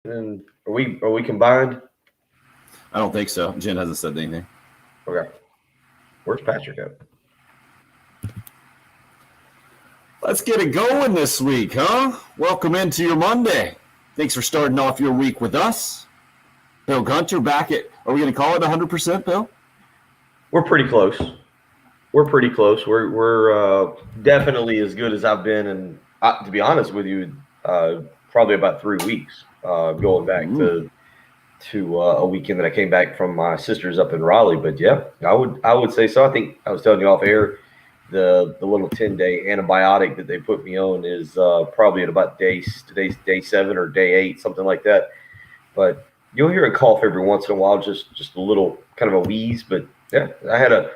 And are we combined? I don't think so. Jen hasn't said anything. Okay. Where's Patrick at? Let's get it going this week, huh? Welcome into your Monday. Thanks for starting off your week with us. Bill Gunter back at, are we going to call it 100%, Bill? We're pretty close. We're definitely as good as I've been, and to be honest with you, probably about 3 weeks. Going back to a weekend that I came back from my sister's up in Raleigh. But yeah, I would say so. I think I was telling you off air, the little 10-day antibiotic that they put me on is probably at about today's day 7 or day 8, something like that. But you'll hear a cough every once in a while, just a little kind of a wheeze. But yeah, I had a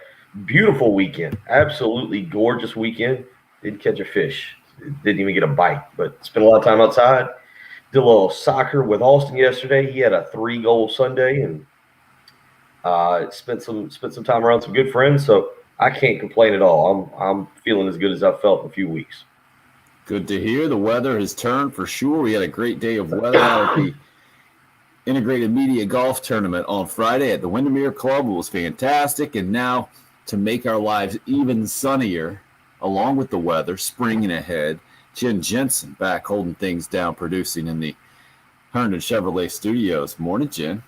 beautiful weekend, absolutely gorgeous weekend. Didn't catch a fish, didn't even get a bite, but spent a lot of time outside. Did a little soccer with Austin yesterday. He had a 3-goal Sunday, and spent some time around some good friends. So I can't complain at all. I'm feeling as good as I've felt in a few weeks. Good to hear. The weather has turned for sure. We had a great day of weather out at the Integrated Media Golf Tournament on Friday at the Windermere Club. It was fantastic. And now, to make our lives even sunnier, along with the weather, springing ahead, Jen Jensen back holding things down, producing in the Herndon Chevrolet studios. Morning, Jen.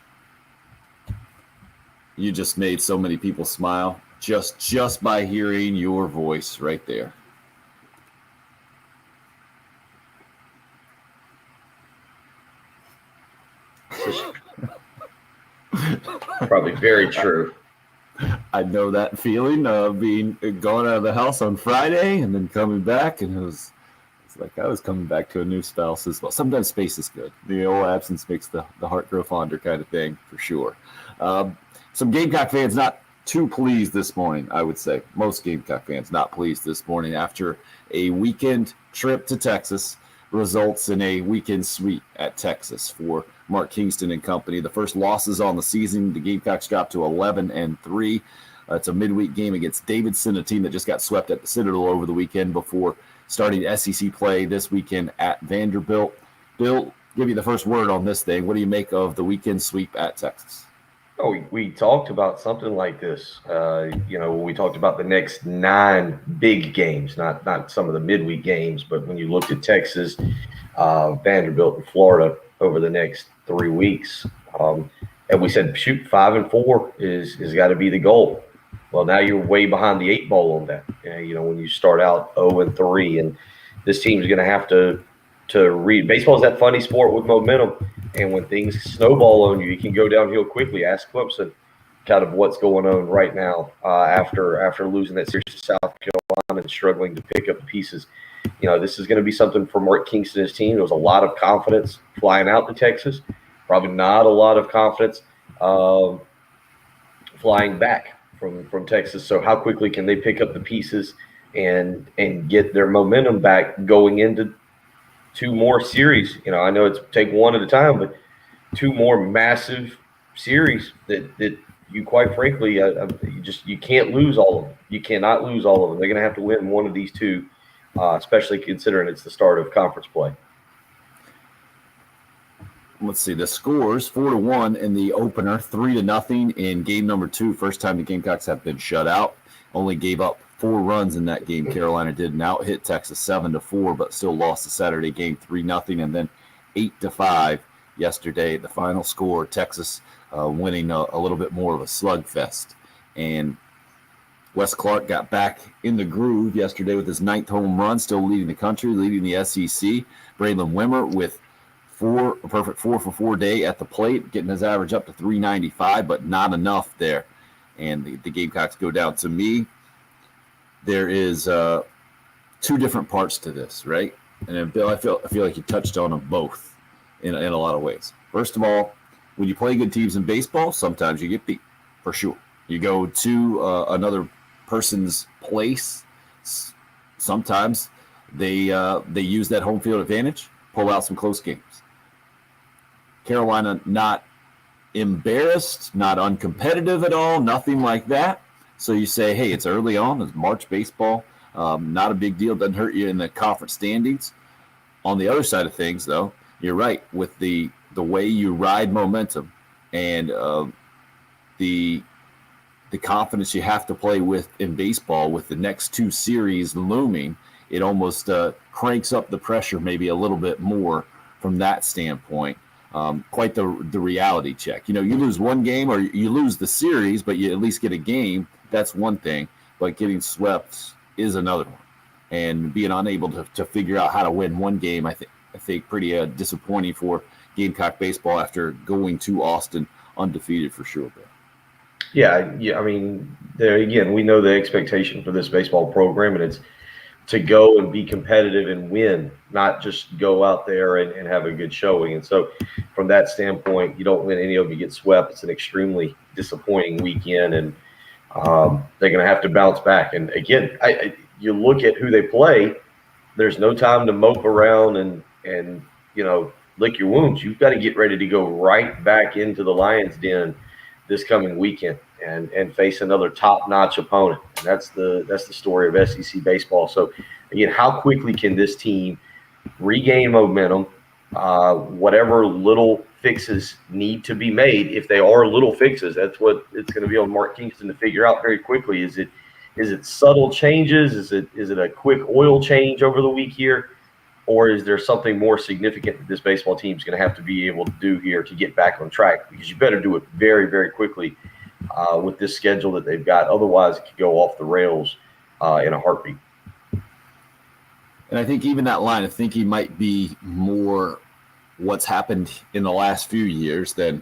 You just made so many people smile just by hearing your voice right there. Probably very true. I know that feeling of being going out of the house on Friday and then coming back, and it's like I was coming back to a new spouse as well. Sometimes space is good. The old absence makes the heart grow fonder kind of thing, for sure. Some Gamecock fans not too pleased this morning, I would say. Most Gamecock fans not pleased this morning after a weekend trip to Texas results in a weekend sweep at Texas for Mark Kingston and company. The first losses on the season, the Gamecocks dropped to 11-3. It's a midweek game against Davidson, a team that just got swept at the Citadel over the weekend before starting SEC play this weekend at Vanderbilt. Bill, give you the first word on this thing. What do you make of the weekend sweep at Texas? Oh, we talked about something like this. When we talked about the next 9 big games, not some of the midweek games, but when you looked at Texas, Vanderbilt, and Florida over the next 3 weeks, and we said, shoot, 5-4 is got to be the goal. Well, now you're way behind the 8 ball on that. When you start out 0-3, and this team's going to have to read. Baseball is that funny sport with momentum, and when things snowball on you, you can go downhill quickly. Ask Clemson kind of what's going on right now after losing that series to South Carolina and struggling to pick up the pieces. This is going to be something for Mark Kingston and his team. There was a lot of confidence flying out to Texas, probably not a lot of confidence flying back from Texas. So how quickly can they pick up the pieces and get their momentum back going into 2 more series? I know it's take one at a time, but 2 more massive series that you, quite frankly, you can't lose all of them. You cannot lose all of them. They're going to have to win one of these 2, especially considering it's the start of conference play. Let's see the scores: 4-1 in the opener, 3-0 in game number 2. First time the Gamecocks have been shut out. Only gave up 4 runs in that game. Carolina did and out hit Texas 7-4, but still lost the Saturday game 3-0, and then 8-5 yesterday. The final score: Texas winning a little bit more of a slugfest. And Wes Clark got back in the groove yesterday with his 9th home run, still leading the country, leading the SEC. Braylon Wimmer with a perfect 4-for-4 day at the plate, getting his average up to 395, but not enough there. And the Gamecocks go down. To me, there is 2 different parts to this, right? And Bill, I feel like you touched on them both in a lot of ways. First of all, when you play good teams in baseball, sometimes you get beat, for sure. You go to another person's place, sometimes they use that home field advantage, pull out some close games. Carolina not embarrassed, not uncompetitive at all, nothing like that. So you say, hey, it's early on, it's March baseball, not a big deal, doesn't hurt you in the conference standings. On the other side of things, though, you're right. With the the way you ride momentum and the confidence you have to play with in baseball with the next two series looming, it almost cranks up the pressure maybe a little bit more from that standpoint. Quite the reality check. You lose one game or you lose the series, but you at least get a game. That's one thing, but getting swept is another one. And being unable to figure out how to win one game, I think pretty disappointing for Gamecock baseball after going to Austin undefeated for sure. Yeah. I mean, there again, we know the expectation for this baseball program, and it's to go and be competitive and win, not just go out there and have a good showing. And so from that standpoint, you don't win any of them, you get swept. It's an extremely disappointing weekend, and they're going to have to bounce back. And again, you look at who they play, there's no time to mope around and lick your wounds. You've got to get ready to go right back into the Lions' Den this coming weekend and face another top-notch opponent. And that's the story of SEC baseball. So again, how quickly can this team regain momentum? Whatever little fixes need to be made, if they are little fixes, that's what it's going to be on Mark Kingston to figure out very quickly. Is it subtle changes? Is it a quick oil change over the week here? Or is there something more significant that this baseball team is going to have to be able to do here to get back on track? Because you better do it very, very quickly with this schedule that they've got. Otherwise, it could go off the rails in a heartbeat. And I think even that line of thinking might be more what's happened in the last few years than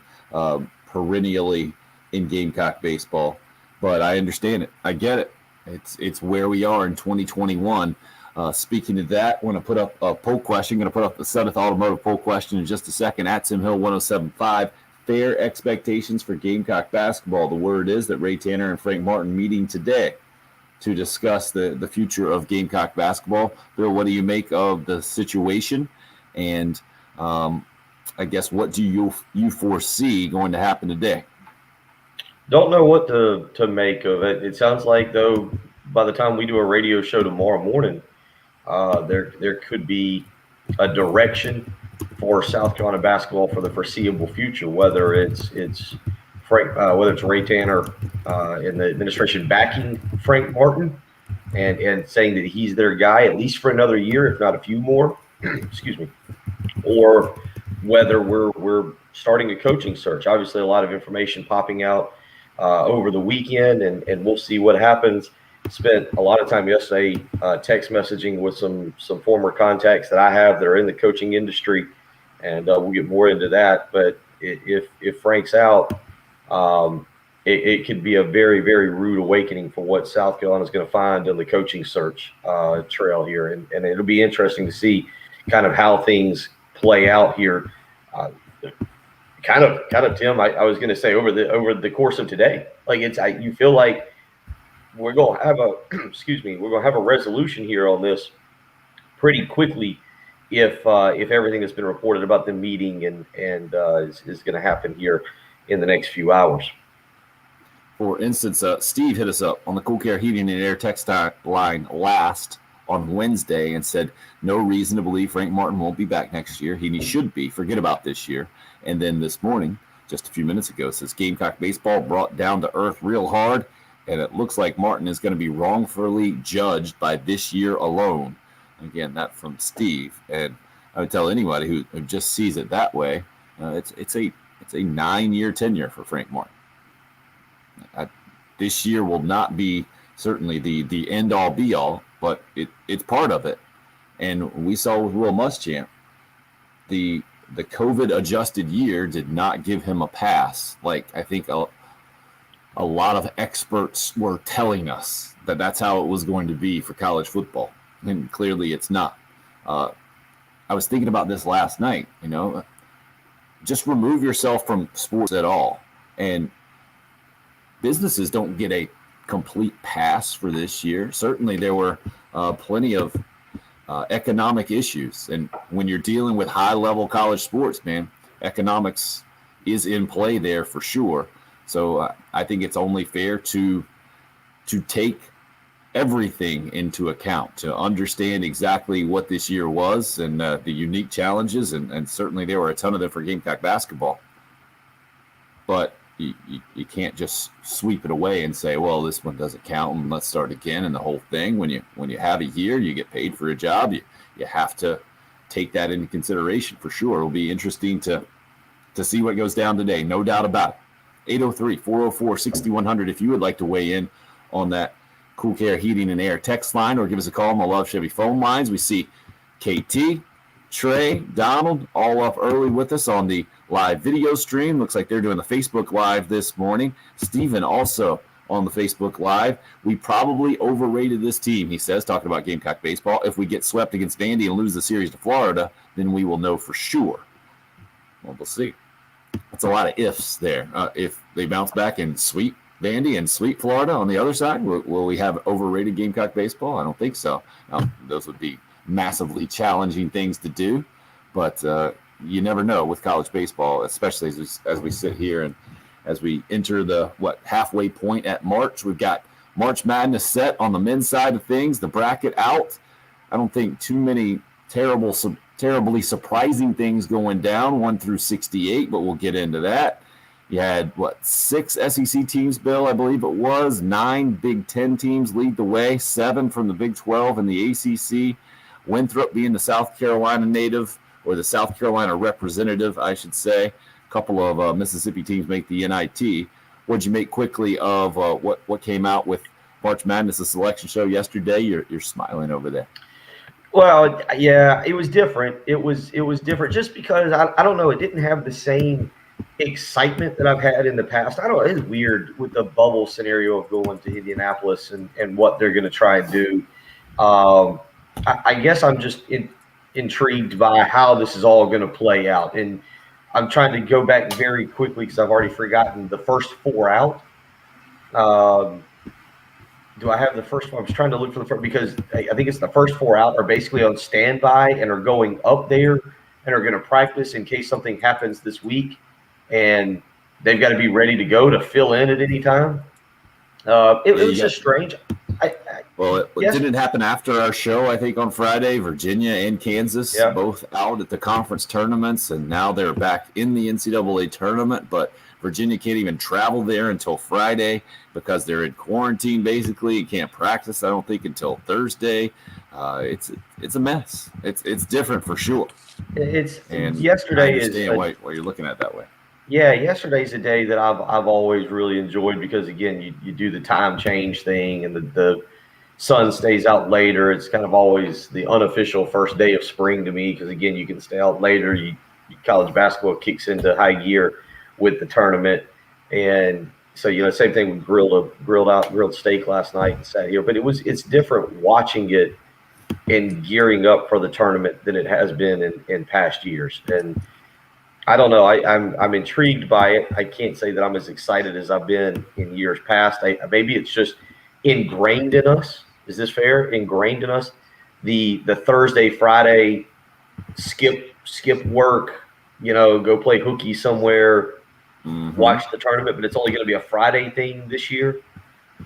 perennially in Gamecock baseball. But I understand it. I get it. It's where we are in 2021. Speaking of that, I want to put up a poll question. Going to put up the Sudeth Automotive poll question in just a second at Tim Hill 1075. Fair expectations for Gamecock basketball. The word is that Ray Tanner and Frank Martin meeting today to discuss the future of Gamecock basketball. Bill, what do you make of the situation? And I guess what do you foresee going to happen today? Don't know what to make of it. It sounds like, though, by the time we do a radio show tomorrow morning, there could be a direction for South Carolina basketball for the foreseeable future. Whether it's Frank, whether it's Ray Tanner in the administration backing Frank Martin and saying that he's their guy at least for another year, if not a few more. Excuse me. Or whether we're starting a coaching search. Obviously, a lot of information popping out over the weekend, and we'll see what happens. Spent a lot of time yesterday text messaging with some former contacts that I have that are in the coaching industry, and we'll get more into that. But if Frank's out, it could be a very, very rude awakening for what South Carolina is going to find on the coaching search trail here, and it'll be interesting to see kind of how things play out here. Kind of, Tim. I was going to say over the course of today, like you feel like we're going to have we're going to have a resolution here on this pretty quickly if everything that's been reported about the meeting and is going to happen here in the next few hours. For instance, Steve hit us up on the Cool Care Heating and Air text line last on Wednesday and said no reason to believe Frank Martin won't be back next year. He should be. Forget about this year. And then this morning, just a few minutes ago, says Gamecock baseball brought down to earth real hard, and it looks like Martin is going to be wrongfully judged by this year alone. Again, that from Steve. And I would tell anybody who just sees it that way, it's a 9-year tenure for Frank Martin. This year will not be certainly the end-all be-all, but it's part of it. And we saw with Will Muschamp, the COVID-adjusted year did not give him a pass. Like I think a lot of experts were telling us that that's how it was going to be for college football, and clearly it's not. I was thinking about this last night. Just remove yourself from sports at all, and businesses don't get a complete pass for this year. Certainly, there were plenty of economic issues, and when you're dealing with high-level college sports, man, economics is in play there for sure. So I think it's only fair to take everything into account to understand exactly what this year was and the unique challenges. And certainly there were a ton of them for Gamecock basketball. But you can't just sweep it away and say, well, this one doesn't count and let's start again. And the whole thing, when you have a year, you get paid for a job, you have to take that into consideration for sure. It'll be interesting to see what goes down today, no doubt about it. 803-404-6100 if you would like to weigh in on that Cool Care Heating and Air text line, or give us a call on the Love Chevy phone lines. We see KT, Trey, Donald all up early with us on the live video stream. Looks like they're doing the Facebook Live this morning. Steven also on the Facebook Live. We probably overrated this team, he says, talking about Gamecock baseball. If we get swept against Vandy and lose the series to Florida, then we will know for sure. Well, we'll see. That's a lot of ifs there. If they bounce back and sweep Vandy and sweep Florida on the other side, will we have overrated Gamecock baseball? I don't think so. Those would be massively challenging things to do, but you never know with college baseball, especially as we sit here and as we enter the halfway point at March. We've got March Madness set on the men's side of things, the bracket out. I don't think too many terribly surprising things going down 1 through 68, but we'll get into that. You had 6 SEC teams, Bill, I believe it was. 9 Big Ten teams lead the way, 7 from the Big 12 and the ACC. Winthrop being the South Carolina native, or the South Carolina representative, I should say. A couple of Mississippi teams make the NIT. What'd you make quickly of what came out with March Madness, the selection show yesterday? You're smiling over there. Well, yeah, it was different. It was different just because I don't know. It didn't have the same excitement that I've had in the past. I don't know. It's weird with the bubble scenario of going to Indianapolis and what they're going to try and do. I guess I'm just intrigued by how this is all going to play out. And I'm trying to go back very quickly because I've already forgotten the first 4 out. Do I have the first one? I was trying to look for the first, because I think it's the first 4 out are basically on standby and are going up there and are going to practice in case something happens this week. And they've got to be ready to go to fill in at any time. It was just strange. It didn't happen after our show, I think, on Friday. Virginia and Kansas both out at the conference tournaments, and now they're back in the NCAA tournament. But Virginia can't even travel there until Friday because they're in quarantine, basically. You can't practice, I don't think, until Thursday. It's a mess. It's different for sure. Yesterday I understand why you're looking at it that way. Yeah, yesterday's a day that I've always really enjoyed because, again, you do the time change thing and the sun stays out later. It's kind of always the unofficial first day of spring to me because, again, you can stay out later. College basketball kicks into high gear with the tournament. And so, same thing with grilled steak last night and sat here. But it's different watching it and gearing up for the tournament than it has been in past years. And I don't know. I'm intrigued by it. I can't say that I'm as excited as I've been in years past. Maybe it's just ingrained in us. Is this fair? Ingrained in us. The Thursday, Friday, skip work, go play hooky somewhere, watch the tournament, but it's only going to be a Friday thing this year.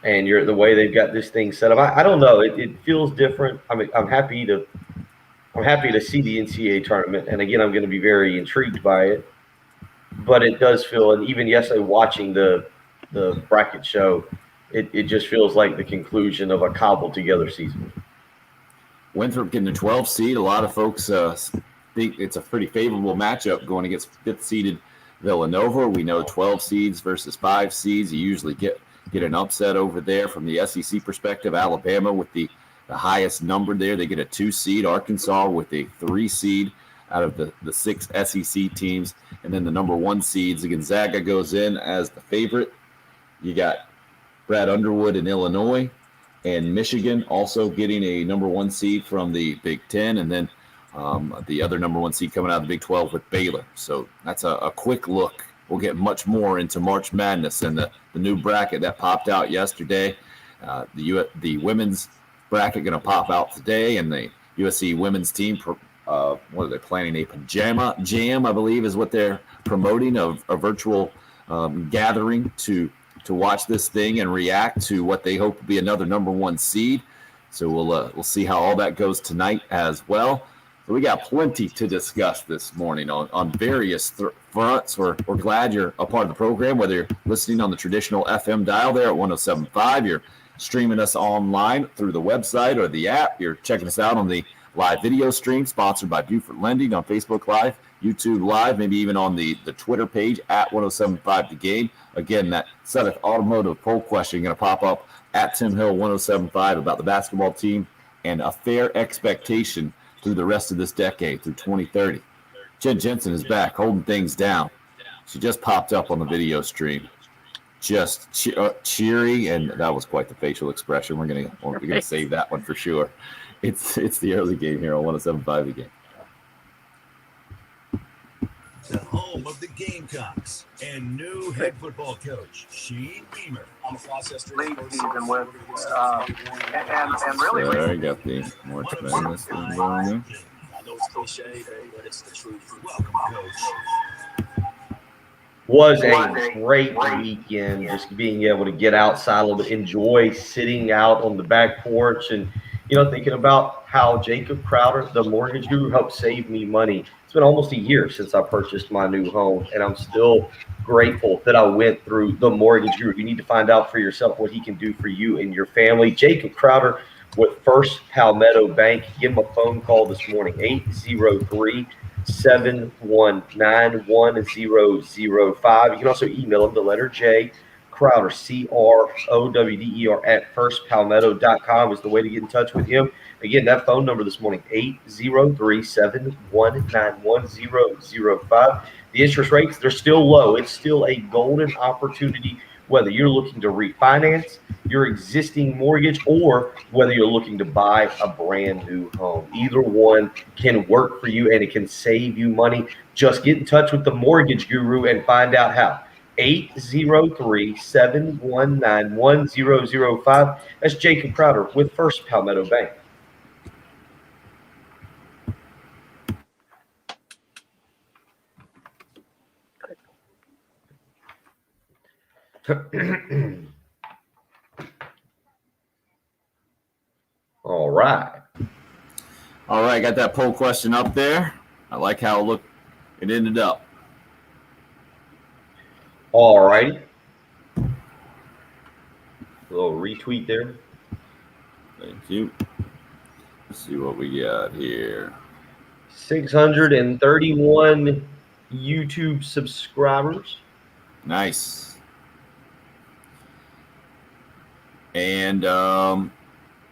And the way they've got this thing set up. I don't know. It feels different. I'm happy to see the NCAA tournament, and again, I'm going to be very intrigued by it. But it does feel, and even yesterday watching the bracket show, it just feels like the conclusion of a cobbled together season. Winthrop getting a 12 seed. A lot of folks think it's a pretty favorable matchup going against 5th seeded Villanova. We know 12 seeds versus 5 seeds. You usually get an upset over there from the SEC perspective. Alabama with the highest number there. They get a 2 seed. Arkansas with a 3 seed out of the 6 SEC teams. And then the number 1 seeds, Gonzaga goes in as the favorite. You got Brad Underwood in Illinois, and Michigan also getting a number 1 seed from the Big Ten. And then the other number 1 seed coming out of the Big 12 with Baylor. So that's a quick look. We'll get much more into March Madness and the new bracket that popped out yesterday. The women's bracket going to pop out today, and the USC women's team, what are they planning? A pajama jam, I believe, is what they're promoting, a virtual gathering to to watch this thing and react to what they hope to be another number 1 seed. So we'll see how all that goes tonight as well. So we got plenty to discuss this morning on various fronts. We're glad you're a part of the program, whether you're listening on the traditional FM dial there at 107.5, you're streaming us online through the website or the app, you're checking us out on the live video stream sponsored by Buford Lending on Facebook Live, YouTube Live, maybe even on the Twitter page at 107.5 The Game. Again, that Sudeth Automotive poll question going to pop up at Tim Hill 107.5 about the basketball team and a fair expectation through the rest of this decade, through 2030. Jen Jensen is back, holding things down. She just popped up on the video stream, just cheery, and that was quite the facial expression. We're gonna save that one for sure. It's the early game here on 107.5 The Game. The home of the Gamecocks and new head football coach Shane Beamer. League season with, and really, There you got the more tremendous thing going on. I know it's cliche, but it's the truth. Welcome, coach. Was a great weekend, just being able to get outside a little bit, enjoy sitting out on the back porch and, thinking about how Jacob Crowder, the mortgage guru, helped save me money. It's been almost a year since I purchased my new home, and I'm still grateful that I went through the mortgage guru. You need to find out for yourself what he can do for you and your family. Jacob Crowder with First Palmetto Bank. Give him a phone call this morning, 803-719-1005. You can also email him the letter J, Crowder, CROWDER at firstpalmetto.com is the way to get in touch with him. Again, that phone number this morning, 803-719-1005. The interest rates, they're still low. It's still a golden opportunity, whether you're looking to refinance your existing mortgage or whether you're looking to buy a brand new home. Either one can work for you and it can save you money. Just get in touch with the mortgage guru and find out how. 803-719-1005. That's Jacob Crowder with First Palmetto Bank. All right. Got that poll question up there. I like how it ended up. All righty. A little retweet there. Thank you. Let's see what we got here. 631 YouTube subscribers. Nice. And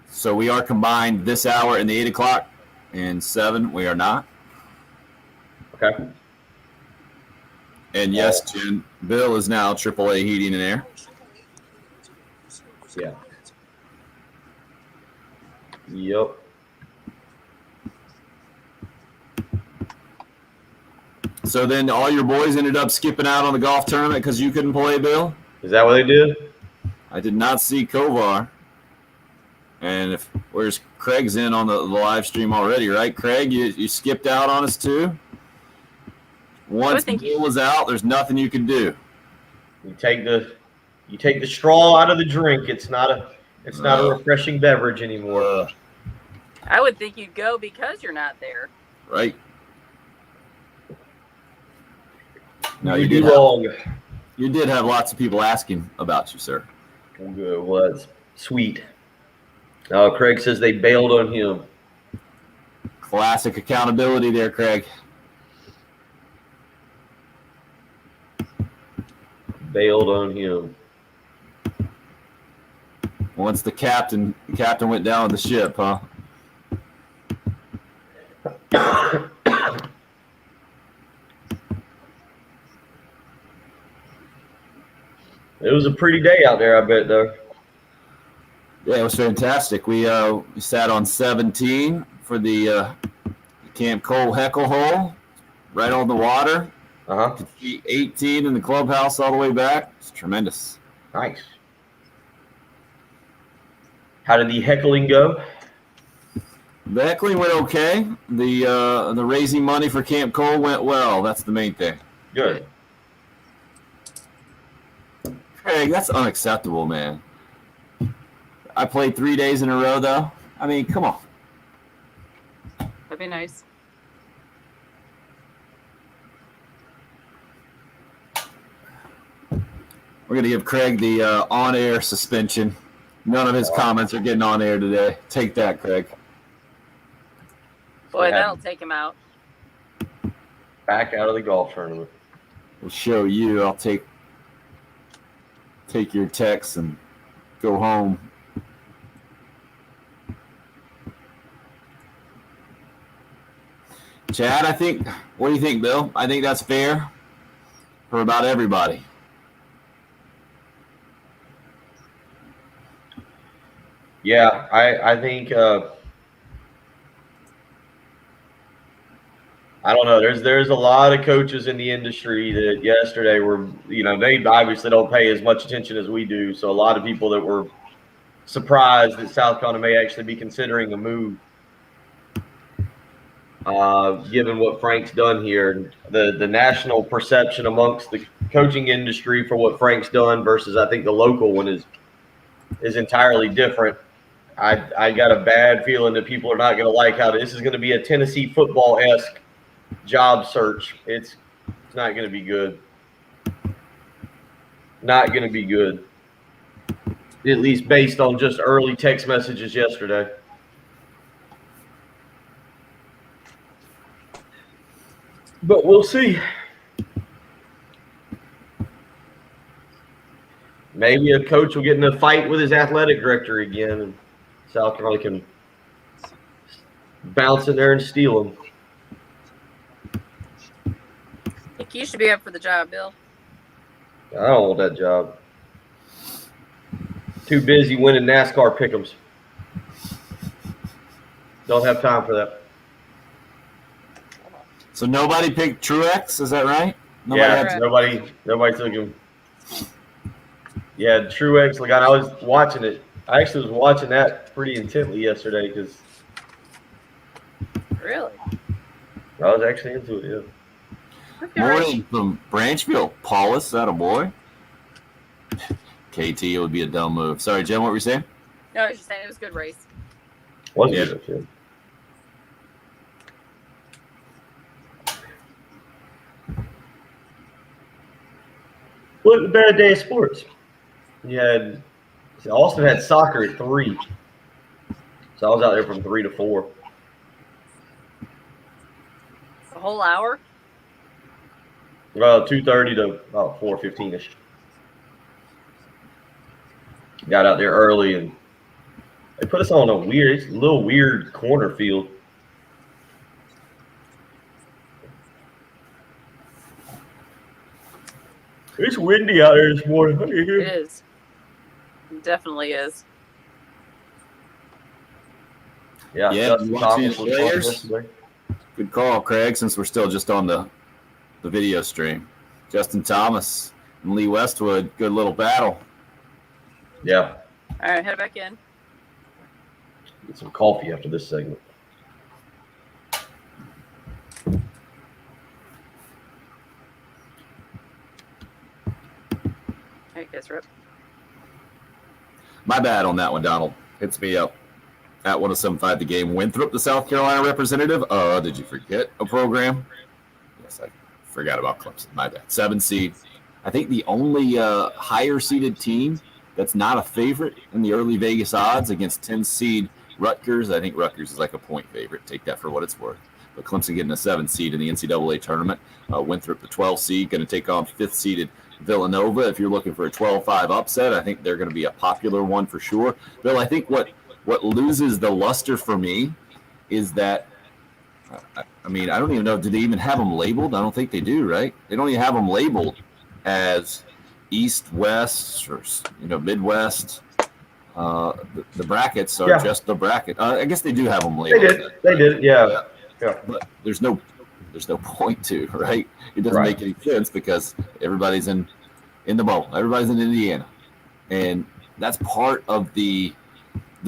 so we are combined this hour and the 8 o'clock and 7. We are not. Okay. And yes, Jen, Bill is now AAA Heating and Air. Yeah. Yep. So then all your boys ended up skipping out on the golf tournament because you couldn't play, Bill? Is that what they did? I did not see Kovar. And where's Craig's in on the live stream already, right? Craig, you skipped out on us too? Once Bill was out, there's nothing you can do. You take the straw out of the drink. It's not a refreshing beverage anymore. I would think you'd go because you're not there. Right. Now you did have lots of people asking about you, sir. Good was sweet. Craig says they bailed on him. Classic accountability there, Craig. Bailed on him. Once the captain went down with the ship, huh? It was a pretty day out there, I bet, though. Yeah, it was fantastic. We sat on 17 for the Camp Cole Heckle hole, right on the water. Could see 18 in the clubhouse all the way back. It's tremendous. Nice. How did the heckling go? The heckling went okay. The raising money for Camp Cole went well. That's the main thing. Good. Craig, that's unacceptable, man. I played 3 days in a row, though. I mean, come on. That'd be nice. We're going to give Craig the on-air suspension. None of his comments are getting on air today. Take that, Craig. Boy, that'll take him out. Back out of the golf tournament. We'll show you. I'll take your text and go home. Chad, what do you think, Bill? I think that's fair for about everybody. Yeah, I think I don't know. There's a lot of coaches in the industry that yesterday were, they obviously don't pay as much attention as we do. So a lot of people that were surprised that South Carolina may actually be considering a move, given what Frank's done here. The national perception amongst the coaching industry for what Frank's done versus I think the local one is entirely different. I got a bad feeling that people are not going to like how this is going to be a Tennessee football-esque job search. It's not going to be good. Not going to be good. At least based on just early text messages yesterday. But we'll see. Maybe a coach will get in a fight with his athletic director again, and South Carolina can bounce in there and steal him. I think you should be up for the job, Bill. I don't want that job. Too busy winning NASCAR pick'ems. Don't have time for that. So nobody picked Truex, is that right? Nobody took him. Yeah, Truex. Like I was watching it. I actually was watching that pretty intently yesterday because Really? I was actually into it. Yeah. Okay, Morning from Branchville. Paulus, that a boy? KT, it would be a dumb move. Sorry, Jen, what were you saying? No, I was just saying it was a good race. Wasn't Yeah. it? Yeah. What a bad day of sports. Austin had soccer at 3. So I was out there from 3 to 4. A whole hour? Well, 2:30 to about 4:15ish. Got out there early and they put us on a little weird corner field. It's windy out there this morning. It is. It definitely is. Yeah, Yeah, Justin you want Thomas to was see the fun players? yesterday. Good call, Craig, since we're still just on the video stream. Justin Thomas and Lee Westwood, good little battle. Yeah, All right, head back in. get some coffee after this segment. All right, guys, Rip. My bad on that one, Donald. Hits me up at 107.5 The Game. Winthrop, the South Carolina representative. Did you forget a program? Yes, I forgot about Clemson. My bad. 7 seed. I think the only higher seeded team that's not a favorite in the early Vegas odds against 10 seed Rutgers. I think Rutgers is like a point favorite. Take that for what it's worth. But Clemson getting a 7 seed in the NCAA tournament. Winthrop, the 12 seed, going to take on 5th seeded Villanova. If you're looking for a 12-5 upset, I think they're going to be a popular one for sure. Bill, I think what loses the luster for me is that, I mean, I don't even know, do they even have them labeled? I don't think they do, right? They don't even have them labeled as East, West, or Midwest. The brackets are just the bracket. I guess they do have them labeled. They did. Yeah. But there's no point to, right? It doesn't make any sense because everybody's in the bowl. Everybody's in Indiana. And that's part of the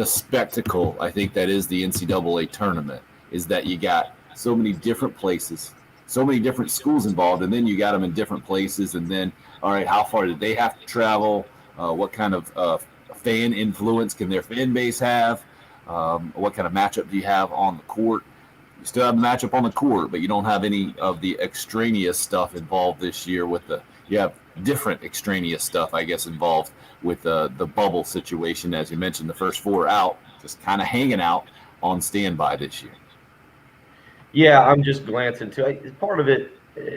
spectacle, I think, that is the NCAA tournament, is that you got so many different places so many different schools involved, and then you got them in different places, and then all right, how far did they have to travel? What kind of fan influence can their fan base have? What kind of matchup do you have on the court? You still have a matchup on the court, but you don't have any of the extraneous stuff involved this year. You have different extraneous stuff, I guess, involved with the bubble situation. As you mentioned, the first 4 out, just kind of hanging out on standby this year. Yeah, I'm just glancing to part of it.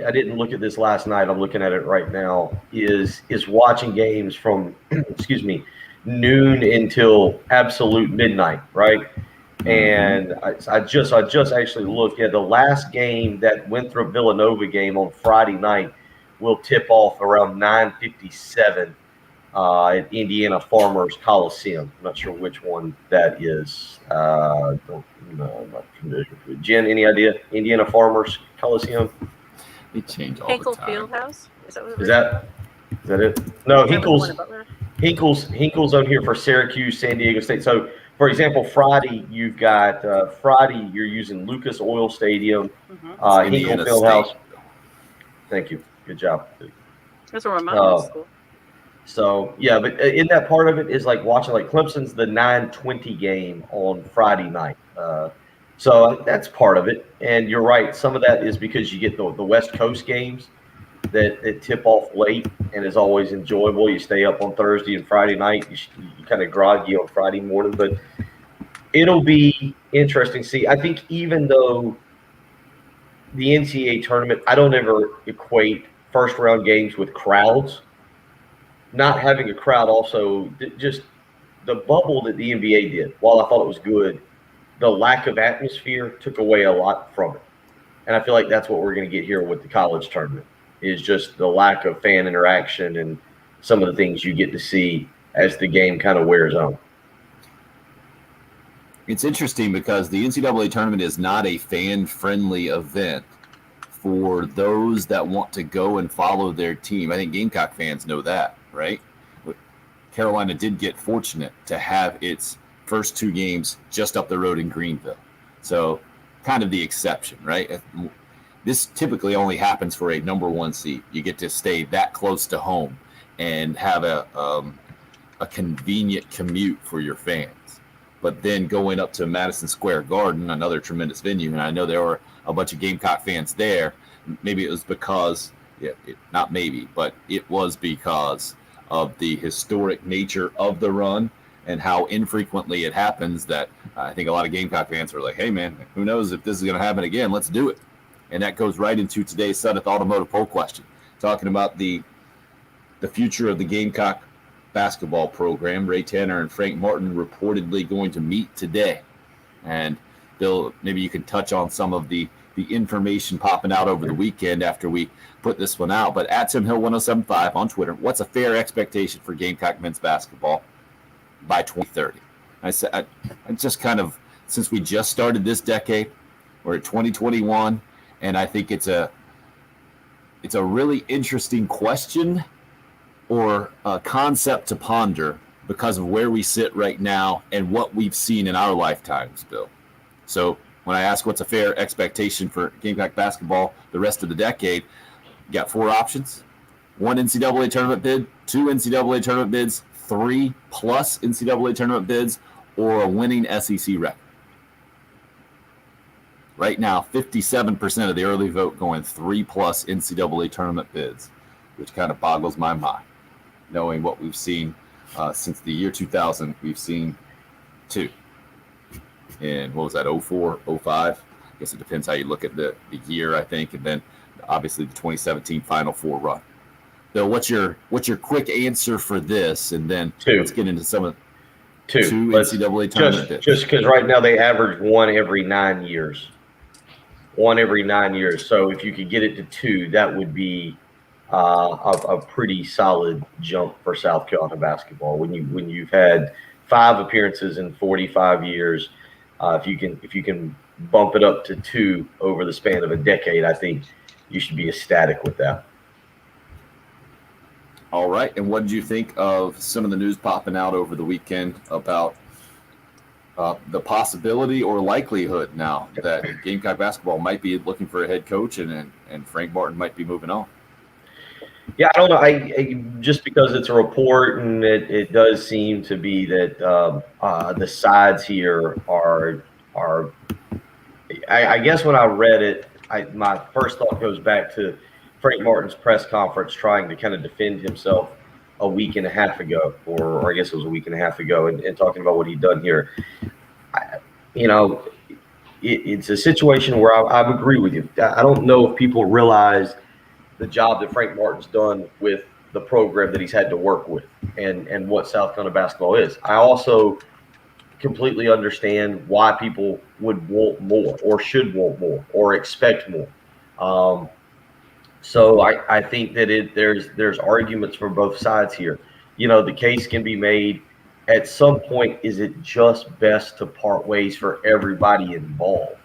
I didn't look at this last night. I'm looking at it right now. Is watching games from excuse me, noon until absolute midnight, right? And I just actually looked at the last game, that Winthrop Villanova game on Friday night will tip off around 9:57 at Indiana Farmers Coliseum. I'm not sure which one that is. I'm not familiar with it. Jen, any idea? Indiana Farmers Coliseum? They change all Hinkle the time. Fieldhouse? Is that what it Is that it? No, Is that the one in Butler? Hinkle's on here for Syracuse, San Diego State. So, for example, Friday you've got Friday you're using Lucas Oil Stadium, Hinkle Indiana Fieldhouse. State. Thank you, good job. That's where my mom went to school. So yeah, but in that part of it is like watching like Clemson's the 9:20 game on Friday night. So that's part of it, and you're right. Some of that is because you get the West Coast games that tip off late and is always enjoyable. You stay up on Thursday and Friday night. You kind of groggy on Friday morning, but it'll be interesting to see. I think even though the NCAA tournament, I don't ever equate first round games with crowds. Not having a crowd also, just the bubble that the NBA did, while I thought it was good, the lack of atmosphere took away a lot from it. And I feel like that's what we're going to get here with the college tournament, is just the lack of fan interaction and some of the things you get to see as the game kind of wears on. It's interesting because the NCAA tournament is not a fan-friendly event for those that want to go and follow their team. I think Gamecock fans know that, right? Carolina did get fortunate to have its first 2 games just up the road in Greenville. So kind of the exception, right? This typically only happens for a number 1 seed. You get to stay that close to home and have a convenient commute for your fans. But then going up to Madison Square Garden, another tremendous venue, and I know there were a bunch of Gamecock fans there. Maybe it was because, not maybe, but it was because of the historic nature of the run and how infrequently it happens that I think a lot of Gamecock fans are like, hey, man, who knows if this is going to happen again? Let's do it. And that goes right into today's Sudeth Automotive poll question, talking about the future of the Gamecock basketball program. Ray Tanner and Frank Martin reportedly going to meet today. And Bill, maybe you can touch on some of the information popping out over the weekend after we put this one out. But at Tim Hill 1075 on Twitter, what's a fair expectation for Gamecock men's basketball by 2030? I said, I just kind of, since we just started this decade, we're at 2021, and I think it's a really interesting question or a concept to ponder because of where we sit right now and what we've seen in our lifetimes, Bill. So when I ask what's a fair expectation for Gamecock basketball the rest of the decade, you got 4 options: 1 NCAA tournament bid, 2 NCAA tournament bids, 3+ NCAA tournament bids, or a winning SEC record. Right now, 57% of the early vote going 3+ NCAA tournament bids, which kind of boggles my mind, knowing what we've seen since the year 2000. We've seen 2. In, what was that, 04, 05? I guess it depends how you look at the year, I think, and then obviously the 2017 Final Four run. Bill, what's your quick answer for this? And then 2. Let's get into some of 2 NCAA tournament bids. Just because right now they average 1 every 9 years. 1 every 9 years. So if you could get it to 2, that would be a pretty solid jump for South Carolina basketball. When you've had 5 appearances in 45 years, if you can bump it up to 2 over the span of a decade, I think you should be ecstatic with that. All right. And what did you think of some of the news popping out over the weekend about the possibility or likelihood now that Gamecock basketball might be looking for a head coach, and Frank Martin might be moving on. Yeah, I don't know. I just because it's a report, and it does seem to be that the sides here are. I guess when I read it, my first thought goes back to Frank Martin's press conference trying to kind of defend himself a week and a half ago, or I guess it was a week and a half ago, and talking about what he'd done here. It's a situation where I agree with you. I don't know if people realize the job that Frank Martin's done with the program that he's had to work with, and what South Carolina basketball is. I also completely understand why people would want more, or should want more, or expect more. So I think that there's arguments for both sides here. The case can be made. At some point, is it just best to part ways for everybody involved?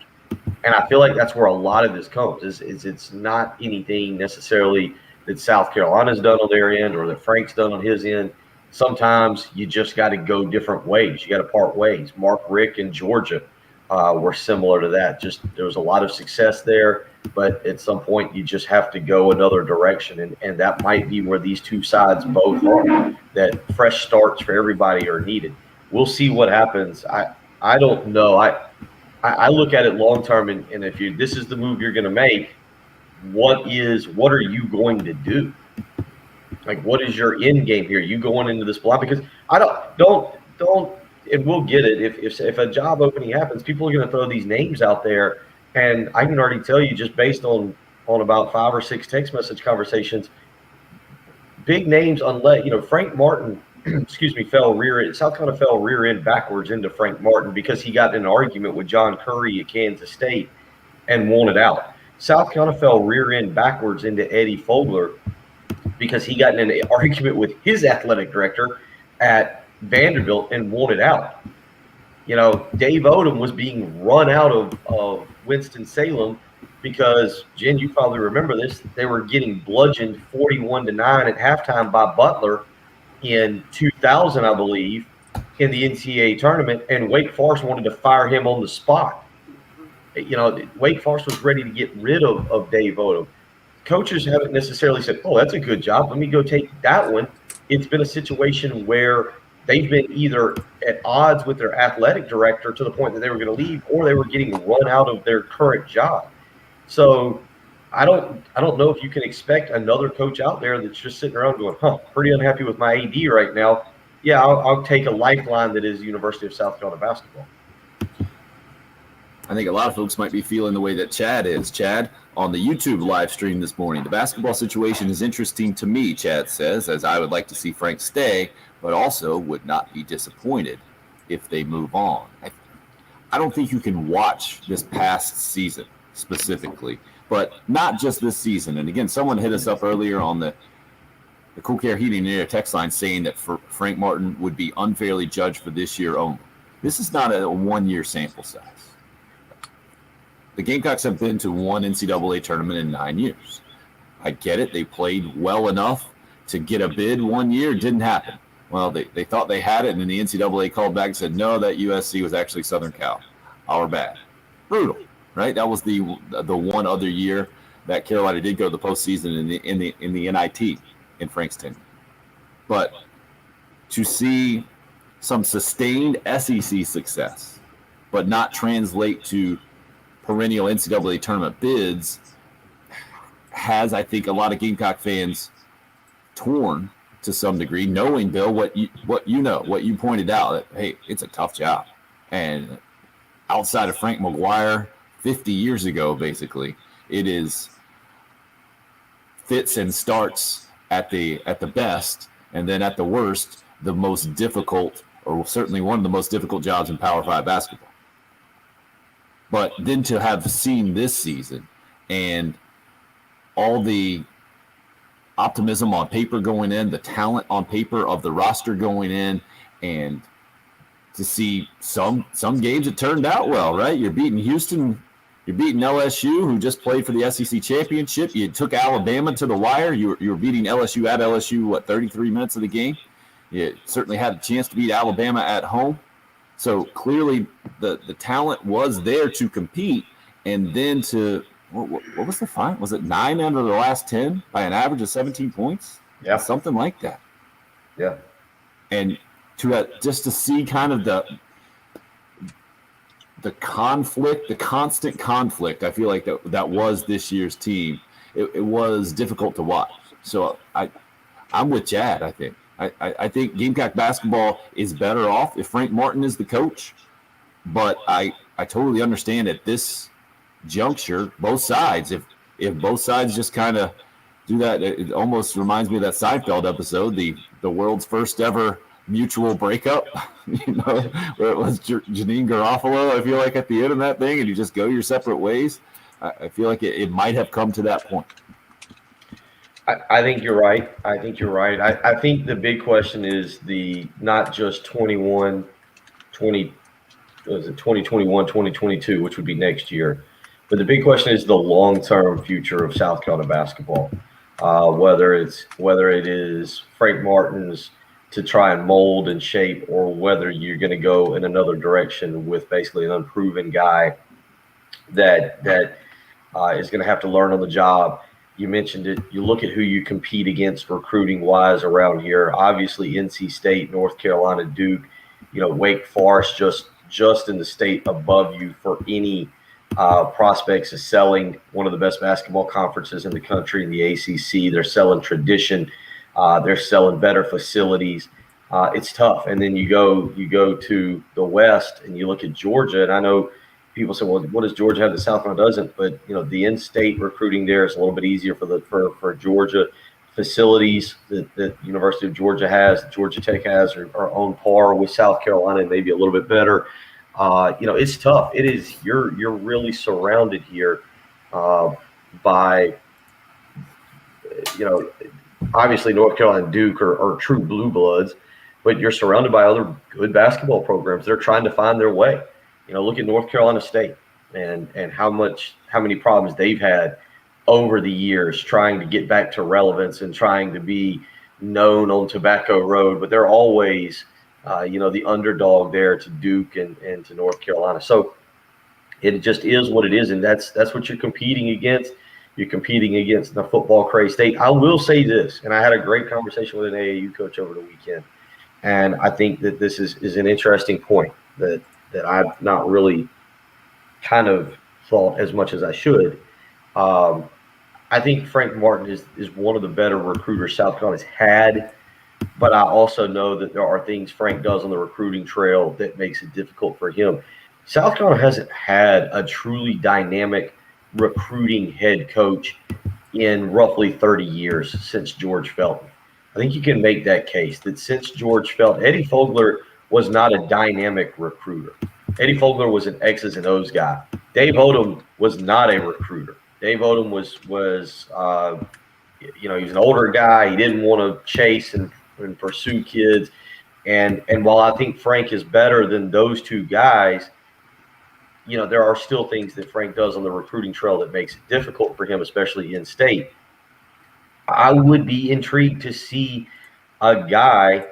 And I feel like that's where a lot of this comes. Is it's not anything necessarily that South Carolina's done on their end or that Frank's done on his end. Sometimes you just got to go different ways. You got to part ways. Mark Richt in Georgia were similar to that. Just there was a lot of success there, but at some point you just have to go another direction, and that might be where these two sides both are. That fresh starts for everybody are needed. We'll see what happens. I don't know. I look at it long term, and if this is the move you're going to make, what are you going to do? Like, what is your end game here? You going into this block? Because I don't, and we'll get it. If a job opening happens, people are going to throw these names out there, and I can already tell you, just based on about 5 or 6 text message conversations, big names, unless Frank Martin, South Carolina fell rear end backwards into Frank Martin because he got in an argument with John Curry at Kansas State and wanted out. South Carolina fell rear end backwards into Eddie Fogler because he got in an argument with his athletic director at Vanderbilt and wanted out. Dave Odom was being run out of Winston-Salem because, Jen, you probably remember this, they were getting bludgeoned 41-9 at halftime by Butler in 2000, I believe, in the NCAA tournament, and Wake Forest wanted to fire him on the spot. Wake Forest was ready to get rid of Dave Odom. Coaches haven't necessarily said, oh, that's a good job, let me go take that one. It's been a situation where they've been either at odds with their athletic director to the point that they were going to leave, or they were getting run out of their current job. So I don't know if you can expect another coach out there that's just sitting around going, pretty unhappy with my AD right now. Yeah, I'll take a lifeline that is University of South Carolina basketball. I think a lot of folks might be feeling the way that Chad is. Chad, on the YouTube live stream this morning, the basketball situation is interesting to me, Chad says, as I would like to see Frank stay, but also would not be disappointed if they move on. I don't think you can watch this past season specifically, but not just this season. And again, someone hit us up earlier on the Cool Care Heating and Air text line saying that Frank Martin would be unfairly judged for this year only. This is not a one-year sample size. The Gamecocks have been to one NCAA tournament in 9 years. I get it. They played well enough to get a bid 1 year. It didn't happen. Well, they thought they had it, and then the NCAA called back and said, no, that USC was actually Southern Cal. Our bad. Brutal, right? That was the one other year that Carolina did go to the postseason in the NIT in Frank's tenure. But to see some sustained SEC success, but not translate to perennial NCAA tournament bids, has, I think, a lot of Gamecock fans torn to some degree, knowing, Bill, what you pointed out, that, hey, it's a tough job. And outside of Frank McGuire 50 years ago, basically, it is fits and starts at the best, and then at the worst, the most difficult, or certainly one of the most difficult jobs in Power 5 basketball. But then to have seen this season and all the optimism on paper going in, the talent on paper of the roster going in, and to see some games it turned out well, right? You're beating Houston, you're beating LSU, who just played for the SEC championship. You took Alabama to the wire. You were beating LSU at LSU, 33 minutes of the game. You certainly had a chance to beat Alabama at home. So clearly the talent was there to compete, and then to what was the fine? Was it 9 out of the last 10 by an average of 17 points? Yeah. Something like that. Yeah. And to just to see kind of the conflict, the constant conflict, I feel like that was this year's team. It was difficult to watch. So I'm with Chad, I think. I think Gamecock basketball is better off if Frank Martin is the coach. But I totally understand at this juncture, both sides, if both sides just kind of do that, it almost reminds me of that Seinfeld episode, the world's first ever mutual breakup, where it was Janine Garofalo, I feel like, at the end of that thing, and you just go your separate ways. I feel like it might have come to that point. I think you're right. I think the big question is not just 2021, 2022, which would be next year. But the big question is the long-term future of South Carolina basketball. Whether it is Frank Martin's to try and mold and shape, or whether you're going to go in another direction with basically an unproven guy that is going to have to learn on the job. You mentioned it. You look at who you compete against recruiting-wise around here. Obviously, NC State, North Carolina, Duke, Wake Forest, just in the state above you for any prospects, is selling one of the best basketball conferences in the country in the ACC. They're selling tradition. They're selling better facilities. It's tough. And then you go to the West and you look at Georgia, and I know people say, well, what does Georgia have that South Carolina doesn't? But the in-state recruiting there is a little bit easier for Georgia. Facilities that University of Georgia has, Georgia Tech has, are on par with South Carolina, and maybe a little bit better. It's tough. It is. You're really surrounded here by obviously North Carolina and Duke are true blue bloods, but you're surrounded by other good basketball programs that are trying to find their way. Look at North Carolina State and how many problems they've had over the years trying to get back to relevance and trying to be known on Tobacco Road, but they're always, the underdog there to Duke and to North Carolina. So it just is what it is, and that's what you're competing against. You're competing against the football crazy state. I will say this, and I had a great conversation with an AAU coach over the weekend, and I think that this is an interesting point that I've not really kind of thought as much as I should. I think Frank Martin is one of the better recruiters South Carolina's had, but I also know that there are things Frank does on the recruiting trail that makes it difficult for him. South Carolina hasn't had a truly dynamic recruiting head coach in roughly 30 years since George Felton. I think you can make that case that since George Felton, Eddie Fogler was not a dynamic recruiter. Eddie Fogler was an X's and O's guy. Dave Odom was not a recruiter. Dave Odom was he was an older guy. He didn't want to chase and pursue kids. And while I think Frank is better than those two guys, there are still things that Frank does on the recruiting trail that makes it difficult for him, especially in state. I would be intrigued to see a guy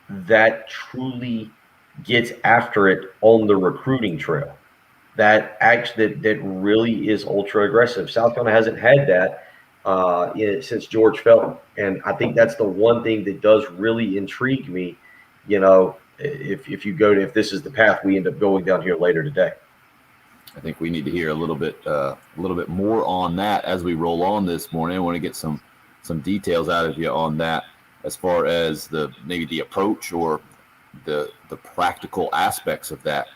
that truly gets after it on the recruiting trail, that really is ultra aggressive. South Carolina hasn't had that since George Felton, and I think that's the one thing that does really intrigue me. If this is the path we end up going down here later today. I think we need to hear a little bit more on that as we roll on this morning. I want to get some details out of you on that, as far as maybe the approach or the practical aspects of that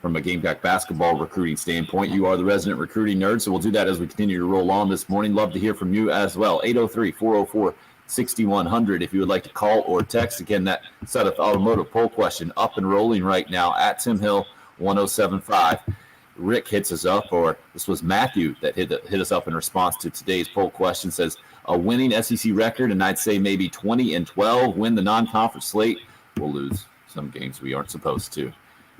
from a Gamecock basketball recruiting standpoint. You are the resident recruiting nerd, so we'll do that as we continue to roll on this morning. Love to hear from you as well. 803-404-6100 if you would like to call or text. Again, that set of automotive poll question up and rolling right now at Tim Hill 1075. Rick hits us up, or this was Matthew that hit us up in response to today's poll question. Says a winning SEC record, and I'd say maybe 20-12, win the non-conference slate. We'll lose some games we aren't supposed to.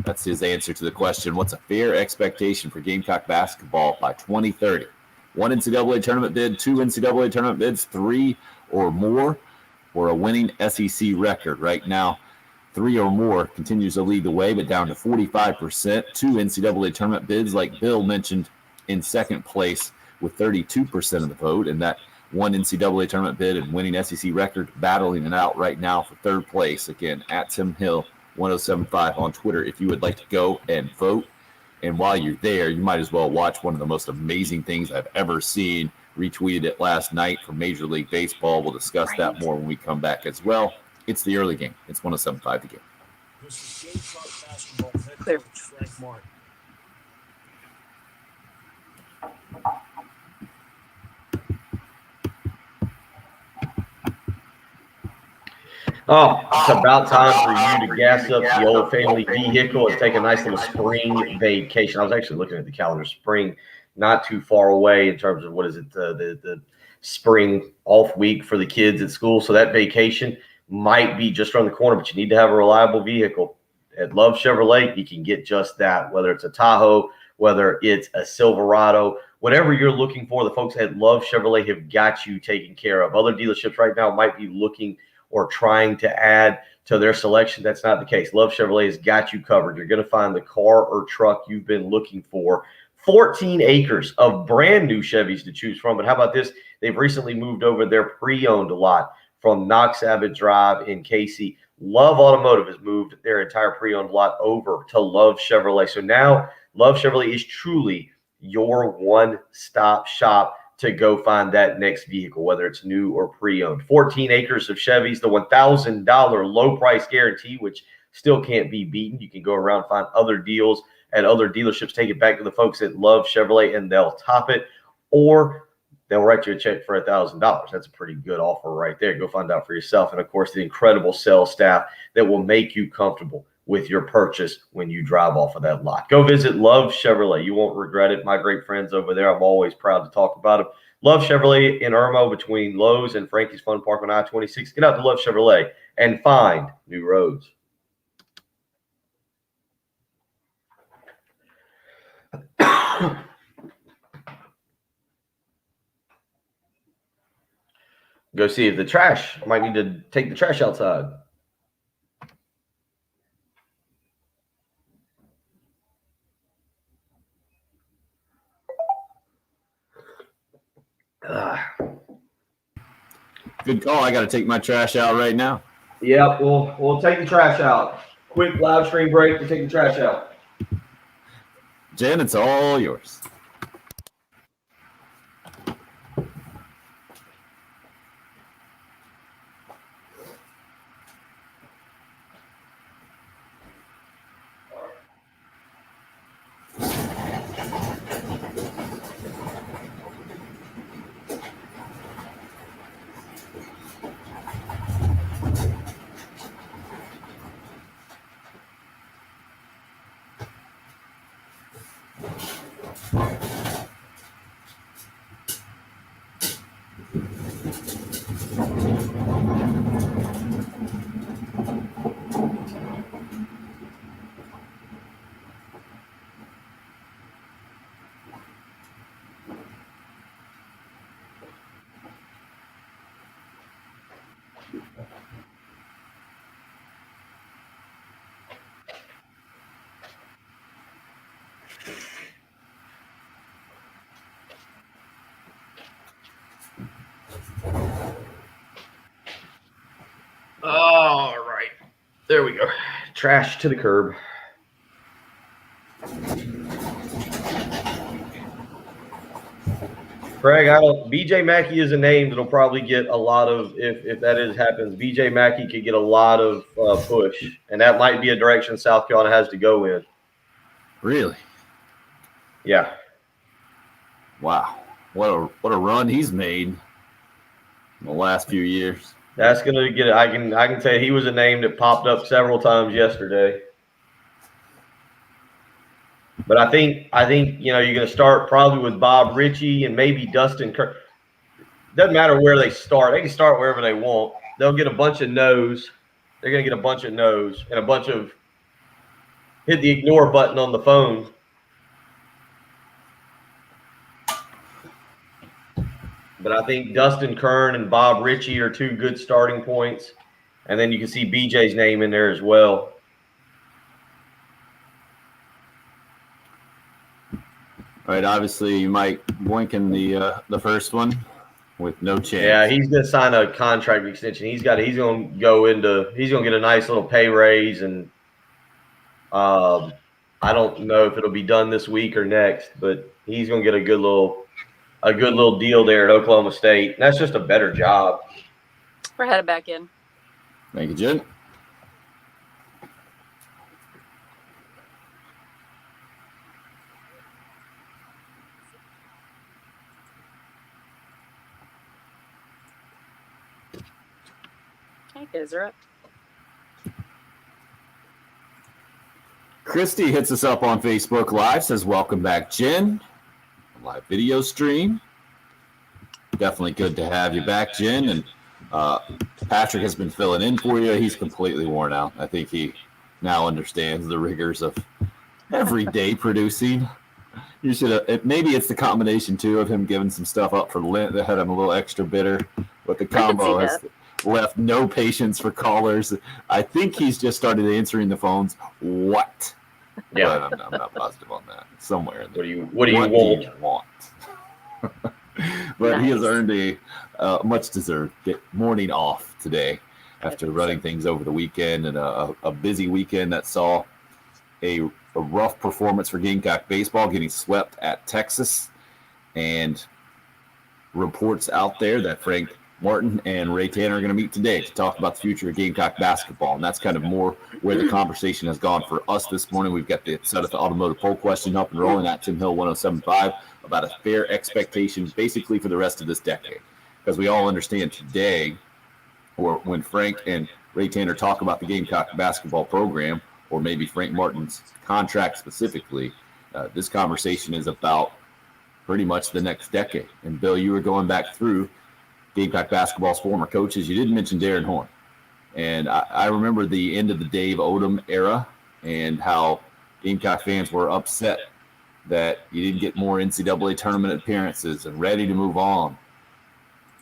That's his answer to the question. What's a fair expectation for Gamecock basketball by 2030? 1 NCAA tournament bid, 2 NCAA tournament bids, 3 or more, or a winning SEC record. Right now, 3 or more continues to lead the way, but down to 45%. 2 NCAA tournament bids, like Bill mentioned, in second place with 32% of the vote, and that one NCAA tournament bid and winning SEC record battling it out right now for third place. Again, at Tim Hill 1075 on Twitter if you would like to go and vote. And while you're there, you might as well watch one of the most amazing things I've ever seen. Retweeted it last night from Major League Baseball. We'll discuss that more when we come back as well. It's the early game. It's 107.5 the game. This is Gamecock basketball head Clear. coach Frank Martin. Oh, it's about time for you to gas up the old family vehicle and take a nice little spring vacation. I was actually looking at the calendar. Spring, not too far away in terms of what is it, the spring off week for the kids at school. So that vacation might be just around the corner, but you need to have a reliable vehicle. At Love Chevrolet, you can get just that, whether it's a Tahoe, whether it's a Silverado, whatever you're looking for. The folks at Love Chevrolet have got you taken care of. Other dealerships right now might be looking or trying to add to their selection. That's not the case. Love Chevrolet has got you covered. You're going to find the car or truck you've been looking for. 14 acres of brand new Chevys to choose from. But how about this? They've recently moved over their pre-owned lot from Knox Abbott Drive in Casey. Love Automotive has moved their entire pre-owned lot over to Love Chevrolet. So now Love Chevrolet is truly your one-stop shop to go find that next vehicle, whether it's new or pre-owned. 14 acres of Chevys, the $1,000 low price guarantee, which still can't be beaten. You can go around, find other deals at other dealerships, take it back to the folks that Love Chevrolet, and they'll top it, or they'll write you a check for $1,000. That's a pretty good offer right there. Go find out for yourself. And, of course, the incredible sales staff that will make you comfortable with your purchase when you drive off of that lot. Go visit Love Chevrolet. You won't regret it. My great friends over there, I'm always proud to talk about them. Love Chevrolet in Irmo between Lowe's and Frankie's Fun Park on I-26. Get out to Love Chevrolet and find new roads. Go see if the trash, I might need to take the trash outside. Good call. I got to take my trash out right now. Yeah, we'll take the trash out. Quick live stream break to take the trash out. Jen, it's all yours. All right. There we go. Trash to the curb. Craig, BJ Mackey is a name that'll probably get a lot of, if that happens, BJ Mackey could get a lot of push, and that might be a direction South Carolina has to go in. Really? Yeah. Wow. What a run he's made in the last few years. That's gonna get it. I can tell you he was a name that popped up several times yesterday. But I think you're gonna start probably with Bob Ritchie and maybe Dustin Kirk. Doesn't matter where they start. They can start wherever they want. They'll get a bunch of no's. They're gonna get a bunch of no's and a bunch of hit the ignore button on the phone. But I think Dustin Kern and Bob Ritchie are two good starting points. And then you can see BJ's name in there as well. All right, obviously Mike Boynton, the first one with no chance. Yeah, he's gonna sign a contract extension. He's gonna get a nice little pay raise, and I don't know if it'll be done this week or next, but he's gonna get a good little deal there at Oklahoma State. And that's just a better job. We're headed back in. Thank you, Jen. Hey, guys are up. Christy hits us up on Facebook Live, says, welcome back, Jen. Live video stream. Definitely good to have you back, Jen. And Patrick has been filling in for you. He's completely worn out. I think he now understands the rigors of every day producing. You should have. Maybe it's the combination, too, of him giving some stuff up for Lent that had him a little extra bitter. But the combo has left no patience for callers. I think he's just started answering the phones. What? Yeah, but I'm not positive on that. Somewhere in there. What do you want? But Nice. he has earned a much deserved morning off today after running things over the weekend and a busy weekend that saw a rough performance for Gamecock baseball, getting swept at Texas, and reports out there that Frank Martin and Ray Tanner are going to meet today to talk about the future of Gamecock basketball. And that's kind of more where the conversation has gone for us this morning. We've got the set of the automotive poll question up and rolling at Tim Hill 1075 about a fair expectation basically for the rest of this decade. Because we all understand today, or when Frank and Ray Tanner talk about the Gamecock basketball program, or maybe Frank Martin's contract specifically, this conversation is about pretty much the next decade. And Bill, you were going back through Gamecock basketball's former coaches. You didn't mention Darren Horn. And I remember the end of the Dave Odom era and how Gamecock fans were upset that you didn't get more NCAA tournament appearances and ready to move on.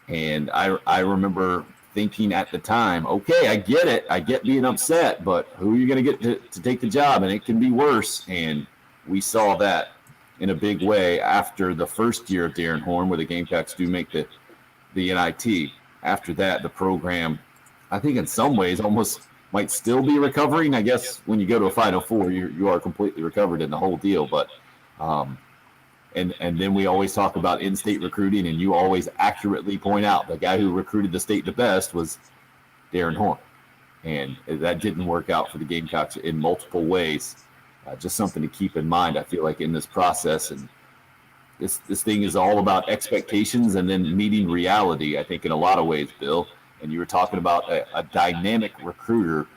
And I remember thinking at the time, okay, I get it. I get being upset, but who are you going to get to take the job? And it can be worse. And we saw that in a big way after the first year of Darren Horn, where the Gamecocks do make the NIT. After that, the program, I think in some ways, almost might still be recovering. I guess when you go to a Final Four, you are completely recovered in the whole deal. But and then we always talk about in-state recruiting, and you always accurately point out the guy who recruited the state the best was Darren Horn. And that didn't work out for the Gamecocks in multiple ways. Just something to keep in mind, I feel like, in this process. And this thing is all about expectations and then meeting reality, I think, in a lot of ways, Bill. And you were talking about a dynamic recruiter.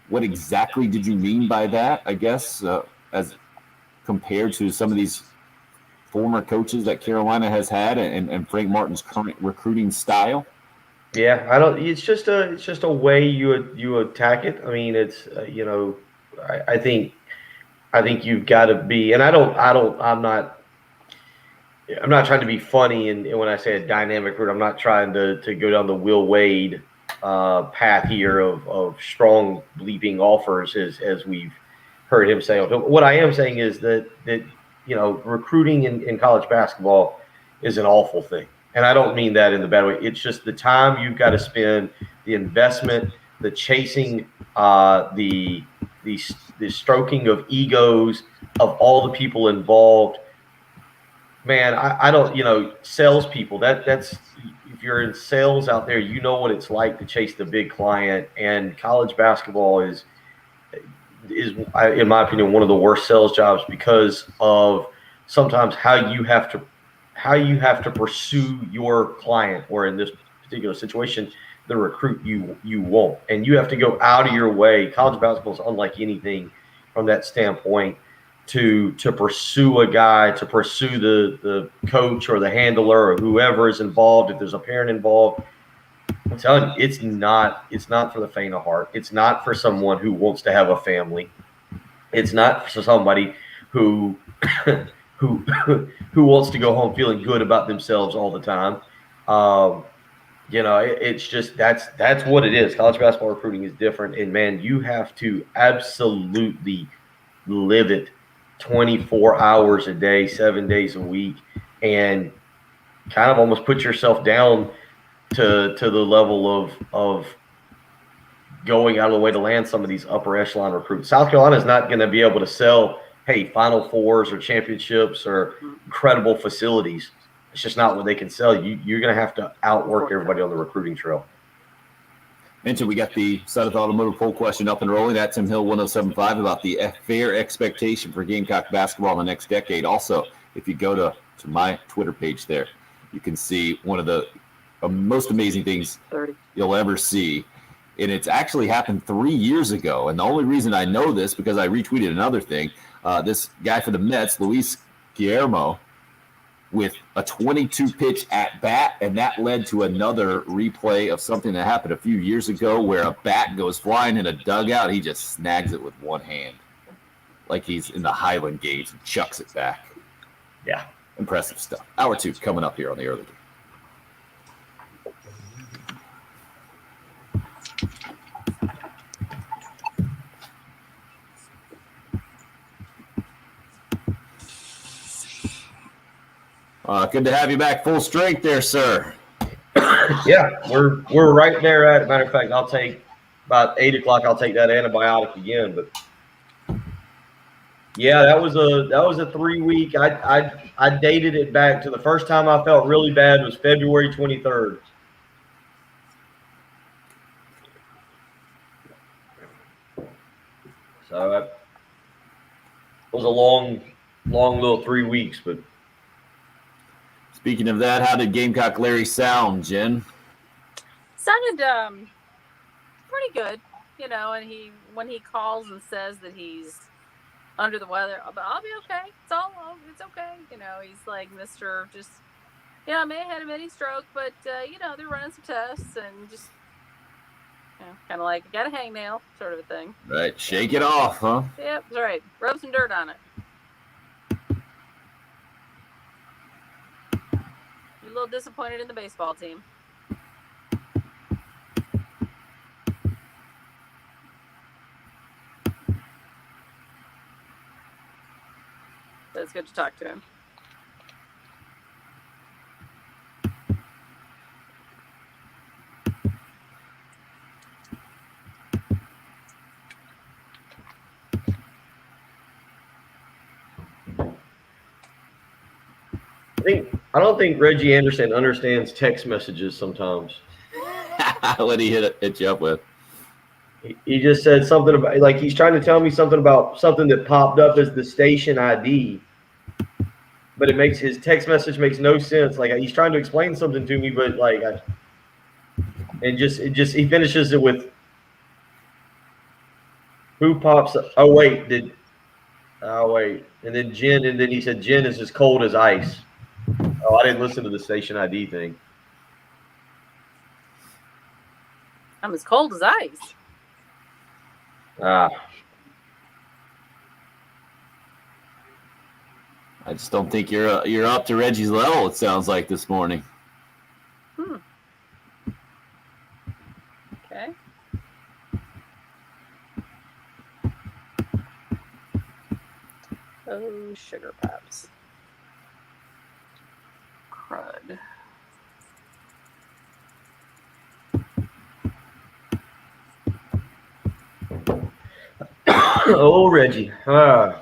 What exactly did you mean by that, I guess, as compared to some of these former coaches that Carolina has had and Frank Martin's current recruiting style? Yeah, it's just a way you attack it. I mean, it's I think you've got to be, and I'm not trying to be funny, and when I say a dynamic route, I'm not trying to go down the Will Wade path here of strong bleeping offers as we've heard him say. What I am saying is that recruiting in college basketball is an awful thing. And I don't mean that in the bad way. It's just the time you've got to spend, the investment, the chasing, the stroking of egos of all the people involved. Man, I don't, salespeople, that's if you're in sales out there, you know what it's like to chase the big client. And college basketball is in my opinion, one of the worst sales jobs because of sometimes how you have to pursue your client, or in this particular situation, the recruit you want. And you have to go out of your way. College basketball is unlike anything from that standpoint to pursue a guy, to pursue the coach or the handler or whoever is involved. If there's a parent involved, I'm telling you, it's not for the faint of heart. It's not for someone who wants to have a family. It's not for somebody who who wants to go home feeling good about themselves all the time. It's just that's what it is. College basketball recruiting is different, and man, you have to absolutely live it 24 hours a day, 7 days a week, and kind of almost put yourself down to the level of going out of the way to land some of these upper echelon recruits. South Carolina is not going to be able to sell, hey, Final Fours or championships or incredible facilities. It's just not what they can sell. You're going to have to outwork everybody on the recruiting trail. Mentioned we got the Sutter Automotive poll question up and rolling at Tim Hill 1075 about the fair expectation for Gamecock basketball in the next decade. Also, if you go to my Twitter page there, you can see one of the most amazing things you'll ever see. And it's actually happened 3 years ago. And the only reason I know this because I retweeted another thing. This guy for the Mets, Luis Guillermo, with a 22-pitch at-bat, and that led to another replay of something that happened a few years ago where a bat goes flying in a dugout. He just snags it with one hand like he's in the Highland Games and chucks it back. Yeah. Impressive stuff. Hour 2 coming up here on the early game. Good to have you back full strength there, sir. Yeah, we're right there at it. Matter of fact, I'll take about 8 o'clock. I'll take that antibiotic again. But yeah, that was a 3 week. I dated it back to the first time I felt really bad was February 23rd. So it was a long little 3 weeks, but. Speaking of that, how did Gamecock Larry sound, Jen? Sounded pretty good, and when he calls and says that he's under the weather, but I'll be okay. It's okay. He's like Mr. Just, I may have had a mini stroke, but they're running some tests and just kind of like got a hangnail sort of a thing. Right, shake it off, huh? Yep, that's right. Rub some dirt on it. A little disappointed in the baseball team. So it's good to talk to him. I don't think Reggie Anderson understands text messages sometimes. What did he hit you up with? He just said something about, like, he's trying to tell me something about something that popped up as the station ID, but his text message makes no sense. Like, he's trying to explain something to me, but he finishes it with who pops up. Oh wait, and then Jen, and then he said Jen is as cold as ice. Oh, I didn't listen to the station ID thing. I'm as cold as ice. I just don't think you're up to Reggie's level, it sounds like, this morning. Okay. Oh, sugar pops. Crud. Oh, Reggie. I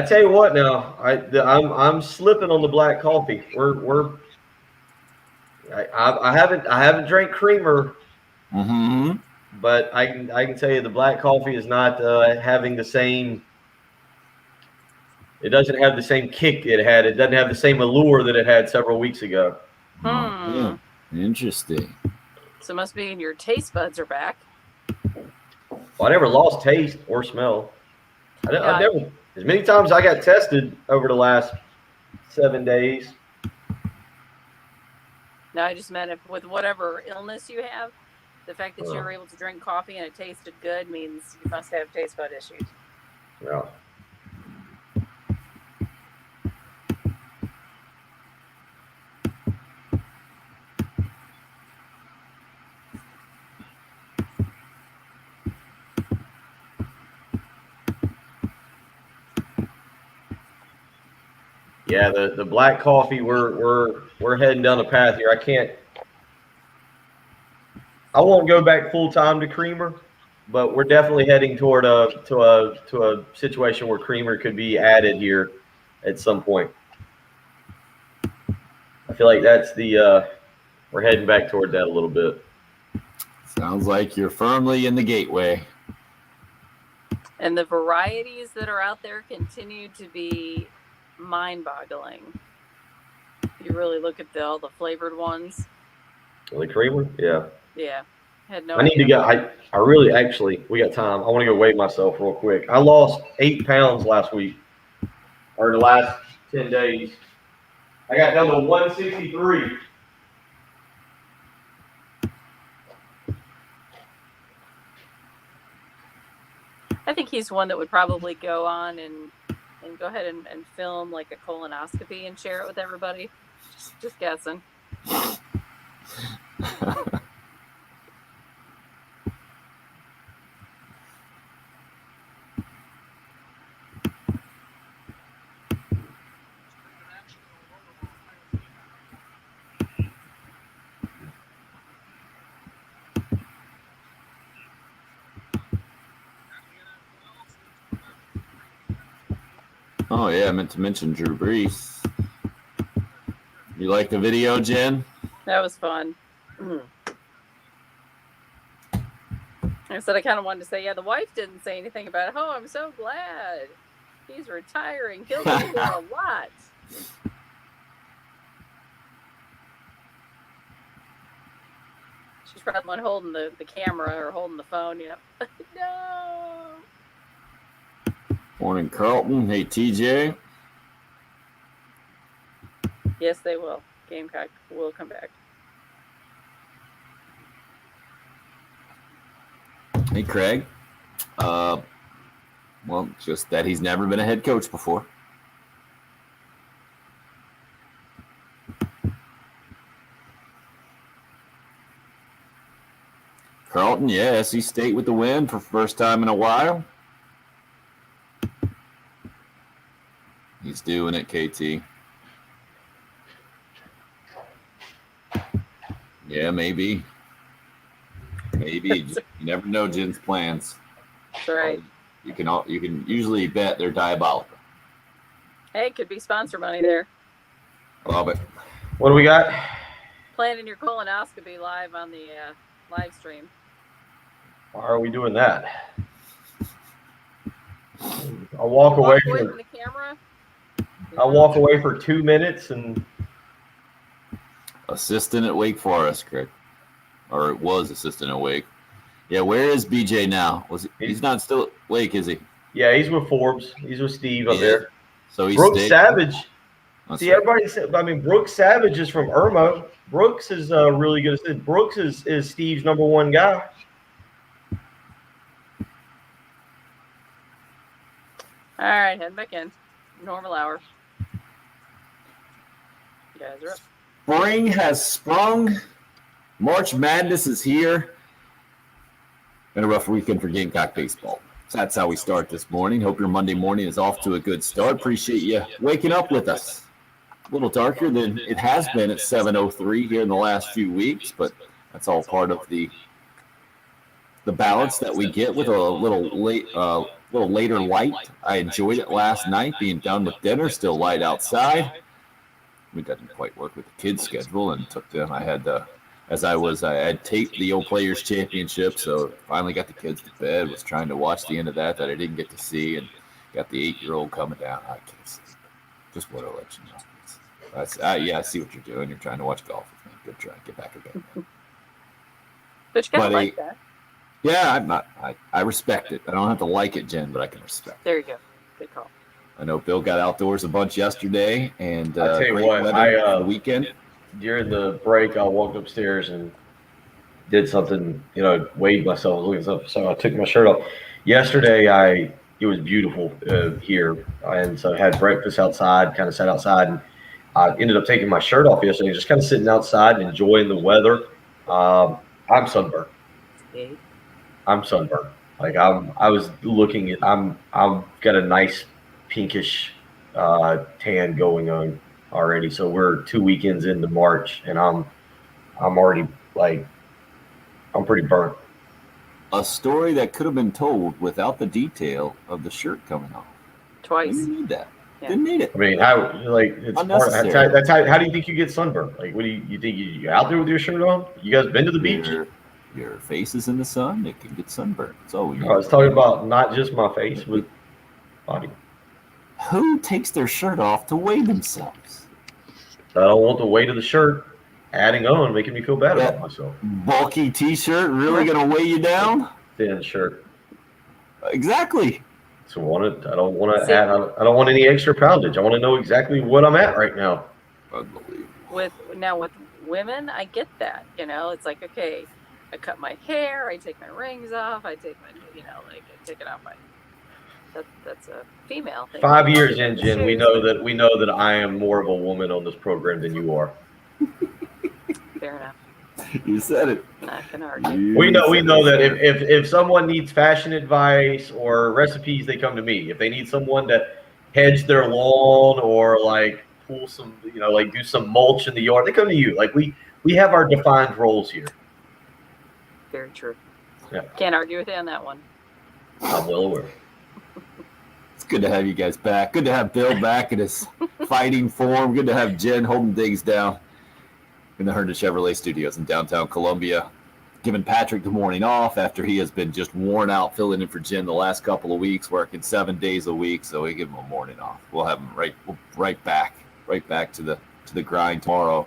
tell you what now, I'm slipping on the black coffee. I haven't drank creamer, but I can tell you the black coffee is not having the same. It doesn't have the same kick it had. It doesn't have the same allure that it had several weeks ago. Yeah. Interesting. So it must be your taste buds are back. Well, I never lost taste or smell. I never. As many times I got tested over the last 7 days. No, I just meant if with whatever illness you have, the fact that you were able to drink coffee and it tasted good means you must have taste bud issues. Yeah. Yeah, the black coffee. We're heading down the path here. I won't go back full time to creamer, but we're definitely heading toward a situation where creamer could be added here at some point. I feel like that's we're heading back toward that a little bit. Sounds like you're firmly in the gateway. And the varieties that are out there continue to be mind-boggling. You really look at all the flavored ones. The creamer, yeah. Yeah, had no. I need to go. I really actually we got time. I want to go weigh myself real quick. I lost 8 pounds last week, or the last 10 days. I got down to 163. I think he's one that would probably go on and go ahead and film like a colonoscopy and share it with everybody. Just guessing. Oh yeah, I meant to mention Drew Brees. You like the video, Jen? That was fun. Like I said, I kind of wanted to say, yeah, the wife didn't say anything about it. Oh, I'm so glad he's retiring. He'll be there a lot. She's probably one holding the camera or holding the phone, you know. No. Morning, Carlton. Hey, TJ. Yes, they will. Gamecock will come back. Hey, Craig. Well, just that he's never been a head coach before. Carlton, yeah, SC State with the win for first time in a while. He's doing it, KT. Yeah, maybe. Maybe. You never know Jen's plans. That's right. You can usually bet they're diabolical. Hey, it could be sponsor money there. Love it. What do we got? Planning your colonoscopy live on the live stream. Why are we doing that? I'll walk away from for the camera. I'll walk away for 2 minutes and assistant at Wake Forest, Craig. Or it was assistant at Wake. Yeah, where is BJ now? He's not still at Wake, is he? Yeah, he's with Forbes. He's with Steve up there. So he's Brooks Savage. That's See, right. everybody said. I mean, Brooks Savage is from Irmo. Brooks is really good. Brooks is Steve's number one guy. All right, head back in. Normal hour. You guys are up. Spring has sprung. March Madness is here. Been a rough weekend for Gamecock baseball. So that's how we start this morning. Hope your Monday morning is off to a good start. Appreciate you waking up with us. A little darker than it has been at 7:03 here in the last few weeks, but that's all part of the balance that we get with a little later light. I enjoyed it last night, being done with dinner, still light outside. We didn't quite work with the kids' schedule and took them. I had taped the old Players Championship, so finally got the kids to bed. Was trying to watch the end of that I didn't get to see, and got the 8-year-old coming down. I can't see. Just want to let you know. I see what you're doing. You're trying to watch golf with me. Good try. Get back again. But you kind of like that. Yeah, I respect it. I don't have to like it, Jen, but I can respect it. There you go. Good call. I know Bill got outdoors a bunch yesterday, and I tell you great what, weather for the weekend. During the break, I walked upstairs and did something, weighed myself, looking something. So I took my shirt off. Yesterday, it was beautiful here, and so I had breakfast outside, kind of sat outside, and I ended up taking my shirt off yesterday, just kind of sitting outside and enjoying the weather. I'm sunburned. I'm sunburned. Like I was looking at, I've got a nice pinkish tan going on already. So we're 2 weekends into March, and I'm already like I'm pretty burnt. A story that could have been told without the detail of the shirt coming off. Twice. Didn't need that. Yeah. Didn't need it. I mean, how like it's hard, Unnecessary. that's how do you think you get sunburned? Like, what do you think you out there with your shirt on? You guys been to the beach? Your face is in the sun. It can get sunburned. So I was talking about not just my face, but body. who takes their shirt off to weigh themselves? I don't want the weight of the shirt adding on, making me feel bad about Yeah. myself. Bulky T-shirt really gonna weigh you down? Thin shirt. Exactly. So I don't want to add. I don't want any extra poundage. I want to know exactly what I'm at right now. Unbelievable. With women, I get that. You know, it's like, okay, I cut my hair, I take my rings off, I take my, I take it off my. That's a female thing. 5 years in, Jen, we Shoes. know that I am more of a woman on this program than you are. Fair enough. You said it. Not gonna argue. We know that if someone needs fashion advice or recipes, they come to me. If they need someone to hedge their lawn or like pull some, like do some mulch in the yard, they come to you. Like we have our defined roles here. Very true. Yeah. Can't argue with you on that one. I'm well aware. It's good to have you guys back. Good to have Bill back in his fighting form. Good to have Jen holding things down in the Herndon Chevrolet Studios in downtown Columbia. Giving Patrick the morning off after he has been just worn out filling in for Jen the last couple of weeks, working 7 days a week. So we give him a morning off. We'll have him right back to the grind tomorrow.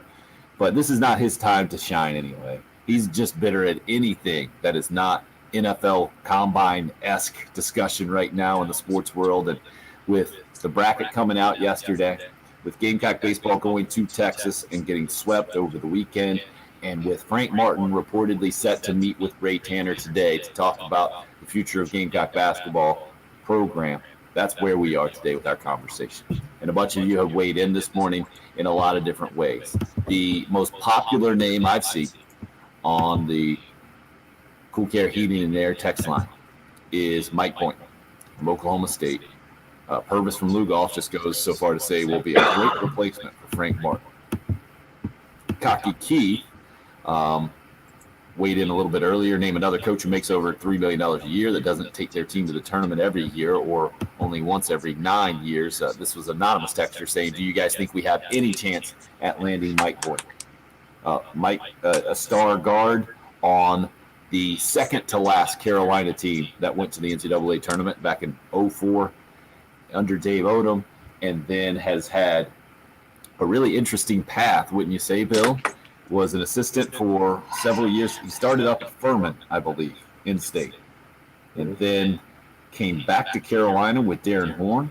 But this is not his time to shine anyway. He's just bitter at anything that is not NFL Combine-esque discussion right now in the sports world. And with the bracket coming out yesterday, with Gamecock baseball going to Texas and getting swept over the weekend, and with Frank Martin reportedly set to meet with Ray Tanner today to talk about the future of Gamecock basketball program, that's where we are today with our conversation. And a bunch of you have weighed in this morning in a lot of different ways. The most popular name I've seen on the Cool Care Heating and Air text line is Mike Boynton from Oklahoma State. Purvis from Lugolf just goes so far to say will be a great replacement for Frank Martin. Cocky Keith weighed in a little bit earlier. Name another coach who makes over $3 million a year that doesn't take their team to the tournament every year or only once every 9 years. This was anonymous texter saying, do you guys think we have any chance at landing Mike Boynton? Mike, a star guard on the second to last Carolina team that went to the NCAA tournament back in 2004 under Dave Odom, and then has had a really interesting path, wouldn't you say, Bill? Was an assistant for several years. He started up at Furman, I believe, in state, and then came back to Carolina with Darren Horn.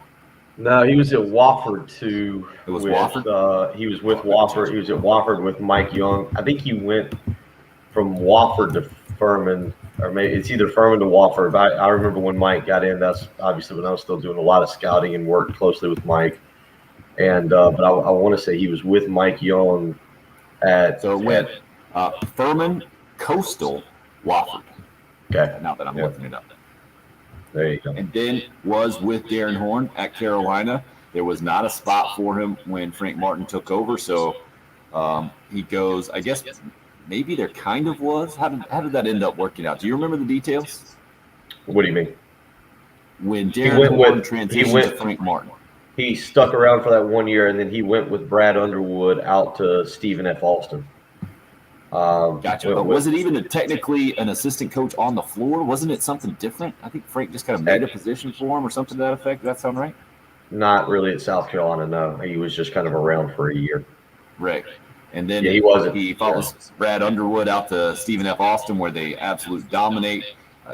No, he was at Wofford too. It was Wofford? He was with Wofford. He was at Wofford with Mike Young. I think he went from Wofford to Furman, or maybe it's either Furman to Wofford. But I remember when Mike got in. That's obviously when I was still doing a lot of scouting and worked closely with Mike. And but I want to say he was with Mike Young at. So it went Furman, Coastal, Wofford. Okay, Now that I'm looking it up. there you go. And then was with Darren Horn at Carolina. There was not a spot for him when Frank Martin took over. So he goes, I guess maybe there kind of was. How did that end up working out? Do you remember the details? What do you mean? When Darren Horn transitioned went- to Frank Martin. He stuck around for that 1 year, and then he went with Brad Underwood out to Stephen F. Austin. Gotcha. But was it even technically an assistant coach on the floor? Wasn't it something different? I think Frank just kind of made a position for him or something to that effect. Does that sound right? Not really at South Carolina, no. He was just kind of around for a year. Right. And then Yeah, he wasn't. He follows Brad Underwood out to Stephen F. Austin, where they absolutely dominate.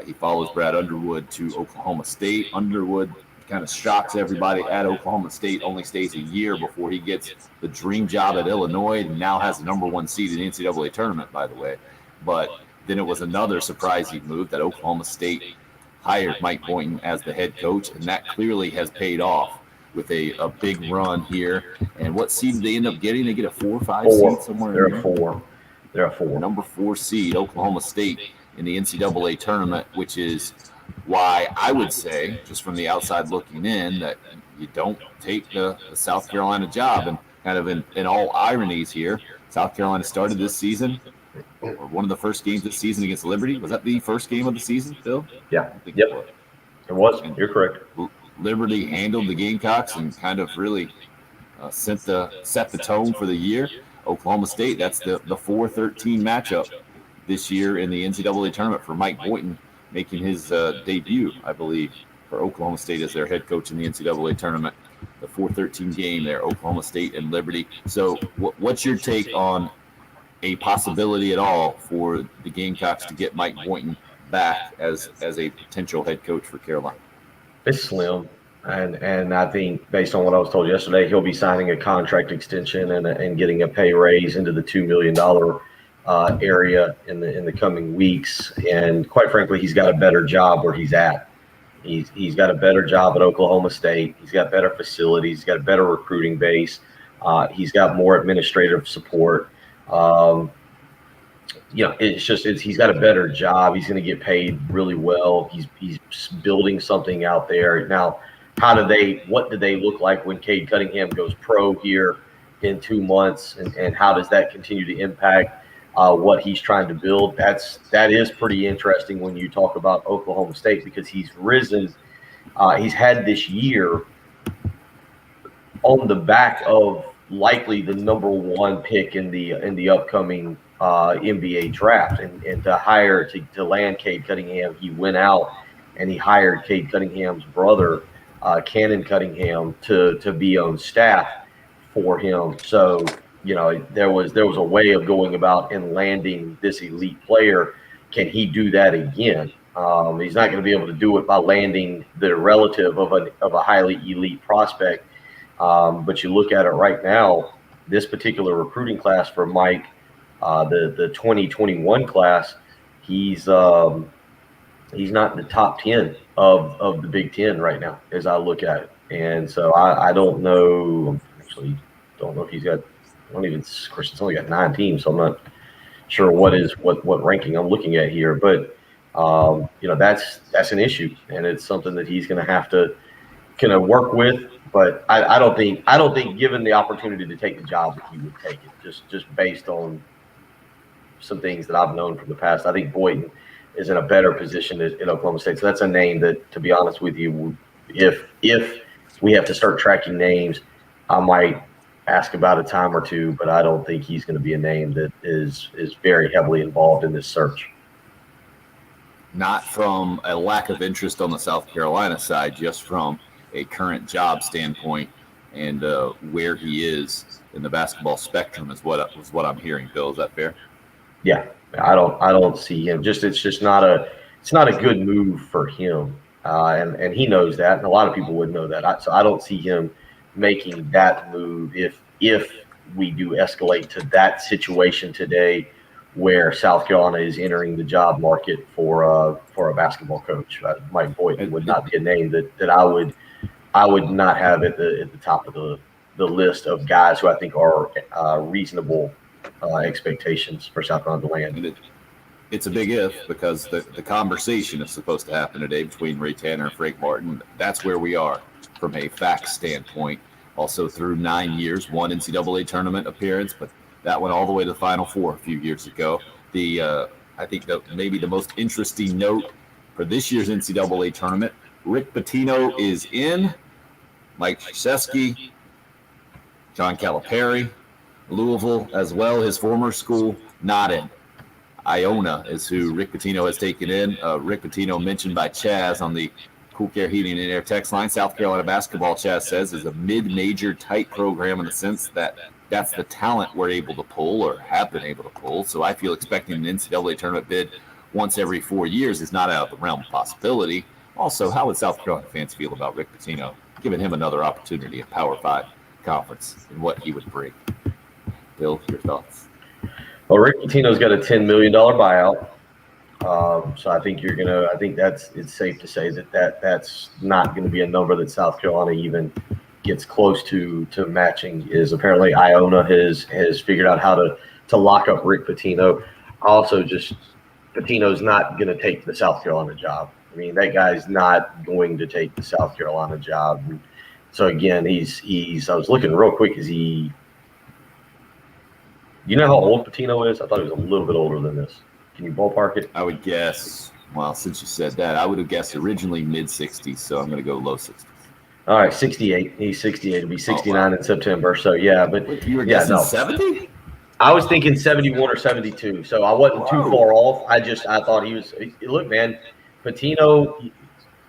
He follows Brad Underwood to Oklahoma State. Underwood kind of shocks everybody at Oklahoma State, only stays a year before he gets the dream job at Illinois, and now has the #1 seed in the NCAA tournament, by the way. But then it was another surprising move that Oklahoma State hired Mike Boynton as the head coach, and that clearly has paid off with a big run here. And what seed did they end up getting? They get a 4 or 5 seed somewhere They're in a there. 4. They're a 4. #4 seed, Oklahoma State, in the NCAA tournament, which is why I would say, just from the outside looking in, that you don't take the South Carolina job. And kind of in all ironies here, South Carolina started this season, or one of the first games this season against Liberty. Was that the first game of the season, Phil? Yeah. I think Yep. it was. It was. You're correct. Liberty handled the Gamecocks and kind of really set the tone for the year. Oklahoma State, that's the 4-13 matchup this year in the NCAA tournament for Mike Boynton, making his debut, I believe, for Oklahoma State as their head coach in the NCAA tournament. The 4-13 game there, Oklahoma State and Liberty. So what's your take on a possibility at all for the Gamecocks to get Mike Boynton back as a potential head coach for Carolina? It's slim. And I think based on what I was told yesterday, he'll be signing a contract extension and getting a pay raise into the $2 million area in the coming weeks. And quite frankly, he's got a better job where he's at. He's got a better job at Oklahoma State. He's got better facilities. He's got a better recruiting base. He's got more administrative support. He's got a better job. He's going to get paid really well. He's building something out there now. What do they look like when Cade Cunningham goes pro here in 2 months, and how does that continue to impact what he's trying to build? That is pretty interesting when you talk about Oklahoma State, because he's risen. He's had this year on the back of likely the number one pick in the upcoming NBA draft, and to land Cade Cunningham, he went out and he hired Cade Cunningham's brother, Cannon Cunningham, to be on staff for him. So there was a way of going about and landing this elite player. Can he do that again? He's not going to be able to do it by landing the relative of a highly elite prospect. But you look at it right now, this particular recruiting class for Mike, the 2021 class, he's not in the top 10 of the Big Ten right now, as I look at it. And so I don't know. Actually, don't know if he's got. Christian's only got 9 teams, so I'm not sure what ranking I'm looking at here. But that's an issue, and it's something that he's going to have to kind of work with. But I don't think given the opportunity to take the job that he would take it, just based on some things that I've known from the past. I think Boynton is in a better position at Oklahoma State. So that's a name that, to be honest with you, if we have to start tracking names, I might ask about a time or two, but I don't think he's going to be a name that is very heavily involved in this search. Not from a lack of interest on the South Carolina side, just from a current job standpoint and where he is in the basketball spectrum is what I'm hearing. Bill, is that fair? Yeah, I don't see him. It's not a good move for him, and he knows that, and a lot of people would know that. So I don't see him making that move if we do escalate to that situation today, where South Carolina is entering the job market for a basketball coach. Mike Boynton would not be a name that I would not have at the top of the list of guys who I think are reasonable expectations for South Carolina to land. It's a big if, because the conversation is supposed to happen today between Ray Tanner and Frank Martin. That's where we are from a facts standpoint. Also through 9 years, 1 NCAA tournament appearance, but that went all the way to the Final Four a few years ago. I think that maybe the most interesting note for this year's NCAA tournament, Rick Pitino is in, Mike Krzyzewski, John Calipari, Louisville as well, his former school, not in. Iona is who Rick Pitino has taken in. Rick Pitino, mentioned by Chaz on the Cool Care Heating and Air text line. South Carolina basketball, Chaz says, is a mid-major type program in the sense that that's the talent we're able to pull or have been able to pull. So I feel expecting an NCAA tournament bid once every 4 years is not out of the realm of possibility. Also, how would South Carolina fans feel about Rick Pitino giving him another opportunity at Power 5 conference and what he would bring? Bill, your thoughts? Well, Rick Pitino's got a $10 million buyout. So I think it's safe to say that's not going to be a number that South Carolina even gets close to matching. Is apparently Iona has figured out how to lock up Rick Pitino. Also, just Pitino's not going to take the South Carolina job. I mean, that guy's not going to take the South Carolina job. So again, he's. I was looking real quick. Is he? You know how old Patino is? I thought he was a little bit older than this. Can you ballpark it? I would guess. Well, since you said that, I would have guessed originally mid-60s, so I'm going to go low 60s. All right, 68. He's 68. He'll be 69 in September. So yeah, but You were yeah, guessing no. 70? I was thinking 71 or 72. So I wasn't too far off. I thought he was. Look, man, Patino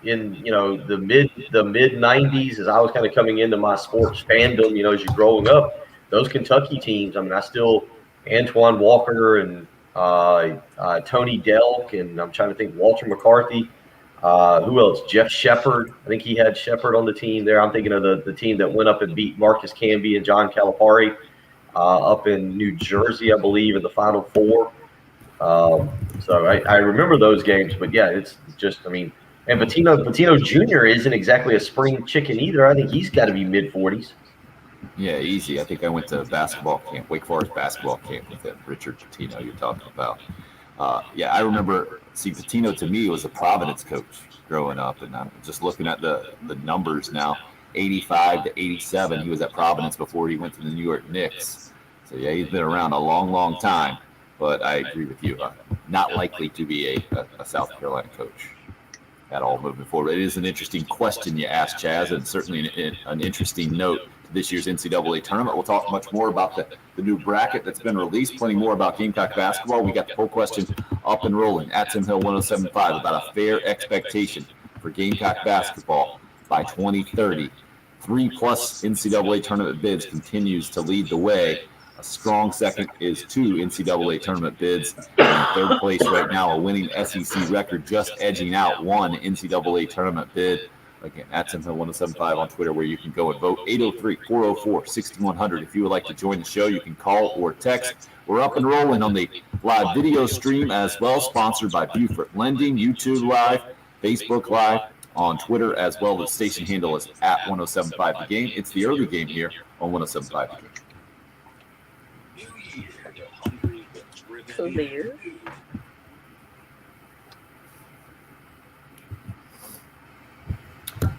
in the mid 90s, as I was kind of coming into my sports fandom, as you're growing up, those Kentucky teams. I mean, I still Antoine Walker and Tony Delk, and I'm trying to think Walter McCarthy. Who else? Jeff Shepard. I think he had Shepard on the team there. I'm thinking of the team that went up and beat Marcus Camby and John Calipari up in New Jersey, I believe, in the Final Four. So I remember those games, but yeah, it's just, I mean, and Patino Jr. isn't exactly a spring chicken either. I think he's got to be mid 40s. Yeah, easy. I think I went to basketball camp, Wake Forest basketball camp with him, Richard Patino you're talking about. Yeah, I remember, Patino to me was a Providence coach growing up, and I'm just looking at the numbers now, 85 to 87. He was at Providence before he went to the New York Knicks. So, yeah, he's been around a long, long time, but I agree with you. Not likely to be a South Carolina coach at all moving forward. It is an interesting question you asked, Chaz, and certainly an interesting note to this year's NCAA tournament. We'll talk much more about the new bracket that's been released, plenty more about Gamecock basketball. We got the poll question up and rolling at Tim Hill 1075 about a fair expectation for Gamecock basketball by 2030. 3+ NCAA tournament bids continues to lead the way. A strong second is 2 NCAA tournament bids. In third place right now, a winning SEC record, just edging out 1 NCAA tournament bid. Again, at Tim Hill 1075 on Twitter, where you can go and vote. 803-404-6100. If you would like to join the show, you can call or text. We're up and rolling on the live video stream as well, sponsored by Buford Lending, YouTube Live, Facebook Live, on Twitter, as well. The station handle is at 1075 The Game. It's the early game here on 1075 The Game.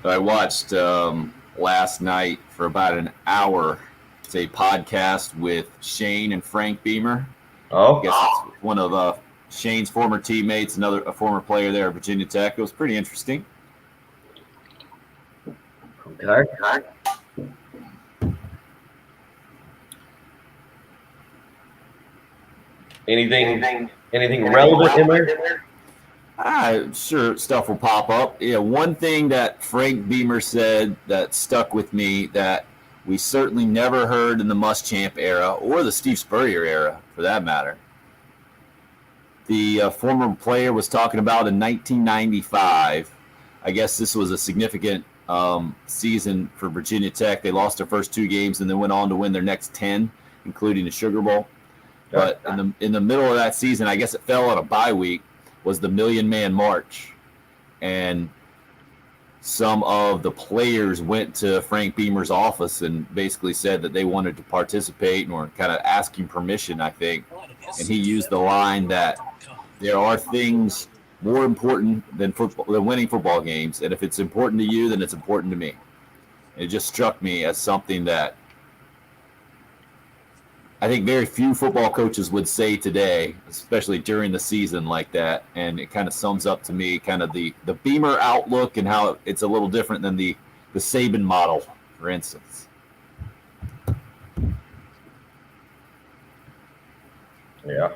I watched last night for about an hour. It's a podcast with Shane and Frank Beamer. Oh, I guess it's one of Shane's former teammates, a former player there at Virginia Tech. It was pretty interesting. okay. Anything relevant in there? Sure, stuff will pop up. Yeah, one thing that Frank Beamer said that stuck with me that we certainly never heard in the Muschamp era, or the Steve Spurrier era, for that matter. The former player was talking about in 1995. I guess this was a significant season for Virginia Tech. They lost their first 2 games and then went on to win their next 10, including the Sugar Bowl. But in the middle of that season, I guess it fell on a bye week, was the Million Man March. And some of the players went to Frank Beamer's office and basically said that they wanted to participate and were kind of asking permission, I think. And he used the line that there are things more important than winning football games. And if it's important to you, then it's important to me. And it just struck me as something that I think very few football coaches would say today, especially during the season like that. And it kind of sums up to me kind of the Beamer outlook and how it's a little different than the Saban model, for instance. Yeah.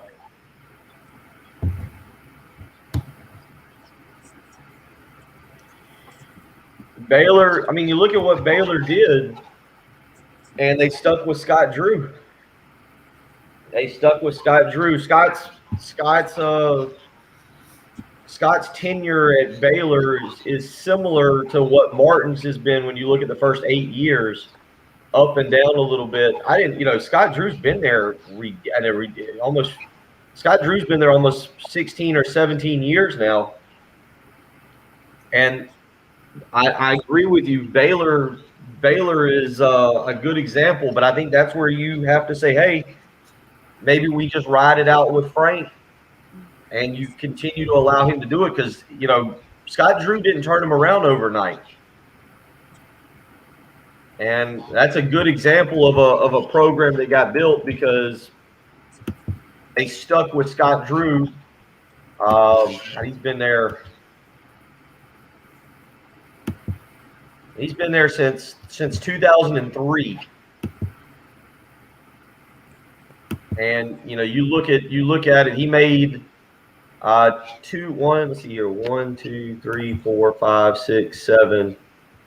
Baylor, I mean, you look at what Baylor did, and they stuck with Scott Drew. Scott's tenure at Baylor is similar to what Martin's has been when you look at the first 8 years, up and down a little bit. Scott Drew's been there Scott Drew's been there almost 16 or 17 years now. And I agree with you. Baylor is a good example, but I think that's where you have to say, hey, maybe we just ride it out with Frank and you continue to allow him to do it because, Scott Drew didn't turn him around overnight. And that's a good example of a program that got built because they stuck with Scott Drew. He's been there. He's been there since 2003. And you look at it. He made let's see here, 1, 2, 3, 4, 5, 6, 7,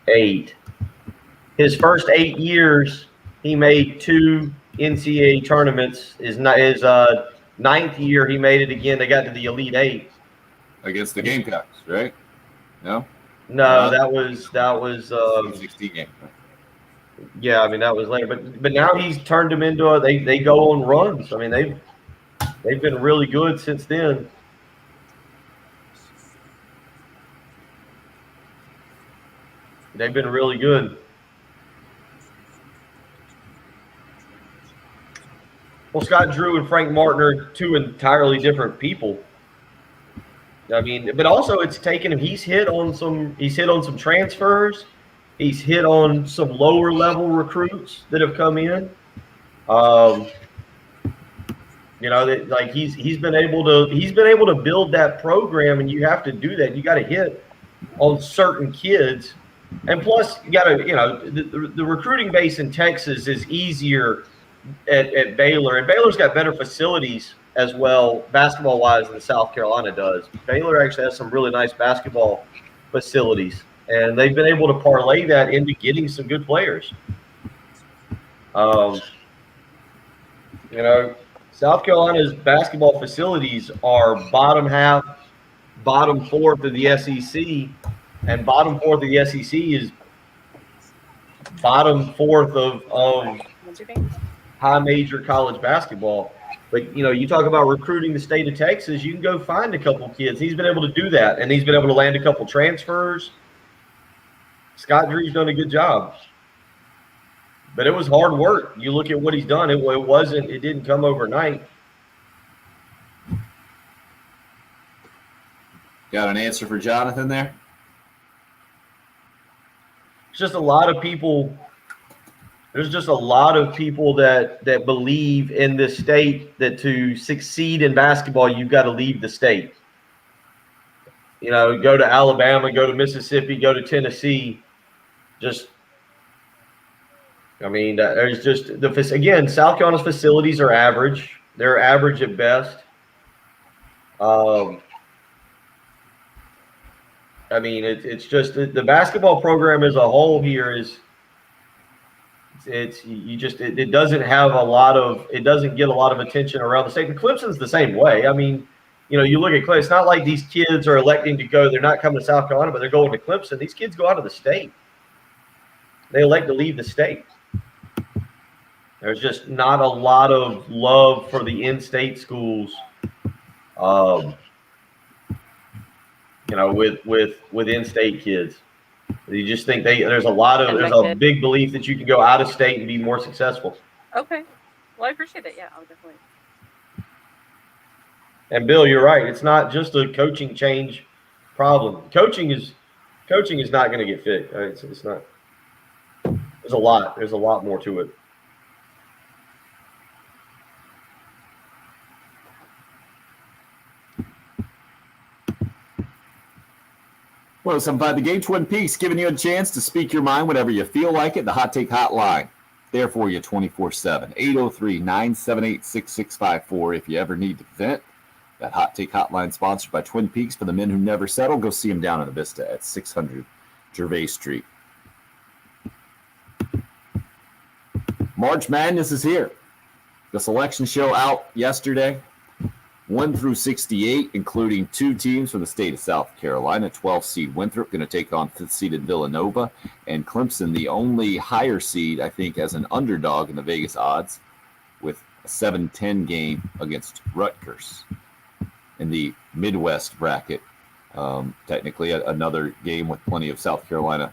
8. His first 8 years, he made 2 NCAA tournaments. His ninth year, he made it again. They got to the Elite 8 against the Gamecocks, right? No, that was 16 game. yeah. I mean, that was later, but now he's turned them into they go on runs. I mean, they've been really good since then. They've been really good. Well, Scott Drew and Frank Martin are 2 entirely different people. I mean, but also it's taken him. He's hit on some transfers. He's hit on some lower level recruits that have come in. He's been able to build that program, and you have to do that. You got to hit on certain kids, and plus you got to the recruiting base in Texas is easier at Baylor, and Baylor's got better facilities as well, basketball-wise, than South Carolina does. Baylor actually has some really nice basketball facilities, and they've been able to parlay that into getting some good players. South Carolina's basketball facilities are bottom fourth of the SEC, and bottom fourth of the SEC is bottom fourth of high major college basketball. But you talk about recruiting the state of Texas, you can go find a couple kids. He's been able to do that, and he's been able to land a couple transfers. Scott Drew's done a good job, but it was hard work. You look at what he's done; it didn't come overnight. Got an answer for Jonathan there? It's just a lot of people. There's just a lot of people that believe in this state that to succeed in basketball, you've got to leave the state. Go to Alabama, go to Mississippi, go to Tennessee. There's just again, South Carolina's facilities are average. They're average at best. It's just the basketball program as a whole here is. It doesn't have it doesn't get a lot of attention around the state. And Clemson's the same way. I mean, you look at Clemson, it's not like these kids are electing to go. They're not coming to South Carolina, but they're going to Clemson. These kids go out of the state. They elect to leave the state. There's just not a lot of love for the in-state schools. With in-state kids. You just think there's a big belief that you can go out of state and be more successful. Okay. Well, I appreciate that. Yeah, I'll definitely. And Bill, you're right. It's not just a coaching change problem. Coaching is not going to get fixed. It's not. There's a lot more to it. Well, some by the game, Twin Peaks, giving you a chance to speak your mind whenever you feel like it. The Hot Take Hotline, there for you 24/7, 803-978-6654. If you ever need to vent, that Hot Take Hotline sponsored by Twin Peaks for the men who never settle. Go see them down in the Vista at 600 Gervais Street. March Madness is here. The selection show out yesterday. 1 through 68, including 2 teams from the state of South Carolina. 12 seed Winthrop going to take on 5th seeded Villanova, and Clemson, the only higher seed, I think, as an underdog in the Vegas odds, with a 7-10 game against Rutgers in the Midwest bracket. Technically, another game with plenty of South Carolina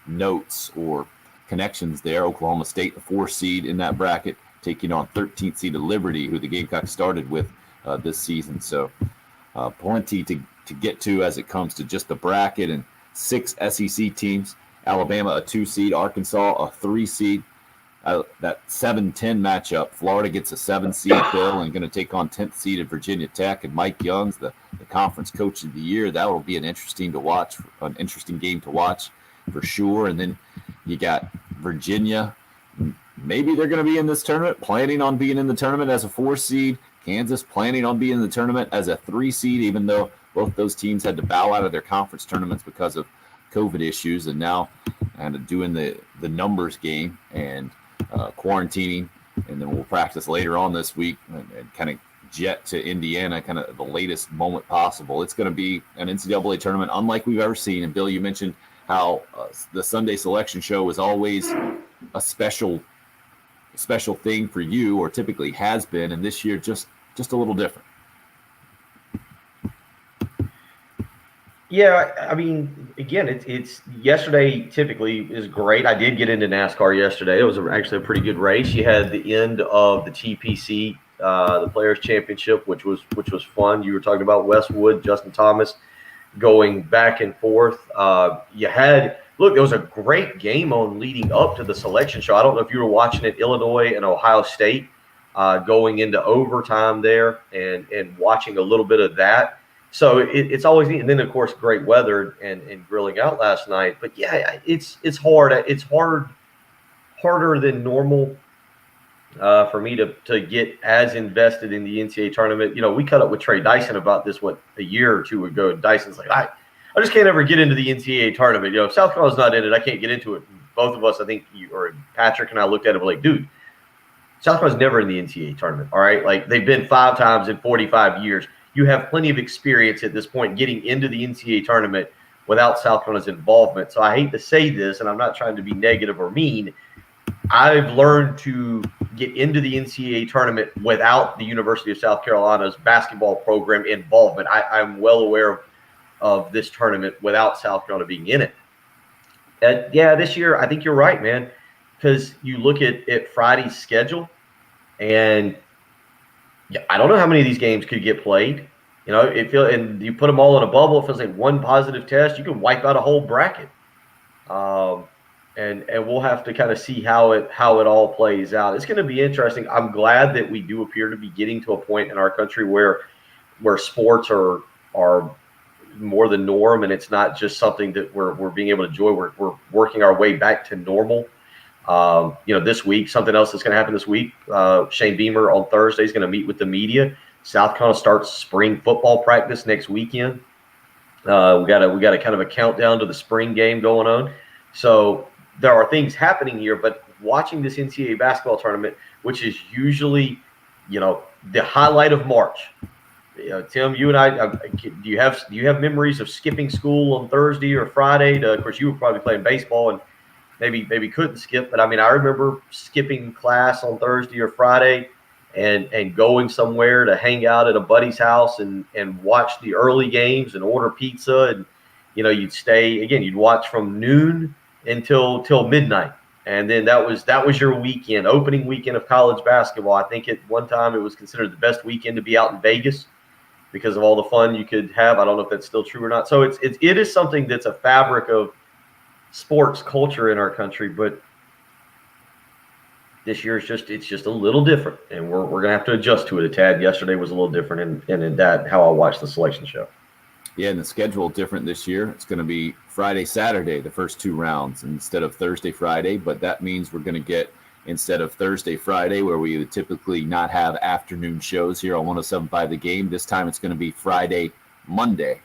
notes or connections there. Oklahoma State, the 4 seed in that bracket, taking on 13th seeded Liberty, who the Gamecocks started with this season. So plenty to get to as it comes to just the bracket, and 6 SEC teams Alabama a 2 seed, Arkansas a 3 seed. That 7-10 matchup, Florida gets a 7 seed, Bill, and going to take on 10th seed at Virginia Tech, and Mike Young's the conference coach of the year. That will be an interesting game to watch for sure. And then you got Virginia. Maybe they're going to be in this tournament, planning on being in the tournament as a 4 seed. Kansas planning on being in the tournament as a 3 seed, even though both those teams had to bow out of their conference tournaments because of COVID issues, and now doing the numbers game and quarantining, and then we'll practice later on this week and kind of jet to Indiana, kind of the latest moment possible. It's going to be an NCAA tournament unlike we've ever seen. And Bill, you mentioned how the Sunday selection show is always a special thing for you, or typically has been, and this year just a little different. Yeah, I mean, again, it's yesterday typically is great. I did get into NASCAR yesterday. It was actually a pretty good race. You had the end of the TPC, the Players Championship, which was fun. You were talking about Westwood, Justin Thomas going back and forth. There was a great game on leading up to the selection show. I don't know if you were watching it, Illinois and Ohio State going into overtime there, and watching a little bit of that. So it's always neat. And then, of course, great weather and grilling out last night. But, yeah, it's hard. It's harder than normal for me to get as invested in the NCAA tournament. You know, we cut up with Trey Dyson about this, a year or two ago. And Dyson's like, I just can't ever get into the NCAA tournament. You know, if South Carolina's not in it, I can't get into it. Both of us, I think, or Patrick and I looked at it like, dude, South Carolina's never in the NCAA tournament, all right? Like, they've been 5 times in 45 years. You have plenty of experience at this point getting into the NCAA tournament without South Carolina's involvement. So I hate to say this, and I'm not trying to be negative or mean. I've learned to get into the NCAA tournament without the University of South Carolina's basketball program involvement. I'm well aware of this tournament without South Carolina being in it. This year, I think you're right, man, because you look at Friday's schedule, and I don't know how many of these games could get played. You know, and you put them all in a bubble. It feels like one positive test, you can wipe out a whole bracket. And we'll have to kind of see how it all plays out. It's going to be interesting. I'm glad that we do appear to be getting to a point in our country where sports are more the norm, and it's not just something that we're being able to enjoy. We're working our way back to normal. This week, something else that's going to happen this week, Shane Beamer on Thursday is going to meet with the media. South Carolina starts spring football practice next weekend. We got a kind of a countdown to the spring game going on. So there are things happening here, but watching this NCAA basketball tournament, which is usually, the highlight of March. Tim, you and I, do you have memories of skipping school on Thursday or Friday? Of course, you were probably playing baseball and maybe couldn't skip, but I mean, I remember skipping class on Thursday or Friday and going somewhere to hang out at a buddy's house and watch the early games and order pizza. And, you'd watch from noon until midnight. And then that was your weekend, opening weekend of college basketball. I think at one time it was considered the best weekend to be out in Vegas because of all the fun you could have. I don't know if that's still true or not. So it is something that's a fabric of sports culture in our country, but this year it's just a little different, and we're gonna have to adjust to it a tad. Yesterday was a little different, and in that how I watched the selection show. Yeah, and the schedule different this year. It's going to be Friday, Saturday, the first 2 rounds instead of Thursday, Friday. But that means we're going to get, instead of Thursday, Friday, where we would typically not have afternoon shows here on 107.5 The Game, this time it's going to be Friday, Monday.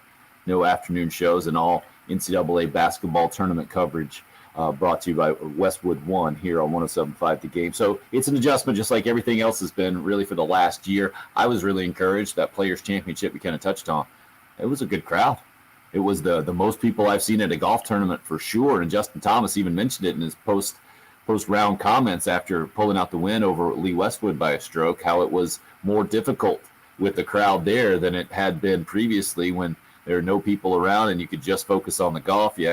No afternoon shows, and all NCAA basketball tournament coverage brought to you by Westwood One here on 107.5 The Game. So it's an adjustment just like everything else has been really for the last year. I was really encouraged. That Players Championship we kind of touched on. It was a good crowd. It was the most people I've seen at a golf tournament for sure. And Justin Thomas even mentioned it in his post-round comments after pulling out the win over Lee Westwood by a stroke, how it was more difficult with the crowd there than it had been previously when there were no people around and you could just focus on the golf. You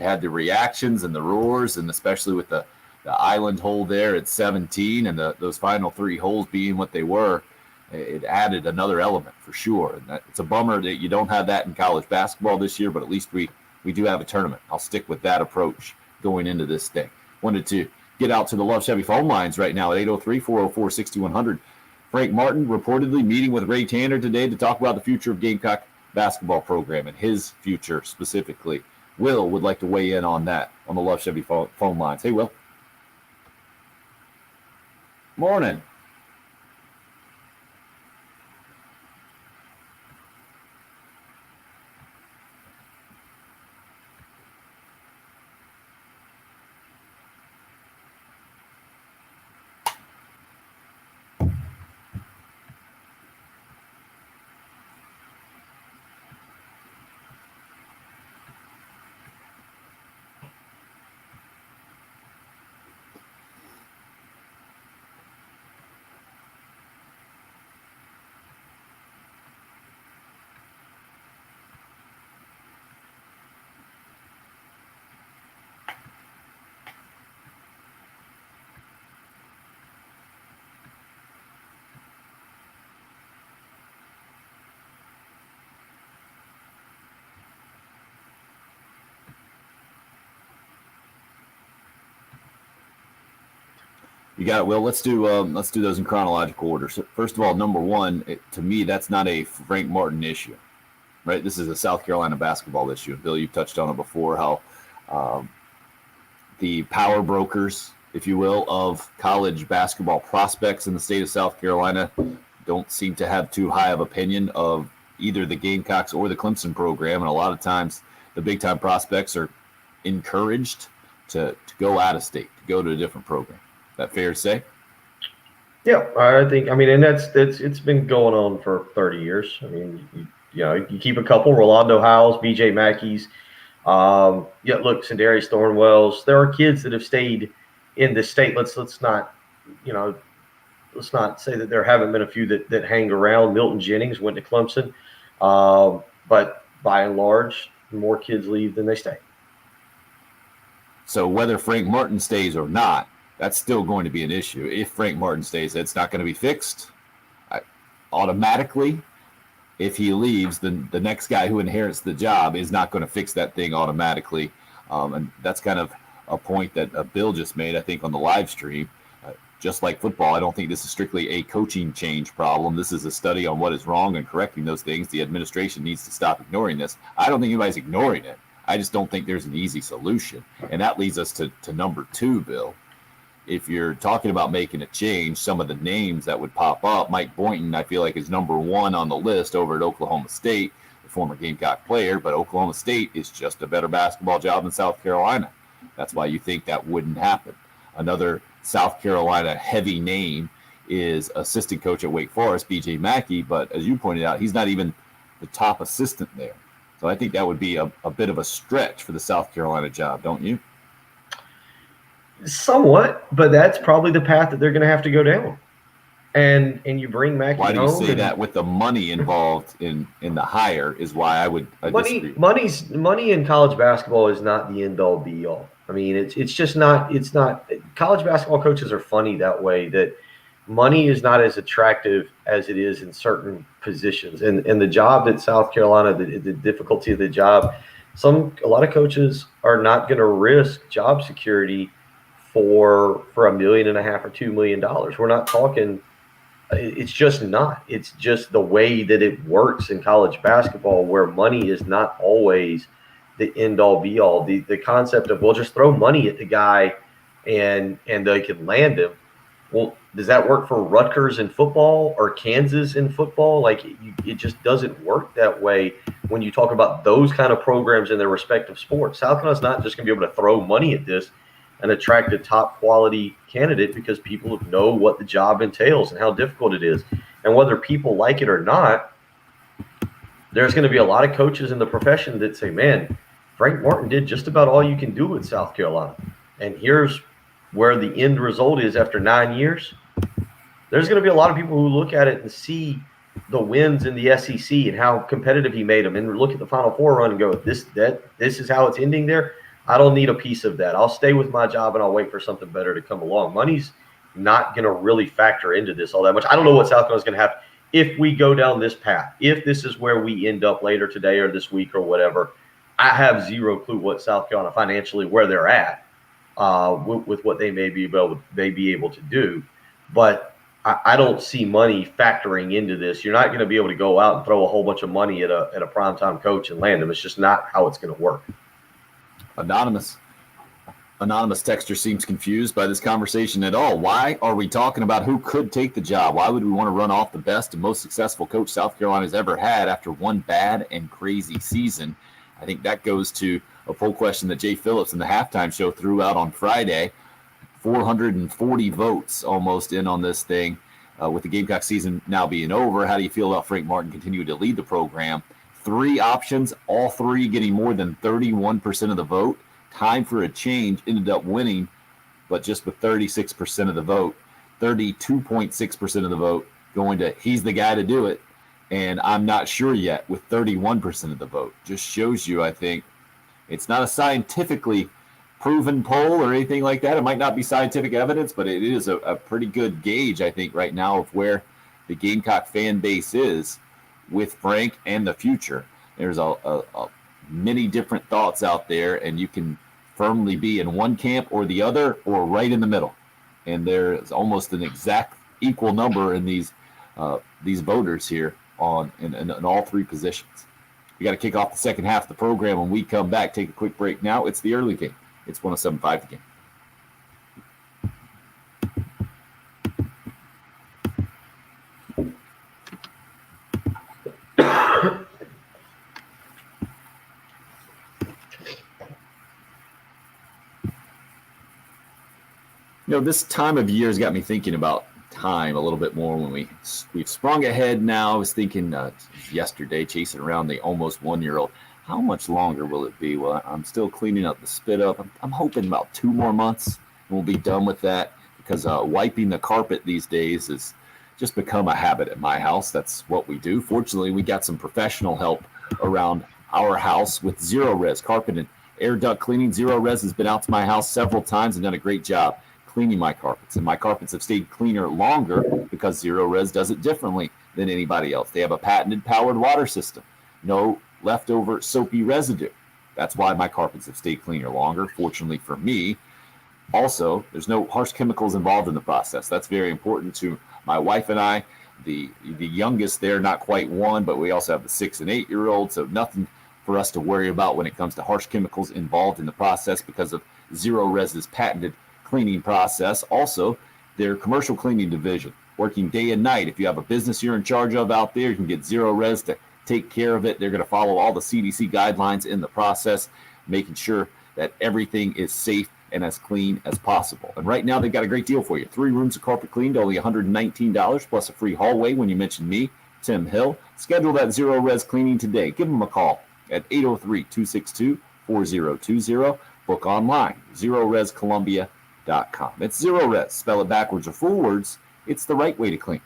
had the reactions and the roars, and especially with the island hole there at 17 and those final 3 holes being what they were, it added another element for sure. And it's a bummer that you don't have that in college basketball this year, but at least we we do have a tournament. I'll stick with that approach going into this thing. Wanted to get out to the Love Chevy phone lines right now at 803-404-6100. Frank Martin reportedly meeting with Ray Tanner today to talk about the future of Gamecock basketball program and his future specifically. Will would like to weigh in on that on the Love Chevy phone lines. Hey, Will. Morning. You got it, Will. Let's do those in chronological order. So first of all, number one, to me, that's not a Frank Martin issue, right? This is a South Carolina basketball issue. Bill, you touched on it before, how the power brokers, if you will, of college basketball prospects in the state of South Carolina don't seem to have too high of opinion of either the Gamecocks or the Clemson program. And a lot of times the big-time prospects are encouraged to go out of state, to go to a different program. That fair to say? Yeah, I think. I mean, and that's it's been going on for 30 years. I mean, you keep a couple Rolando Howells, B.J. Mackey's. Yeah, look, Sindarius Thornwells. There are kids that have stayed in the state. Let's not say that there haven't been a few that hang around. Milton Jennings went to Clemson, but by and large, more kids leave than they stay. So whether Frank Martin stays or not, that's still going to be an issue. If Frank Martin stays, it's not going to be fixed automatically. If he leaves, then the next guy who inherits the job is not going to fix that thing automatically. And that's kind of a point that Bill just made, I think, on the live stream. Just like football, I don't think this is strictly a coaching change problem. This is a study on what is wrong and correcting those things. The administration needs to stop ignoring this. I don't think anybody's ignoring it. I just don't think there's an easy solution. And that leads us to number two, Bill. If you're talking about making a change, some of the names that would pop up, Mike Boynton, I feel like is number one on the list over at Oklahoma State, the former Gamecock player, but Oklahoma State is just a better basketball job than South Carolina. That's why you think that wouldn't happen. Another South Carolina heavy name is assistant coach at Wake Forest, B.J. Mackey, but as you pointed out, he's not even the top assistant there. So I think that would be a bit of a stretch for the South Carolina job, don't you? Somewhat, but that's probably the path that they're going to have to go down. And you bring Mackey home. Why do you say that? With the money involved in the hire is why I disagree. Money in college basketball is not the end all be all. I mean, it's just not. It's not. College basketball coaches are funny that way. That money is not as attractive as it is in certain positions. And the job at South Carolina, the difficulty of the job, a lot of coaches are not going to risk job security for $1.5 million or $2 million. We're not talking. It's just not. It's just the way that it works in college basketball, where money is not always the end all be all. The concept of, well, just throw money at the guy and they can land him. Well, does that work for Rutgers in football or Kansas in football? Like, it just doesn't work that way when you talk about those kind of programs in their respective sports. South Carolina's not just going to be able to throw money at this and attract a top quality candidate, because people know what the job entails and how difficult it is. And whether people like it or not, there's going to be a lot of coaches in the profession that say, man, Frank Martin did just about all you can do at South Carolina. And here's where the end result is after 9 years. There's going to be a lot of people who look at it and see the wins in the SEC and how competitive he made them, and look at the Final Four run and go, this is how it's ending there. I don't need a piece of that. I'll stay with my job and I'll wait for something better to come along. Money's not going to really factor into this all that much. I don't know what South Carolina's going to have if we go down this path. If this is where we end up later today or this week or whatever, I have zero clue what South Carolina financially where they're at with what they may be able to do, but I don't see money factoring into this. You're not going to be able to go out and throw a whole bunch of money at a primetime coach and land them. It's just not how it's going to work. Anonymous texter seems confused by this conversation at all. Why are we talking about who could take the job? Why would we want to run off the best and most successful coach South Carolina's ever had after one bad and crazy season? I think that goes to a poll question that Jay Phillips in the halftime show threw out on Friday. 440 votes almost in on this thing. With the Gamecock season now being over, how do you feel about Frank Martin continuing to lead the program? 3 options, all 3 getting more than 31% of the vote. Time for a Change ended up winning, but just with 36% of the vote. 32.6% of the vote going to he's the guy to do it. And I'm not sure yet with 31% of the vote. Just shows you, I think, it's not a scientifically proven poll or anything like that. It might not be scientific evidence, but it is a pretty good gauge, I think, right now of where the Gamecock fan base is with Frank and the future. There's a many different thoughts out there, and you can firmly be in one camp or the other or right in the middle. And there's almost an exact equal number in these voters here in all 3 positions. We got to kick off the second half of the program. When we come back, take a quick break now. It's the early game. It's 107.5 The Game. This time of year has got me thinking about time a little bit more when we've sprung ahead now. I was thinking yesterday, chasing around the almost 1-year-old. How much longer will it be? Well, I'm still cleaning up the spit up. I'm hoping about 2 more months and we'll be done with that, because wiping the carpet these days has just become a habit at my house. That's what we do. Fortunately, we got some professional help around our house with Zero Res carpet and air duct cleaning. Zero Res has been out to my house several times and done a great job cleaning my carpets. And my carpets have stayed cleaner longer because Zero Res does it differently than anybody else. They have a patented powered water system. No leftover soapy residue. That's why my carpets have stayed cleaner longer, fortunately for me. Also, there's no harsh chemicals involved in the process. That's very important to my wife and I. The youngest there, not quite 1, but we also have the 6 and 8-year-old, so nothing for us to worry about when it comes to harsh chemicals involved in the process because of Zero Res's patented cleaning process. Also, their commercial cleaning division, working day and night. If you have a business you're in charge of out there, you can get Zero Res to take care of it. They're going to follow all the CDC guidelines in the process, making sure that everything is safe and as clean as possible. And right now, they've got a great deal for you. 3 rooms of carpet cleaned, only $119, plus a free hallway when you mention me, Tim Hill. Schedule that Zero Res cleaning today. Give them a call at 803-262-4020. Book online, ZeroResColumbia.com. It's Zero Res. Spell it backwards or forwards. It's the right way to clean.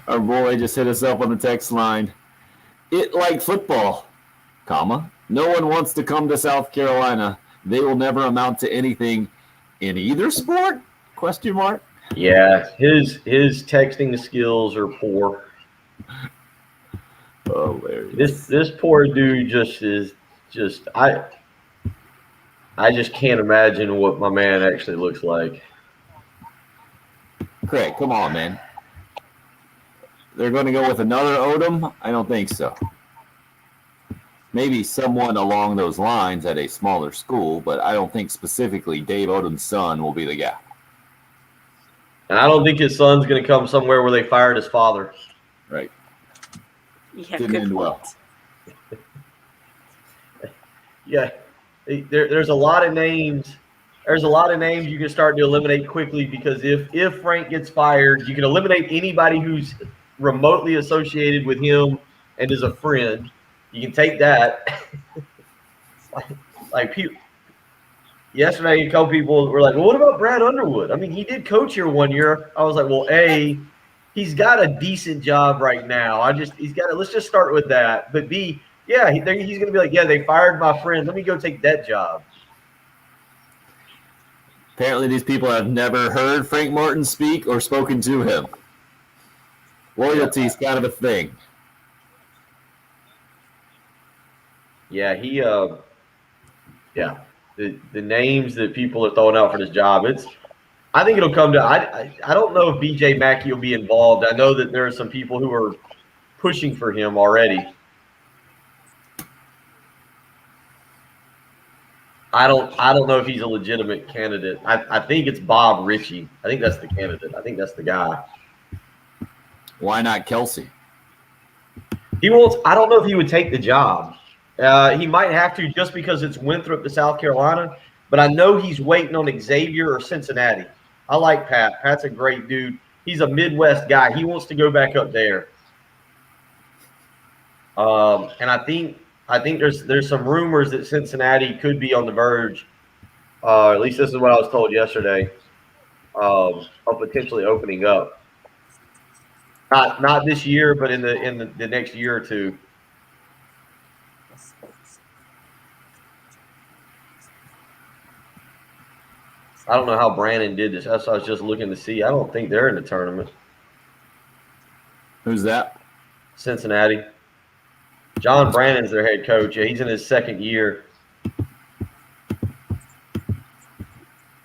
Our boy just hit us up on the text line. It like football, comma. No one wants to come to South Carolina. They will never amount to anything in either sport? Question mark. Yeah, his texting skills are poor. Hilarious. This poor dude I just can't imagine what my man actually looks like. Craig, come on, man. They're going to go with another Odom? I don't think so. Maybe someone along those lines at a smaller school, but I don't think specifically Dave Odom's son will be the guy. And I don't think his son's going to come somewhere where they fired his father. Right. Yeah, Didn't good end point. well. Yeah, there's a lot of names. There's a lot of names you can start to eliminate quickly, because if Frank gets fired, you can eliminate anybody who's remotely associated with him and is a friend. You can take that. like yesterday, a couple people were like, well, what about Brad Underwood? I mean, he did coach here 1 year. I was like, well, he's got a decent job right now. Let's just start with that. But B, yeah, he's going to be like, yeah, they fired my friend. Let me go take that job. Apparently, these people have never heard Frank Martin speak or spoken to him. Loyalty is kind of a thing. Yeah, the names that people are throwing out for this job, I think it'll come to. I don't know if BJ Mackey will be involved. I know that there are some people who are pushing for him already. I don't know if he's a legitimate candidate. I think it's Bob Ritchie. I think that's the candidate. I think that's the guy. Why not Kelsey? I don't know if he would take the job. He might have to just because it's Winthrop to South Carolina, but I know he's waiting on Xavier or Cincinnati. I like Pat. Pat's a great dude. He's a Midwest guy. He wants to go back up there. And I think there's some rumors that Cincinnati could be on the verge. At least this is what I was told yesterday. Of potentially opening up. Not this year, but in the next year or two. I don't know how Brandon did this. That's what I was just looking to see. I don't think they're in the tournament. Who's that? Cincinnati. John Brannon's their head coach. Yeah, he's in his second year.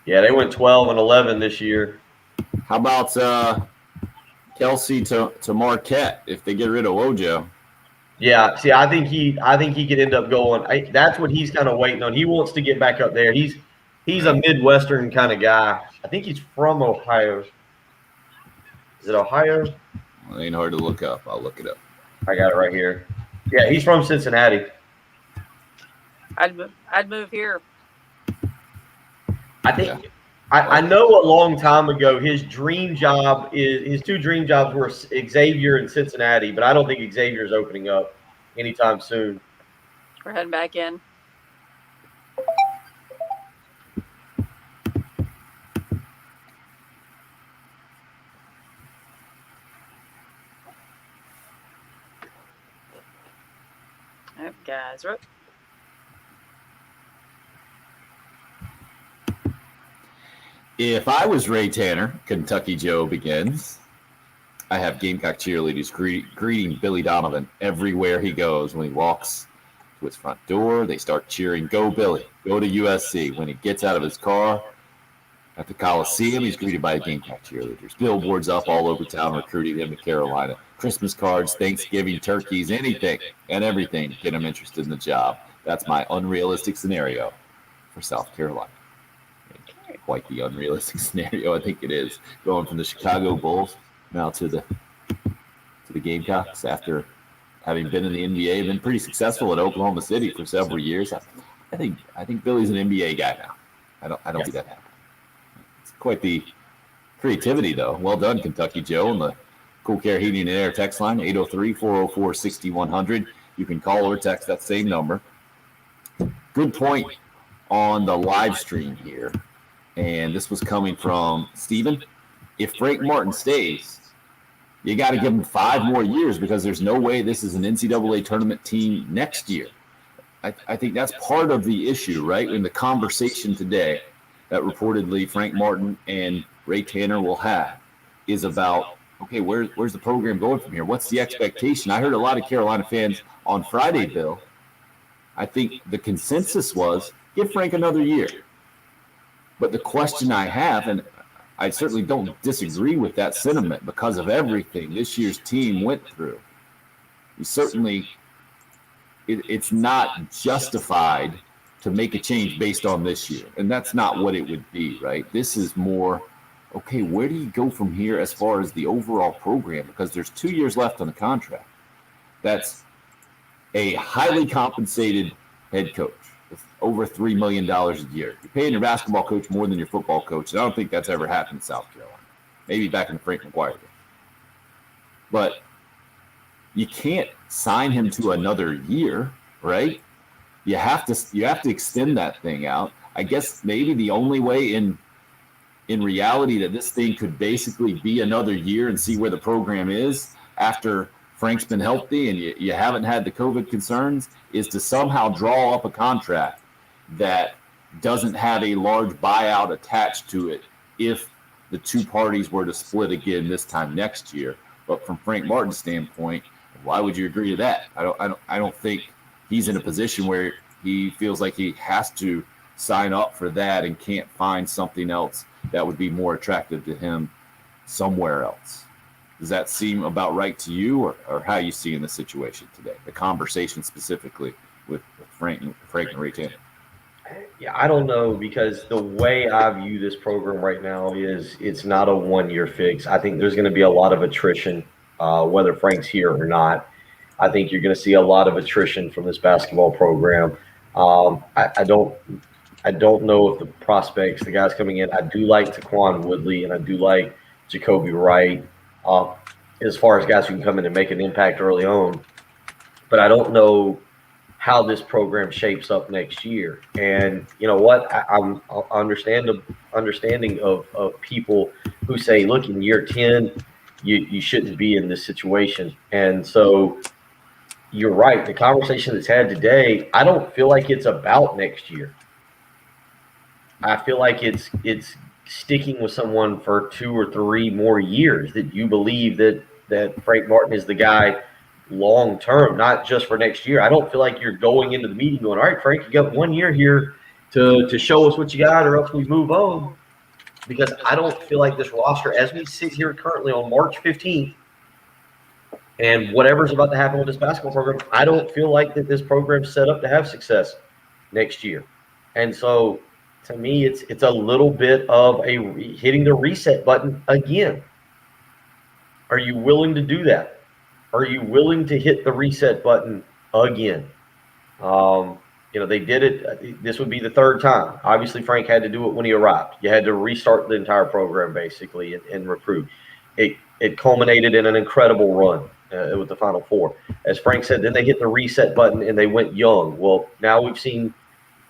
Yeah, they went 12-11 this year. How about Kelsey to Marquette if they get rid of Wojo? Yeah, see, I think he could end up going. That's what he's kind of waiting on. He wants to get back up there. He's a Midwestern kind of guy. I think he's from Ohio. Is it Ohio? Well, it ain't hard to look up. I'll look it up. I got it right here. Yeah, he's from Cincinnati. I'd move here. I think I know a long time ago his two dream jobs were Xavier and Cincinnati, but I don't think Xavier's opening up anytime soon. We're heading back in. All right, guys, we're up. If I was Ray Tanner, Kentucky Joe begins. I have Gamecock cheerleaders greeting Billy Donovan everywhere he goes. When he walks to his front door, they start cheering, "Go Billy, go to USC." When he gets out of his car at the Coliseum, he's greeted by Gamecock cheerleaders. Billboards up all over town recruiting him to Carolina. Christmas cards, Thanksgiving turkeys, anything and everything to get him interested in the job. That's my unrealistic scenario for South Carolina. Quite the unrealistic scenario, I think it is, going from the Chicago Bulls now to the Gamecocks after having been in the NBA, been pretty successful at Oklahoma City for several years. I think Billy's an NBA guy now. I don't see that happen. It's quite the creativity, though. Well done, Kentucky Joe, on the Cool Care Heating and Air text line, 803-404-6100. You can call or text that same number. Good point on the live stream here. And this was coming from Steven. If Frank Martin stays, you got to give him 5 more years because there's no way this is an NCAA tournament team next year. I think that's part of the issue, right? In the conversation today that reportedly Frank Martin and Ray Tanner will have is about, okay, where's the program going from here? What's the expectation? I heard a lot of Carolina fans on Friday, Bill. I think the consensus was give Frank another year. But the question I have, and I certainly don't disagree with that sentiment because of everything this year's team went through. It's not justified to make a change based on this year. And that's not what it would be, right? This is more, okay, where do you go from here as far as the overall program? Because there's 2 years left on the contract. That's a highly compensated head coach. Over $3 million a year. You're paying your basketball coach more than your football coach. And I don't think that's ever happened in South Carolina. Maybe back in the Frank McGuire days. But you can't sign him to another year, right? You have to extend that thing out. I guess maybe the only way in reality that this thing could basically be another year and see where the program is after Frank's been healthy and you haven't had the COVID concerns is to somehow draw up a contract that doesn't have a large buyout attached to it if the two parties were to split again this time next year. But from Frank Martin's standpoint, why would you agree to that? I don't think he's in a position where he feels like he has to sign up for that and can't find something else that would be more attractive to him somewhere else. Does that seem about right to you, or how you see in the situation today, the conversation specifically with Frank and Ray Tanner? Yeah, I don't know, because the way I view this program right now is it's not a one-year fix. I think there's going to be a lot of attrition, whether Frank's here or not. I think you're going to see a lot of attrition from this basketball program. I don't know if the prospects, the guys coming in, I do like Taquan Woodley and I do like Jacoby Wright, as far as guys who can come in and make an impact early on. But I don't know how this program shapes up next year. And you know what? I'm understanding of people who say, look, in year 10, you shouldn't be in this situation. And so you're right. The conversation that's had today, I don't feel like it's about next year. I feel like it's sticking with someone for 2 or 3 more years, that you believe that Frank Martin is the guy long term, not just for next year. I don't feel like you're going into the meeting going, all right, Frank, you got 1 year here to show us what you got, or else we move on. Because I don't feel like this roster, as we sit here currently on March 15th, and whatever's about to happen with this basketball program, I don't feel like that this program's set up to have success next year. And so to me, it's a little bit of hitting the reset button again. Are you willing to do that? Are you willing to hit the reset button again? They did it. This would be the 3rd time. Obviously, Frank had to do it when he arrived. You had to restart the entire program basically and recruit. It culminated in an incredible run with the Final Four. As Frank said, then they hit the reset button and they went young. Well, now we've seen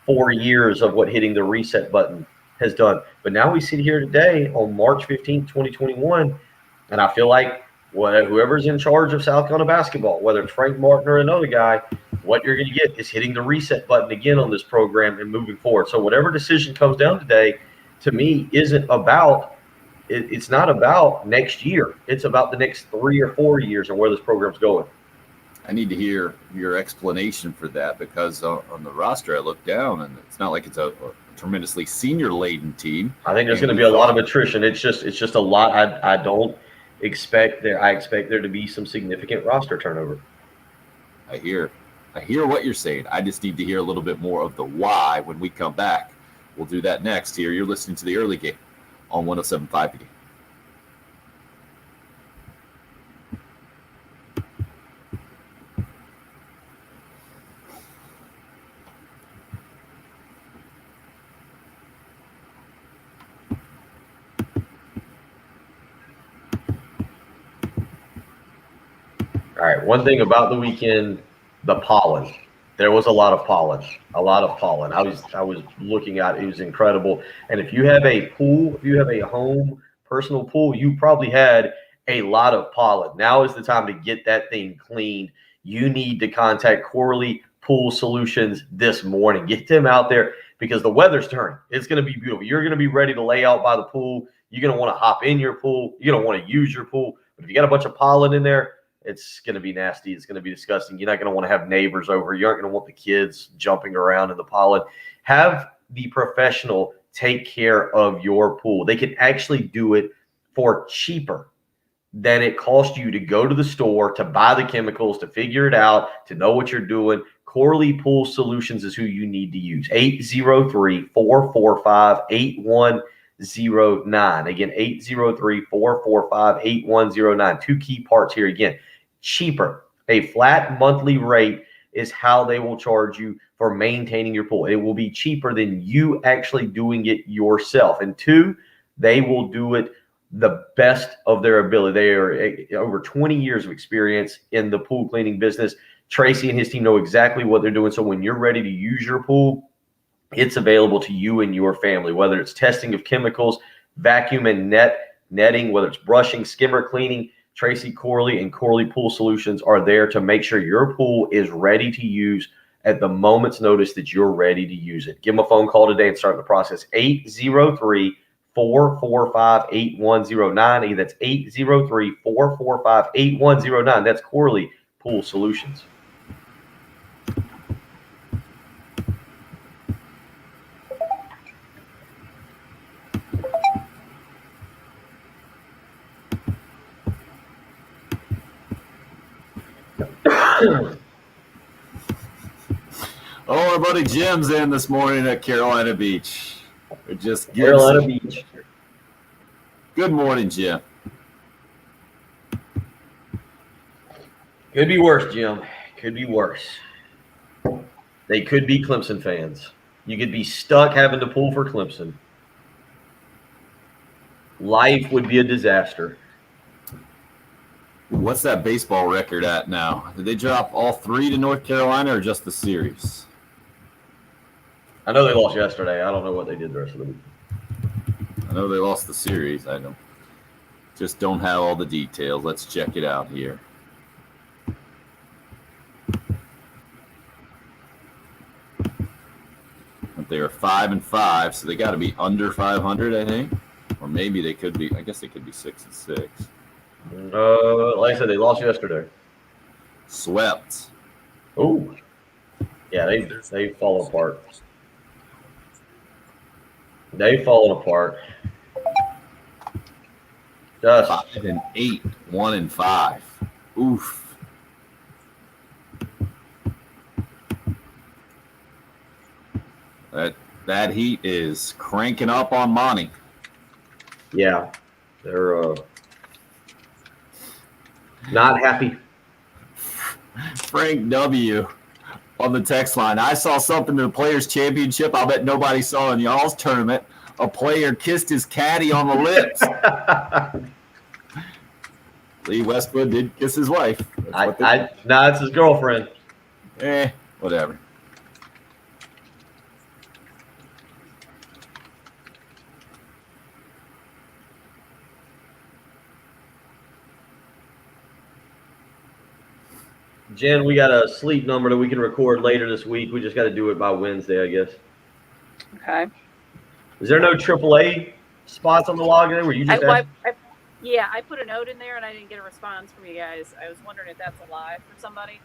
4 years of what hitting the reset button has done. But now we sit here today on March 15th, 2021, and I feel like whoever's in charge of South Carolina basketball, whether it's Frank Martin or another guy, what you're going to get is hitting the reset button again on this program and moving forward. So whatever decision comes down today, to me, it's not about next year. It's about the next 3 or 4 years and where this program's going. I need to hear your explanation for that, because on the roster I look down and it's not like it's a tremendously senior-laden team. I think there's going to be a lot of attrition. It's just a lot. I don't expect there. I expect there to be some significant roster turnover. I hear what you're saying. I just need to hear a little bit more of the why when we come back. We'll do that next here. You're listening to The Early Game on 107.5 The Game. All right. One thing about the weekend, the pollen. There was a lot of pollen. I was looking at it. It was incredible. And if you have a pool, if you have a home personal pool, you probably had a lot of pollen. Now is the time to get that thing cleaned. You need to contact Corley Pool Solutions this morning. Get them out there, because the weather's turning. It's going to be beautiful. You're going to be ready to lay out by the pool. You're going to want to hop in your pool. You're going to want to use your pool. But if you got a bunch of pollen in there, it's going to be nasty. It's going to be disgusting. You're not going to want to have neighbors over. You aren't going to want the kids jumping around in the pollen. Have the professional take care of your pool. They can actually do it for cheaper than it costs you to go to the store, to buy the chemicals, to figure it out, to know what you're doing. Corley Pool Solutions is who you need to use. 803-445-8109. Again, 803-445-8109. 2 key parts here again. Cheaper. A flat monthly rate is how they will charge you for maintaining your pool. It will be cheaper than you actually doing it yourself. And 2, they will do it the best of their ability. They are over 20 years of experience in the pool cleaning business. Tracy and his team know exactly what they're doing. So when you're ready to use your pool, it's available to you and your family, whether it's testing of chemicals, vacuum and netting, whether it's brushing, skimmer cleaning. Tracy Corley and Corley Pool Solutions are there to make sure your pool is ready to use at the moment's notice that you're ready to use it. Give them a phone call today and start the process. 803-445-8109. That's 803-445-8109. That's Corley Pool Solutions. Oh, our buddy Jim's in this morning at Carolina Beach. It just gives Carolina Beach. Good morning, Jim. Could be worse, Jim. Could be worse. They could be Clemson fans. You could be stuck having to pull for Clemson. Life would be a disaster. What's that baseball record at now? Did they drop all 3 to North Carolina or just the series? I know they lost yesterday. I don't know what they did the rest of the week. I know they lost the series. I just don't have all the details. Let's check it out here. But they are 5-5, so they got to be under 500, I think, or maybe they could be. I guess they could be 6-6. Like I said, they lost yesterday. Swept. Oh, yeah, they fall apart. They've fallen apart. Just 5-8, 1-5. Oof. That heat is cranking up on Monty. yeah, they're not happy. Frank W. on the text line. I saw something in the Players' Championship I'll bet nobody saw in y'all's tournament. A player kissed his caddy on the lips. Lee Westwood did kiss his wife. No, it's his girlfriend. Whatever. Jen, we got a sleep number that we can record later this week. We just got to do it by Wednesday, I guess. Okay. Is there no AAA spots on the log there where you just I put a note in there and I didn't get a response from you guys. I was wondering if that's a lie for somebody.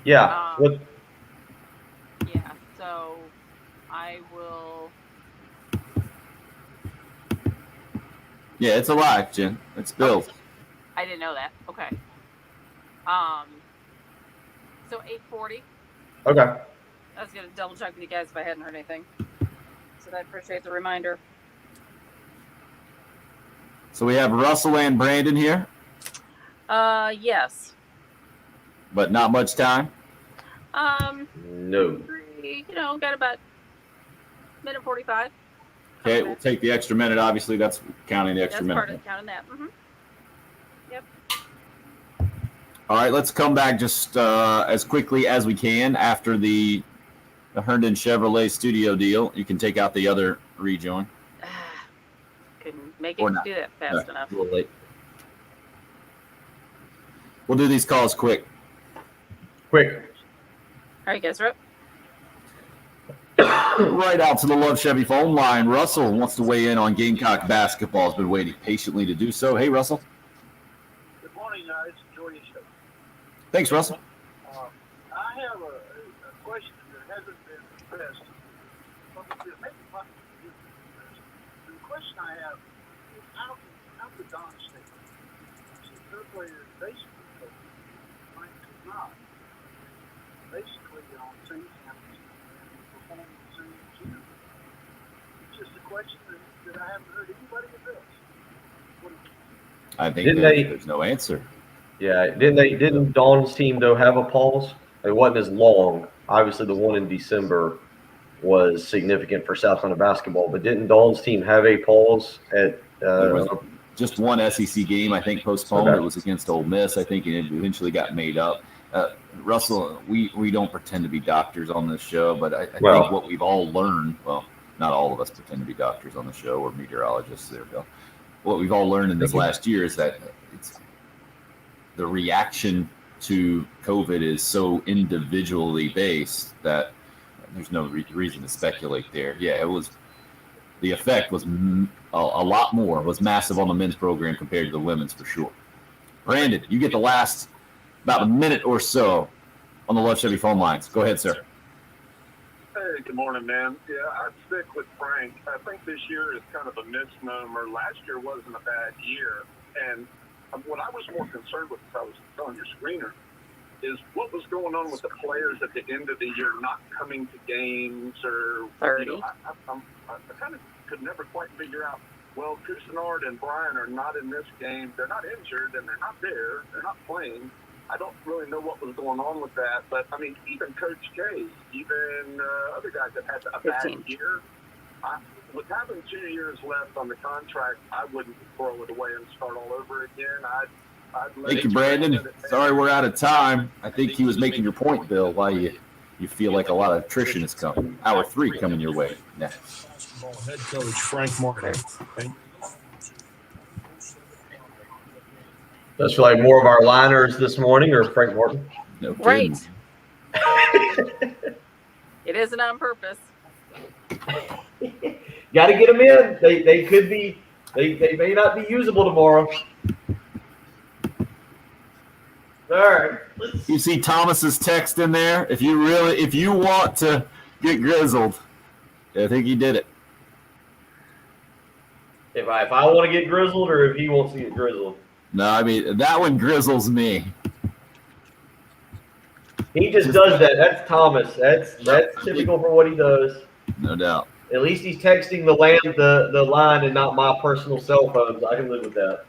Yeah. What? Yeah. So I will. Yeah, it's alive, Jen. It's built. I didn't know that. Okay. So 8:40. Okay. I was gonna double check with you guys if I hadn't heard anything. So I appreciate the reminder. So we have Russell and Brandon here, Yes. but not much time. No. Got about minute 45. Okay, we'll take the extra minute. Obviously, that's counting the extra That's minute. part of counting that. Mm-hmm. Yep. All right, let's come back just as quickly as we can after the Herndon Chevrolet studio deal. You can take out the other rejoin. Couldn't make Or it not. do that fast enough. A little late. We'll do these calls quick. Quick. All right, guys, we're up. Right out to the Love Chevy phone line. Russell wants to weigh in on Gamecock basketball. Has been waiting patiently to do so. Hey, Russell. Good morning, guys. Enjoy your show. Thanks, Russell. I have a question that hasn't been addressed. The question I have is how could Don State, their player basically Frank could not, basically on same campus and perform the same gym? It's just a question that I haven't heard anybody address. I think Didn't there's no answer. Yeah. Didn't Dawn's team, though, have a pause? It wasn't as long. Obviously, the one in December was significant for South Carolina basketball, but didn't Dawn's team have a pause at There was just one SEC game, I think, postponed. Okay. It was against Ole Miss, I think, and it eventually got made up. Russell, we don't pretend to be doctors on this show, but I Well- think what we've all learned, well, not all of us pretend to be doctors on the show or meteorologists. There we go. What we've all learned in this last year is that it's the reaction to COVID is so individually based that there's no reason to speculate there. Yeah, it was the effect was a lot more, was massive on the men's program compared to the women's for sure. Brandon, you get the last about a minute or so on the Love Chevy phone lines. Go ahead, sir. Hey, good morning, man. Yeah, I'd stick with Frank. I think this year is kind of a misnomer. Last year wasn't a bad year. And what I was more concerned with, as I was telling your screener, is what was going on with the players at the end of the year not coming to games or, 30. you know, I kind of could never quite figure out, well, Cousinard and Brian are not in this game. They're not injured and they're not there. They're not playing. I don't really know what was going on with that, but I mean, even Coach K, even other guys that had a bad 15. year, with having 2 years left on the contract, I wouldn't throw it away and start all over again. I'd let Thank you, it Brandon. let it pass. Sorry we're out of time. I think he was making your point, Bill, why you feel like a lot of attrition is coming. Hour 3 coming your way next. Basketball head coach Frank Martin. And That's like more of our liners this morning, or Frank Martin. No kidding. Right. It isn't on purpose. Got to get them in. They could be. They may not be usable tomorrow. All right. You see Thomas's text in there? If you want to get grizzled, I think he did it. If I want to get grizzled, or if he wants to get grizzled. No, I mean, that one grizzles me. He just does that. That's Thomas. That's typical for what he does. No doubt. At least he's texting the line and not my personal cell phone, so I can live with that.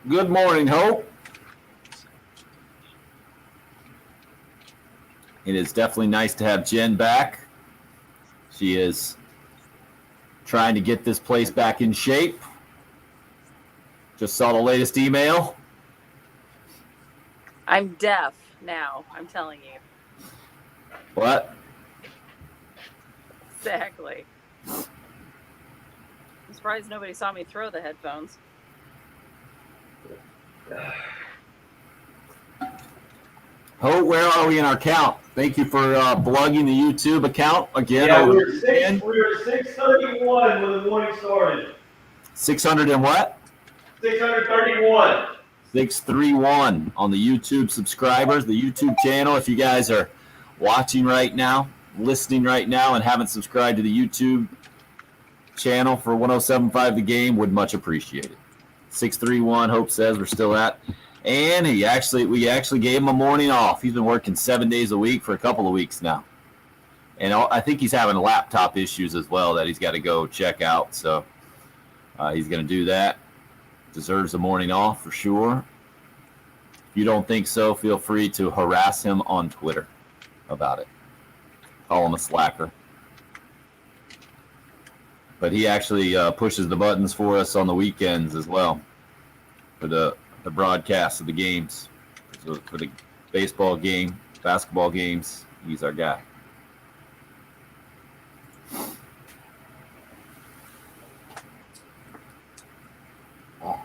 Good morning, Hope. It is definitely nice to have Jen back. She is trying to get this place back in shape. Just saw the latest email. I'm deaf now. I'm telling you. What? Exactly. I'm surprised nobody saw me throw the headphones. Hope, where are we in our count? Thank you for plugging the YouTube account again. Yeah, we over were the weekend. 631 when the morning started. 600 and what? 631. 631 on the YouTube subscribers, the YouTube channel. If you guys are watching right now, listening right now, and haven't subscribed to the YouTube channel for 107.5 The Game, would much appreciate it. 631, Hope says we're still at. And we actually gave him a morning off. He's been working 7 days a week for a couple of weeks now. And I think he's having laptop issues as well that he's got to go check out. So he's going to do that. Deserves a morning off for sure. If you don't think so, feel free to harass him on Twitter about it. Call him a slacker. But he actually pushes the buttons for us on the weekends as well for the broadcast of the games. So for the baseball game, basketball games, he's our guy. I'm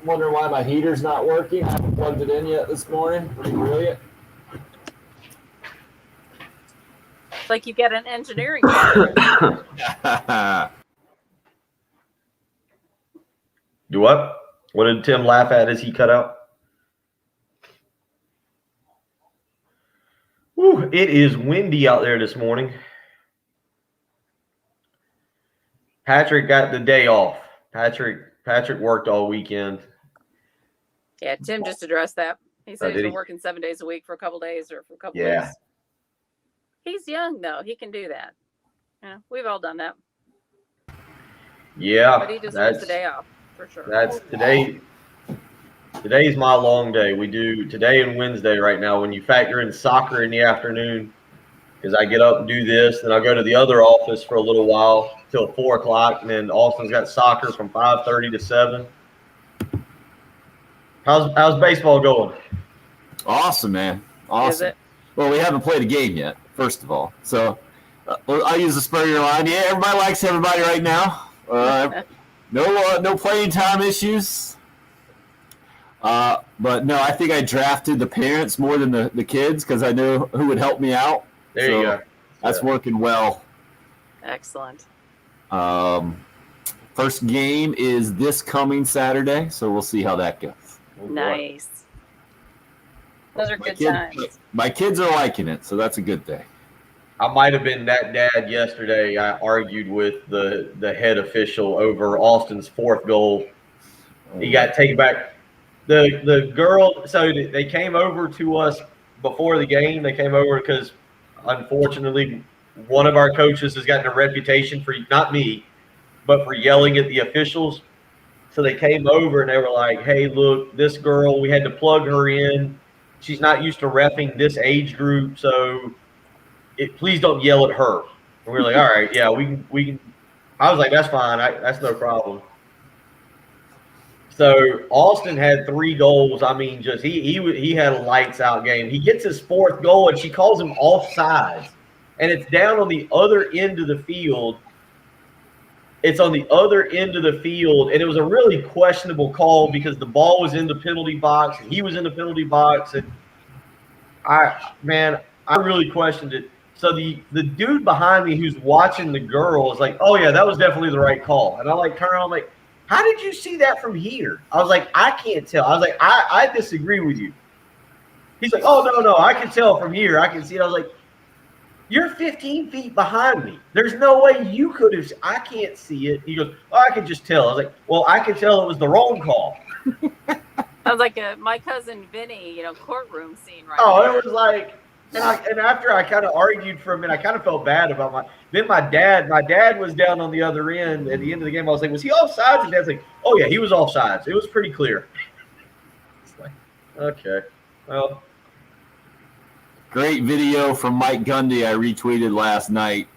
wondering why my heater's not working. I haven't plugged it in yet this morning. Pretty brilliant. It's like you get an engineering degree. Do what? What did Tim laugh at as he cut out? Whew, it is windy out there this morning. Patrick got the day off. Patrick worked all weekend. Yeah, Tim just addressed that. He said did he's been he? working 7 days a week for a couple days or for a couple Yeah. weeks. He's young though; he can do that. We've all done that, Yeah, but he deserves the day off for sure. That's today. Today's my long day. We do today and Wednesday right now. When you factor in soccer in the afternoon, because I get up and do this, then I go to the other office for a little while till 4 o'clock, and then Austin's got soccer from 5:30 to 7. How's baseball going? Awesome, man. Awesome. Is it? Well, we haven't played a game yet, first of all. So I'll use the Spurrier line. Yeah, everybody likes everybody right now. No playing time issues. But no, I think I drafted the parents more than the kids because I knew who would help me out. There you go. That's working well. Excellent. First game is this coming Saturday, so we'll see how that goes. Nice. Those are good times. times. My kids are liking it, so that's a good thing. I might have been that dad yesterday. I argued with the head official over Austin's 4th goal. He got taken back. The girl, so they came over to us before the game. They came over because, unfortunately, one of our coaches has gotten a reputation for, not me, but for yelling at the officials. So they came over and they were like, hey, look, this girl, we had to plug her in. She's not used to reffing this age group, so please don't yell at her. And we were like, all right, yeah, we can. I was like, that's fine. That's no problem. So Austin had 3 goals. I mean, just he had a lights out game. He gets his 4th goal and she calls him offsides, and it's down on the other end of the field. It's on the other end of the field, and it was a really questionable call because the ball was in the penalty box and he was in the penalty box, and I really questioned it. So the dude behind me who's watching the girl is like, oh yeah, that was definitely the right call. And I turn around, I'm like, how did you see that from here? I was like, I can't tell. I was like, I disagree with you. He's like, oh no, I can tell from here. I can see it. I was like, you're 15 feet behind me. There's no way you could have. I can't see it. He goes, oh, I can just tell. I was like, well, I can tell it was the wrong call. Sounds like my cousin Vinny, courtroom scene right there. It was like, and after I kind of argued for a minute, I kind of felt bad about my dad was down on the other end at the end of the game. I was like, was he offsides? And Dad's like, oh yeah, he was offsides. It was pretty clear. It's like, okay, well. Great video from Mike Gundy I retweeted last night.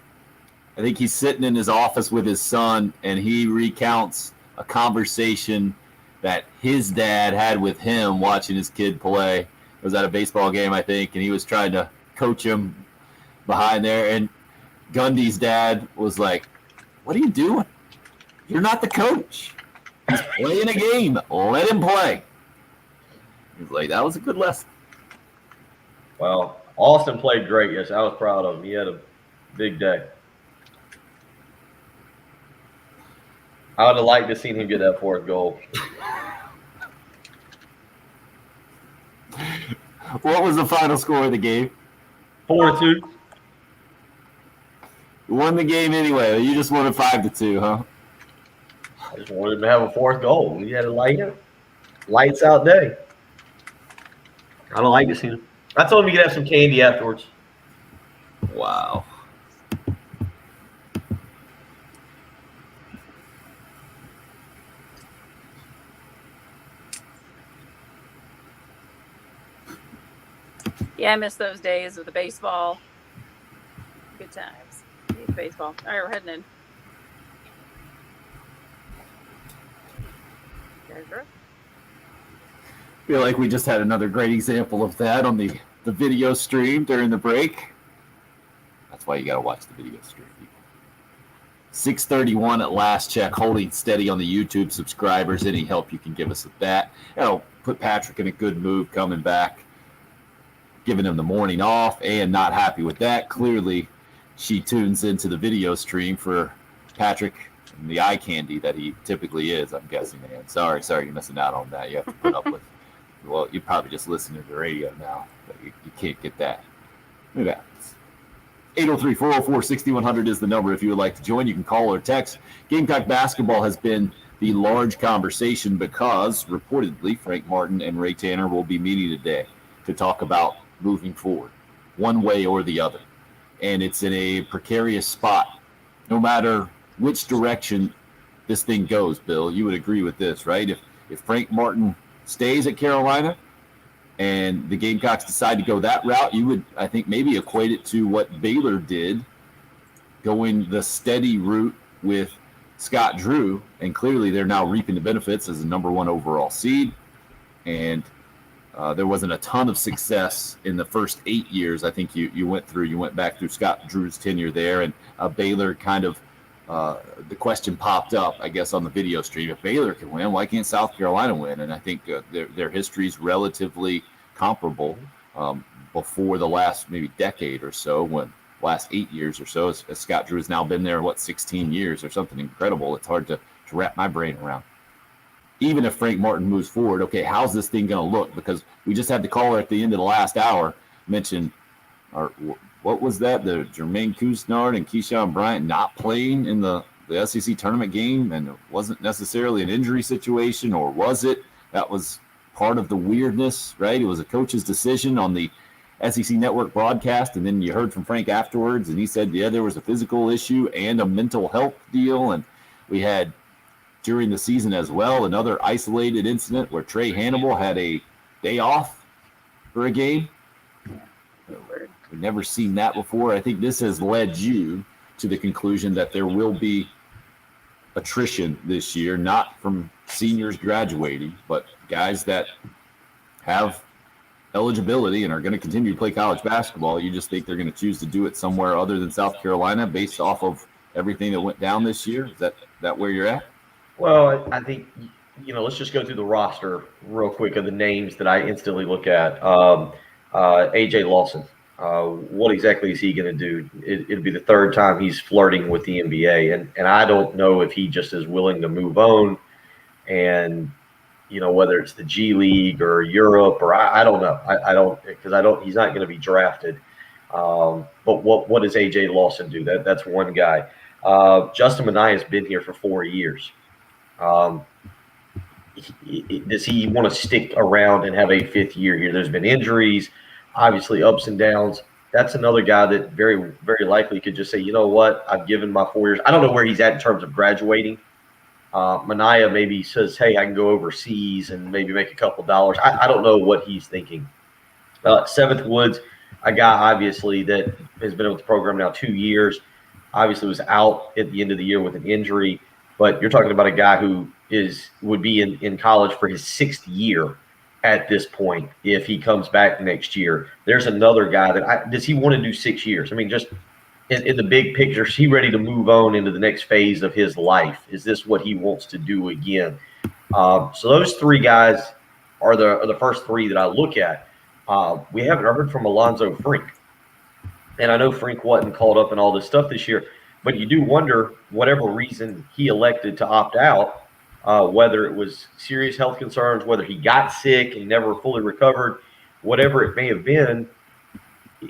I think he's sitting in his office with his son, and he recounts a conversation that his dad had with him watching his kid play. It was at a baseball game, I think, and he was trying to coach him behind there. And Gundy's dad was like, what are you doing? You're not the coach. He's playing a game. Let him play. He's like, that was a good lesson. Well, Austin played great. Yes, I was proud of him. He had a big day. I would have liked to seen him get that 4th goal. What was the final score of the game? 4-2. You won the game anyway. You just won it 5-2, huh? I just wanted him to have a 4th goal. He had a lights out day. I don't like to see him. I told him he could have some candy afterwards. Wow. Yeah, I miss those days of the baseball. Good times. Baseball. All right, we're heading in. Feel like we just had another great example of that on the video stream during the break. That's why you got to watch the video stream. 6:31 at last check, holding steady on the YouTube subscribers. Any help you can give us with that. That'll put Patrick in a good mood coming back, giving him the morning off, and not happy with that. Clearly, she tunes into the video stream for Patrick and the eye candy that he typically is, I'm guessing, man. Sorry, you're missing out on that. You have to put up with. Well, you probably just listen to the radio now, but you can't get that. Look at that. 803-404-6100 is the number if you would like to join. You can call or text. Gamecock basketball has been the large conversation because, reportedly, Frank Martin and Ray Tanner will be meeting today to talk about moving forward, one way or the other. And it's in a precarious spot. No matter which direction this thing goes, Bill, you would agree with this, right? If Frank Martin stays at Carolina and the Gamecocks decide to go that route, you would, I think, maybe equate it to what Baylor did, going the steady route with Scott Drew, and clearly they're now reaping the benefits as the number 1 overall seed. And there wasn't a ton of success in the first 8 years. I think you went back through Scott Drew's tenure there, and Baylor kind of the question popped up, I guess, on the video stream. If Baylor can win, why can't South Carolina win? And I think their history is relatively comparable before the last maybe decade or so, when last 8 years or so, as Scott Drew has now been there, 16 years or something incredible. It's hard to wrap my brain around. Even if Frank Martin moves forward, okay, how's this thing going to look? Because we just had the caller at the end of the last hour mention, what was that? The Jermaine Couisnard and Keyshawn Bryant not playing in the SEC tournament game, and it wasn't necessarily an injury situation, or was it? That was part of the weirdness, right? It was a coach's decision on the SEC Network broadcast, and then you heard from Frank afterwards, and he said, yeah, there was a physical issue and a mental health deal, and we had during the season as well another isolated incident where Trey Hannibal had a day off for a game. We've never seen that before. I think this has led you to the conclusion that there will be attrition this year, not from seniors graduating, but guys that have eligibility and are going to continue to play college basketball. You just think they're going to choose to do it somewhere other than South Carolina based off of everything that went down this year? Is that where you're at? Well, I think, let's just go through the roster real quick of the names that I instantly look at. AJ Lawson. What exactly is he going to do? It'll be the third time he's flirting with the NBA, and I don't know if he just is willing to move on, and whether it's the G League or Europe, or I don't know. I don't, because he's not going to be drafted. But what does AJ Lawson do? That's one guy. Justin Minaya has been here for 4 years. Does he want to stick around and have a 5th year here? There's been injuries, obviously ups and downs. That's another guy that very, very likely could just say, you know what, I've given my 4 years. I don't know where he's at in terms of graduating. Minaya maybe says, hey, I can go overseas and maybe make a couple dollars. I don't know what he's thinking. Seventh Woods, a guy obviously that has been with the program now 2 years, obviously was out at the end of the year with an injury. But you're talking about a guy who would be in college for his 6th year at this point if he comes back next year. There's another guy that does he want to do 6 years? I mean, just in the big picture, is he ready to move on into the next phase of his life? Is this what he wants to do again? So those 3 guys are the first 3 that I look at. We haven't heard from Alonzo Frink. And I know Frink wasn't called up in all this stuff this year, but you do wonder, whatever reason he elected to opt out, whether it was serious health concerns, whether he got sick and never fully recovered, whatever it may have been,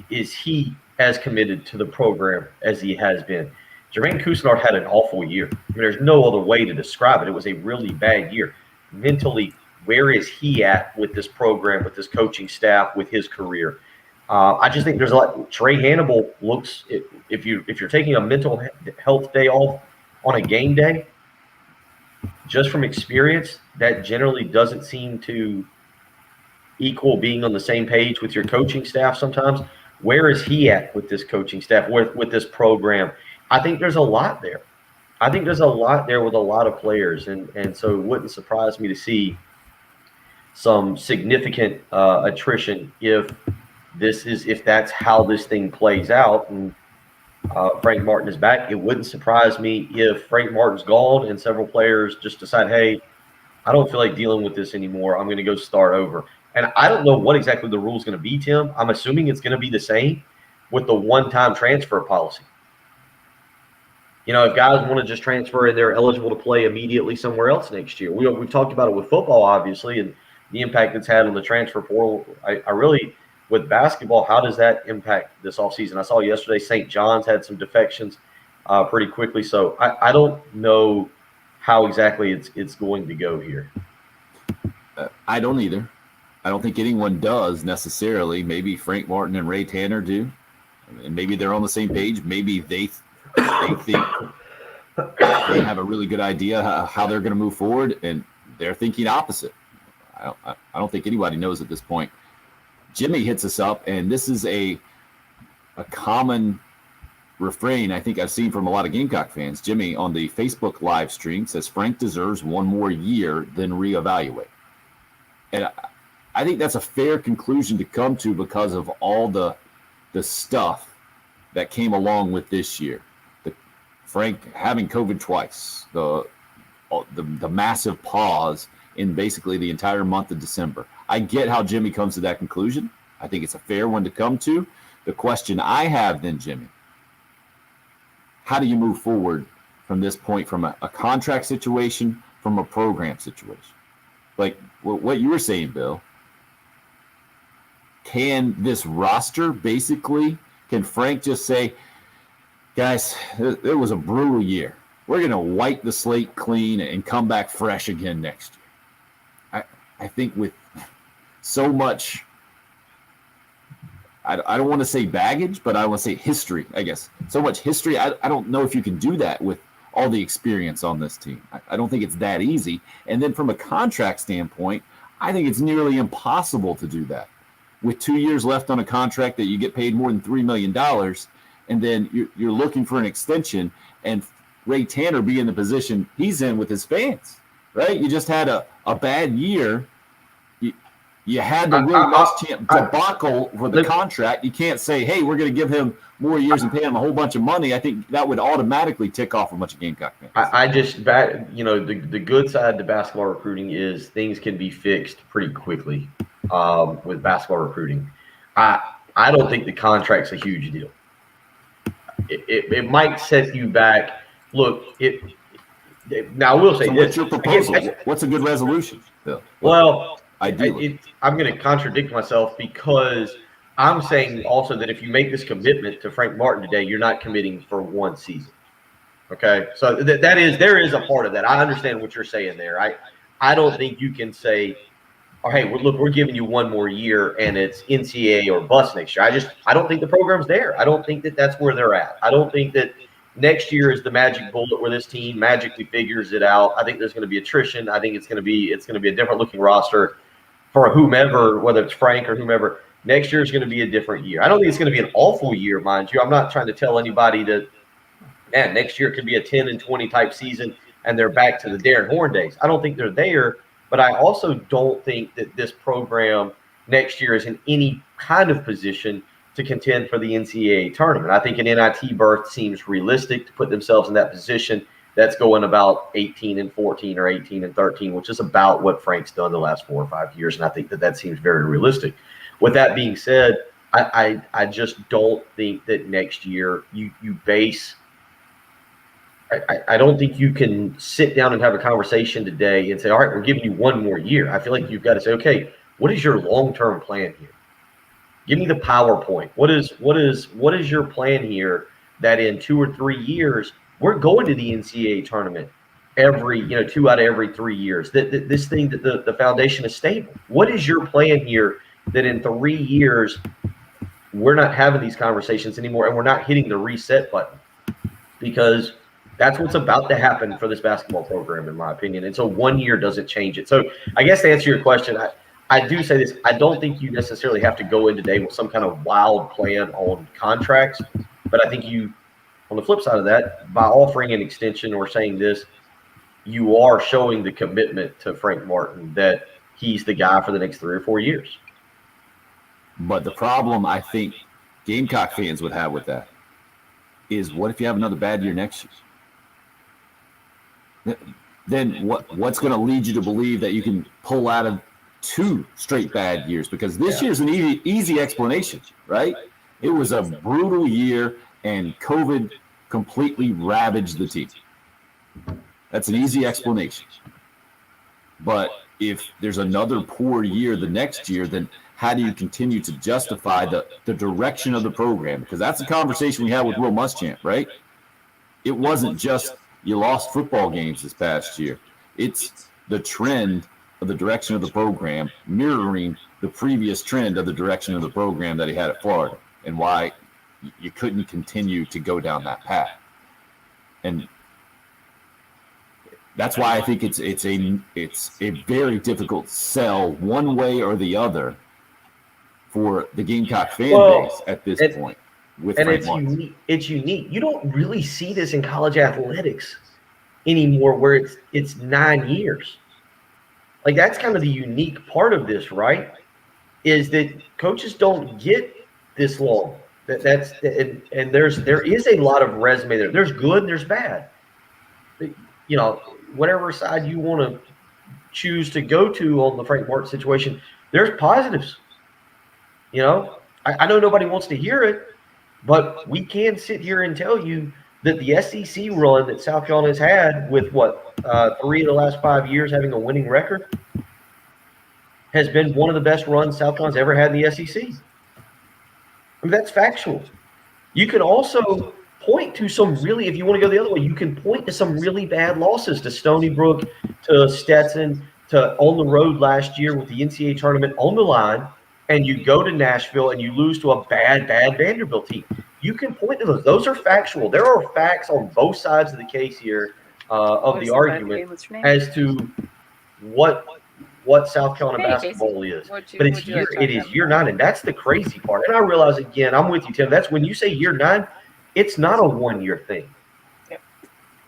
is he as committed to the program as he has been? Jermaine Couisnard had an awful year. I mean, there's no other way to describe it. It was a really bad year. Mentally, where is he at with this program, with this coaching staff, with his career? I just think there's a lot. Trey Hannibal looks, if you're taking a mental health day off on a game day, just from experience, that generally doesn't seem to equal being on the same page with your coaching staff sometimes. Where is he at with this coaching staff, with this program? I think there's a lot there. I think there's a lot there with a lot of players, and so it wouldn't surprise me to see some significant attrition if that's how this thing plays out, and Frank Martin is back. It wouldn't surprise me if Frank Martin's gone and several players just decide, hey, I don't feel like dealing with this anymore. I'm going to go start over. And I don't know what exactly the rule is going to be, Tim. I'm assuming it's going to be the same with the one-time transfer policy. If guys want to just transfer and they're eligible to play immediately somewhere else next year. We've talked about it with football, obviously, and the impact it's had on the transfer portal. I really – with basketball, how does that impact this offseason? I saw yesterday St. John's had some defections pretty quickly. So I don't know how exactly it's going to go here. I don't either. I don't think anyone does necessarily. Maybe Frank Martin and Ray Tanner do. And maybe they're on the same page. Maybe they think they have a really good idea how they're going to move forward, and they're thinking opposite. I don't think anybody knows at this point. Jimmy hits us up, and this is a common refrain I think I've seen from a lot of Gamecock fans. Jimmy on the Facebook live stream says Frank deserves one more year, then reevaluate. And I think that's a fair conclusion to come to because of all the stuff that came along with this year. Frank having COVID twice, the massive pause in basically the entire month of December. I get how Jimmy comes to that conclusion. I think it's a fair one to come to. The question I have then, Jimmy, how do you move forward from this point, from a contract situation, from a program situation? Like what you were saying, Bill, can this roster basically, can Frank just say, guys, it was a brutal year. We're going to wipe the slate clean and come back fresh again next year. I think with so much, I don't want to say baggage, but I want to say history, I guess. So much history. I don't know if you can do that with all the experience on this team. I don't think it's that easy. And then from a contract standpoint, I think it's nearly impossible to do that. With 2 years left on a contract that you get paid more than $3 million, and then you're looking for an extension, and Ray Tanner be in the position he's in with his fans, right? You just had a bad year. You had the Will Muschamp debacle for the contract. You can't say, hey, we're going to give him more years and pay him a whole bunch of money. I think that would automatically tick off a bunch of Gamecock fans. The good side to basketball recruiting is things can be fixed pretty quickly with basketball recruiting. I don't think the contract's a huge deal. It might set you back. Look, now I will say this. What's your proposal? What's a good resolution, Bill? Well, ideally, I'm going to contradict myself because I'm saying also that if you make this commitment to Frank Martin today, you're not committing for one season. Okay, so there is a part of that. I understand what you're saying there. I don't think you can say, oh, hey, look, we're giving you one more year and it's NCAA or bust next year. I don't think the program's there. I don't think that that's where they're at. I don't think that next year is the magic bullet where this team magically figures it out. I think there's going to be attrition. I think it's going to be a different looking roster for whomever, whether it's Frank or whomever. Next year is going to be a different year. I don't think it's going to be an awful year, mind you. I'm not trying to tell anybody that, man, next year could be a 10-20 type season and they're back to the Darren Horn days. I don't think they're there, but I also don't think that this program next year is in any kind of position to contend for the NCAA tournament. I think an NIT berth seems realistic to put themselves in that position. That's going about 18-14 or 18-13, which is about what Frank's done the last 4 or 5 years, and I think that seems very realistic. With that being said, I just don't think that next year you base. I don't think you can sit down and have a conversation today and say, all right, we're giving you one more year. I feel like you've got to say, okay, what is your long-term plan here? Give me the PowerPoint. What is your plan here that in 2 or 3 years we're going to the NCAA tournament every 2 out of every 3 years? That this thing that the foundation is stable. What is your plan here that in 3 years we're not having these conversations anymore and we're not hitting the reset button? Because that's what's about to happen for this basketball program, in my opinion. And so 1 year doesn't change it. So I guess to answer your question, I do say this. I don't think you necessarily have to go in today with some kind of wild plan on contracts. But I think you, on the flip side of that, by offering an extension or saying this, you are showing the commitment to Frank Martin that he's the guy for the next 3 or 4 years. But the problem I think Gamecock fans would have with that is, what if you have another bad year next year? Then what's going to lead you to believe that you can pull out of 2 straight bad years? Because this year's an easy explanation, right? It was a brutal year and COVID completely ravaged the team. That's an easy explanation. But if there's another poor year the next year, then how do you continue to justify the direction of the program? Because that's a conversation we had with Will Muschamp, right? It wasn't just you lost football games this past year. It's the trend of the direction of the program mirroring the previous trend of the direction of the program that he had at Florida, and why you couldn't continue to go down that path. And That's why I think it's a very difficult sell one way or the other for the Gamecock fan base at this point. With and Frank it's Martin. unique. It's unique. You don't really see this in college athletics anymore, where it's 9 years. Like, that's kind of the unique part of this, right? Is that coaches don't get this long. And there is a lot of resume there. There's good and there's bad. You know, whatever side you want to choose to go to on the Frank Martin situation, there's positives. You know, I know nobody wants to hear it, but we can sit here and tell you that the SEC run that South Carolina has had with 3 of the last 5 years having a winning record has been one of the best runs South Carolina's ever had in the SEC. I mean, that's factual. You can also point to some really, if you want to go the other way, you can point to some really bad losses, to Stony Brook, to Stetson, to on the road last year with the NCAA tournament on the line, and you go to Nashville and you lose to a bad Vanderbilt team. You can point to those. Those are factual. There are facts on both sides of the case here of the argument as to what South Carolina basketball is. But it is year 9, and that's the crazy part. And I realize, again, I'm with you, Tim. That's when you say year 9, it's not a 1-year thing. Yep.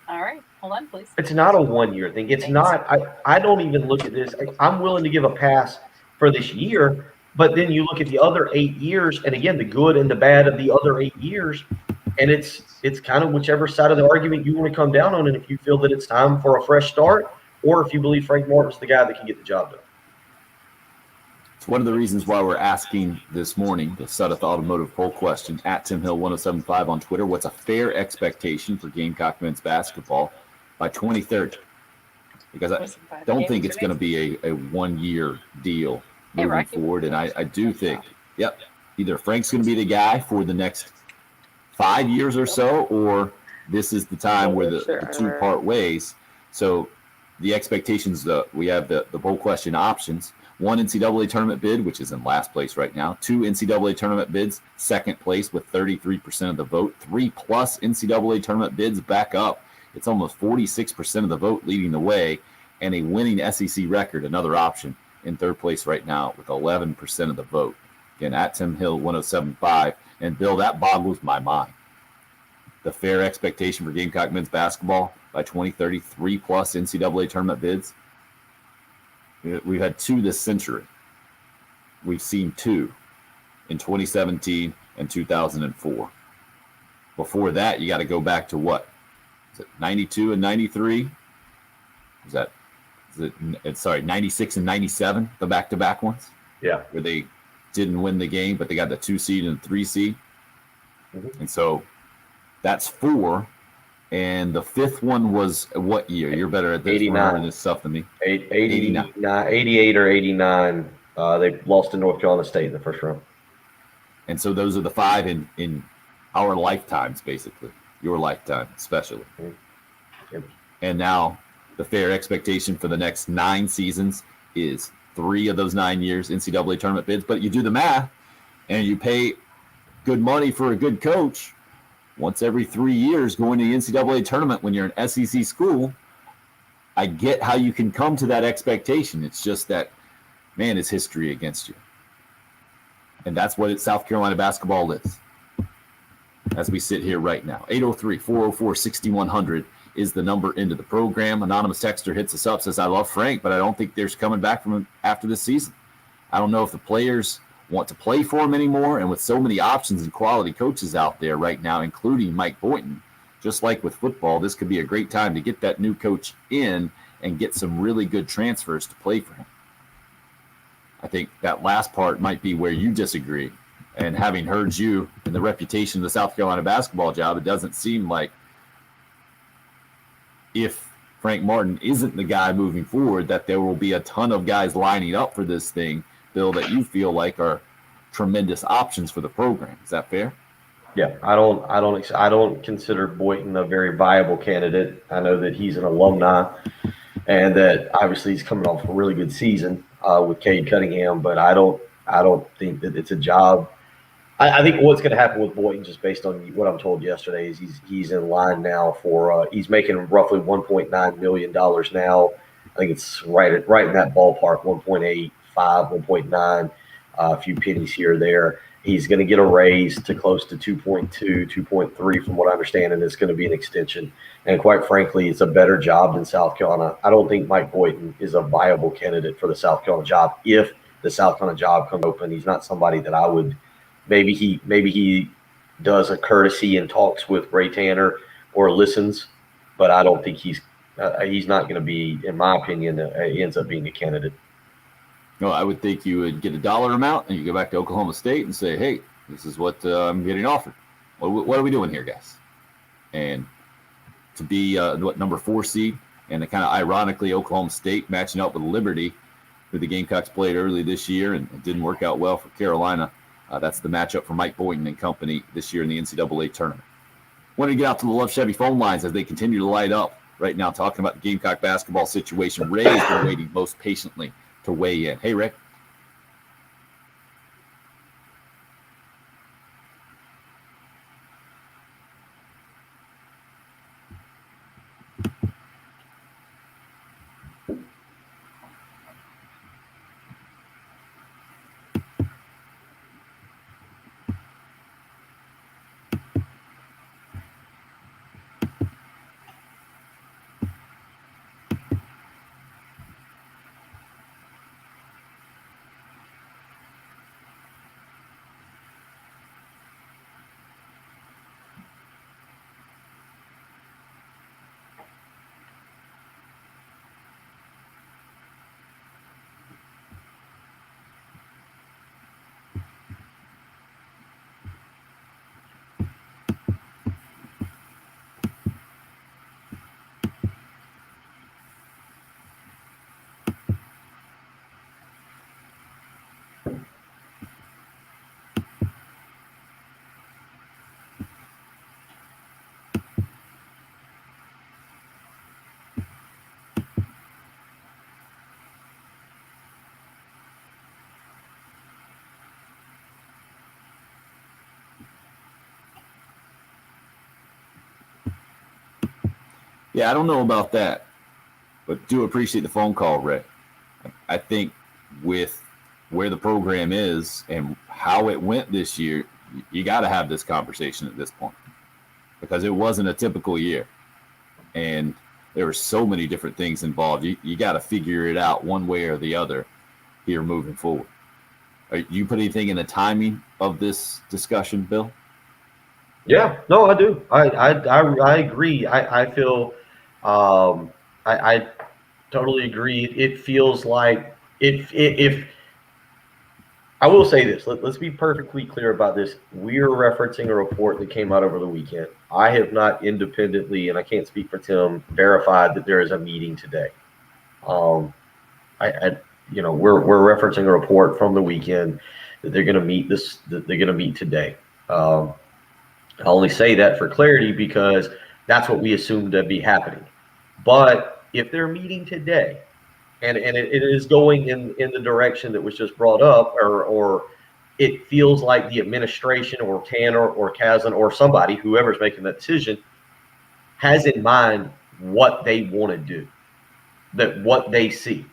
All right. Hold on, please. It's not a 1-year thing. It's not. I don't even look at this. I'm willing to give a pass for this year, but then you look at the other 8 years, and again, the good and the bad of the other 8 years, and it's kind of whichever side of the argument you want to come down on, and if you feel that it's time for a fresh start, or if you believe Frank Martin's the guy that can get the job done. It's one of the reasons why we're asking this morning the Sudeth Automotive poll question at Tim Hill 1075 on Twitter. What's a fair expectation for Gamecock men's basketball by 2030? Because I don't think it's going to be a 1-year deal moving forward. And I do think, either Frank's going to be the guy for the next 5 years or so, or this is the time where the two part ways. So the expectations, we have the poll question options. 1 NCAA tournament bid, which is in last place right now. 2 NCAA tournament bids, second place with 33% of the vote. 3+ NCAA tournament bids back up. It's almost 46% of the vote leading the way. And a winning SEC record, another option, in third place right now with 11% of the vote. Again, at Tim Hill 1075. And Bill, that boggles my mind. The fair expectation for Gamecock men's basketball by 2030, 3+ NCAA tournament bids. We've had 2 this century. We've seen 2 in 2017 and 2004. Before that, you got to go back to what? Is it 92 and 93? Sorry, 96 and 97, the back-to-back ones? Yeah. Where they didn't win the game, but they got the 2 seed and 3 seed. Mm-hmm. And so that's 4. And the 5th one was what year? You're better at this. 89. This stuff than me. 89. 88 or 89. They lost to North Carolina State in the first round. And so those are the 5 in our lifetimes, basically. Your lifetime, especially. Mm-hmm. Yep. And now the fair expectation for the next 9 seasons is 3 of those 9 years NCAA tournament bids. But you do the math and you pay good money for a good coach. Once every 3 years going to the NCAA tournament when you're an SEC school, I get how you can come to that expectation. It's just that, man, it's history against you. And that's what South Carolina basketball is as we sit here right now. 803-404-6100 is the number into the program. Anonymous texter hits us up, says, I love Frank, but I don't think there's coming back from him after this season. I don't know if the players want to play for him anymore, and with so many options and quality coaches out there right now, including Mike Boynton, just like with football, this could be a great time to get that new coach in and get some really good transfers to play for him. I think that last part might be where you disagree. And having heard you and the reputation of the South Carolina basketball job, it doesn't seem like if Frank Martin isn't the guy moving forward, that there will be a ton of guys lining up for this thing, Bill, that you feel like are tremendous options for the program. Is that fair? Yeah, I don't consider Boynton a very viable candidate. I know that he's an alumni, and that obviously he's coming off a really good season with Cade Cunningham. But I don't think that it's a job I think what's going to happen with Boynton, just based on what I'm told yesterday, is he's in line now for he's making roughly $1.9 million now. I think it's right in that ballpark, 1.85, 1.9, a few pennies here or there. He's going to get a raise to close to 2.2, 2.3 from what I understand, and it's going to be an extension. And quite frankly, it's a better job than South Carolina. I don't think Mike Boynton is a viable candidate for the South Carolina job. If the South Carolina job comes open, he's not somebody that I would. Maybe he does a courtesy and talks with Ray Tanner or listens, but I don't think he's not going to be, in my opinion, he ends up being a candidate. No, I would think you would get a dollar amount and you go back to Oklahoma State and say, hey, this is what I'm getting offered. What are we doing here, guys? And to be number 4 seed, and the kind of ironically Oklahoma State matching up with Liberty, who the Gamecocks played early this year and it didn't work out well for Carolina. That's the matchup for Mike Boynton and company this year in the NCAA tournament. Want to get out to the Love Chevy phone lines as they continue to light up right now, talking about the Gamecock basketball situation. Ray has been waiting most patiently to weigh in. Hey, Ray. Yeah, I don't know about that, but do appreciate the phone call, Ray. I think with where the program is and how it went this year, you got to have this conversation at this point because it wasn't a typical year. And there were so many different things involved. You got to figure it out one way or the other here moving forward. You put anything in the timing of this discussion, Bill? Yeah, no, I do. I agree. I feel I totally agree. It feels like if I will say this, let's be perfectly clear about this. We are referencing a report that came out over the weekend. I have not independently, and I can't speak for Tim, verified that there is a meeting today. We're referencing a report from the weekend that they're going to meet today. I only say that for clarity because that's what we assumed to be happening. But if they're meeting today, and it is going in the direction that was just brought up, or it feels like the administration or Tanner or Kazan or somebody, whoever's making that decision, has in mind what they want to do, that what they see,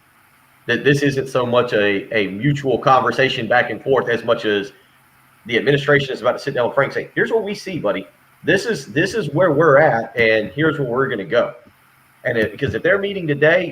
that this isn't so much a mutual conversation back and forth as much as the administration is about to sit down with Frank and say, here's what we see, buddy. This is where we're at, and here's where we're going to go. And because if they're meeting today,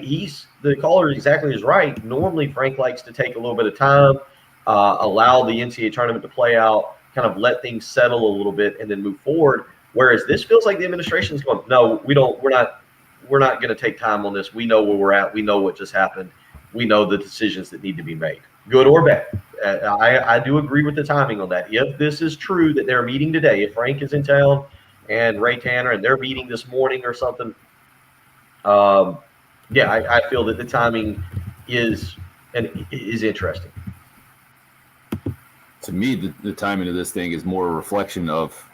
the caller exactly is right. Normally, Frank likes to take a little bit of time, allow the NCAA tournament to play out, kind of let things settle a little bit, and then move forward. Whereas this feels like the administration is going, no, we're not going to take time on this. We know where we're at. We know what just happened. We know the decisions that need to be made, good or bad. I do agree with the timing on that. If this is true that they're meeting today, if Frank is in town and Ray Tanner and they're meeting this morning or something, I feel that the timing is interesting. To me, the timing of this thing is more a reflection of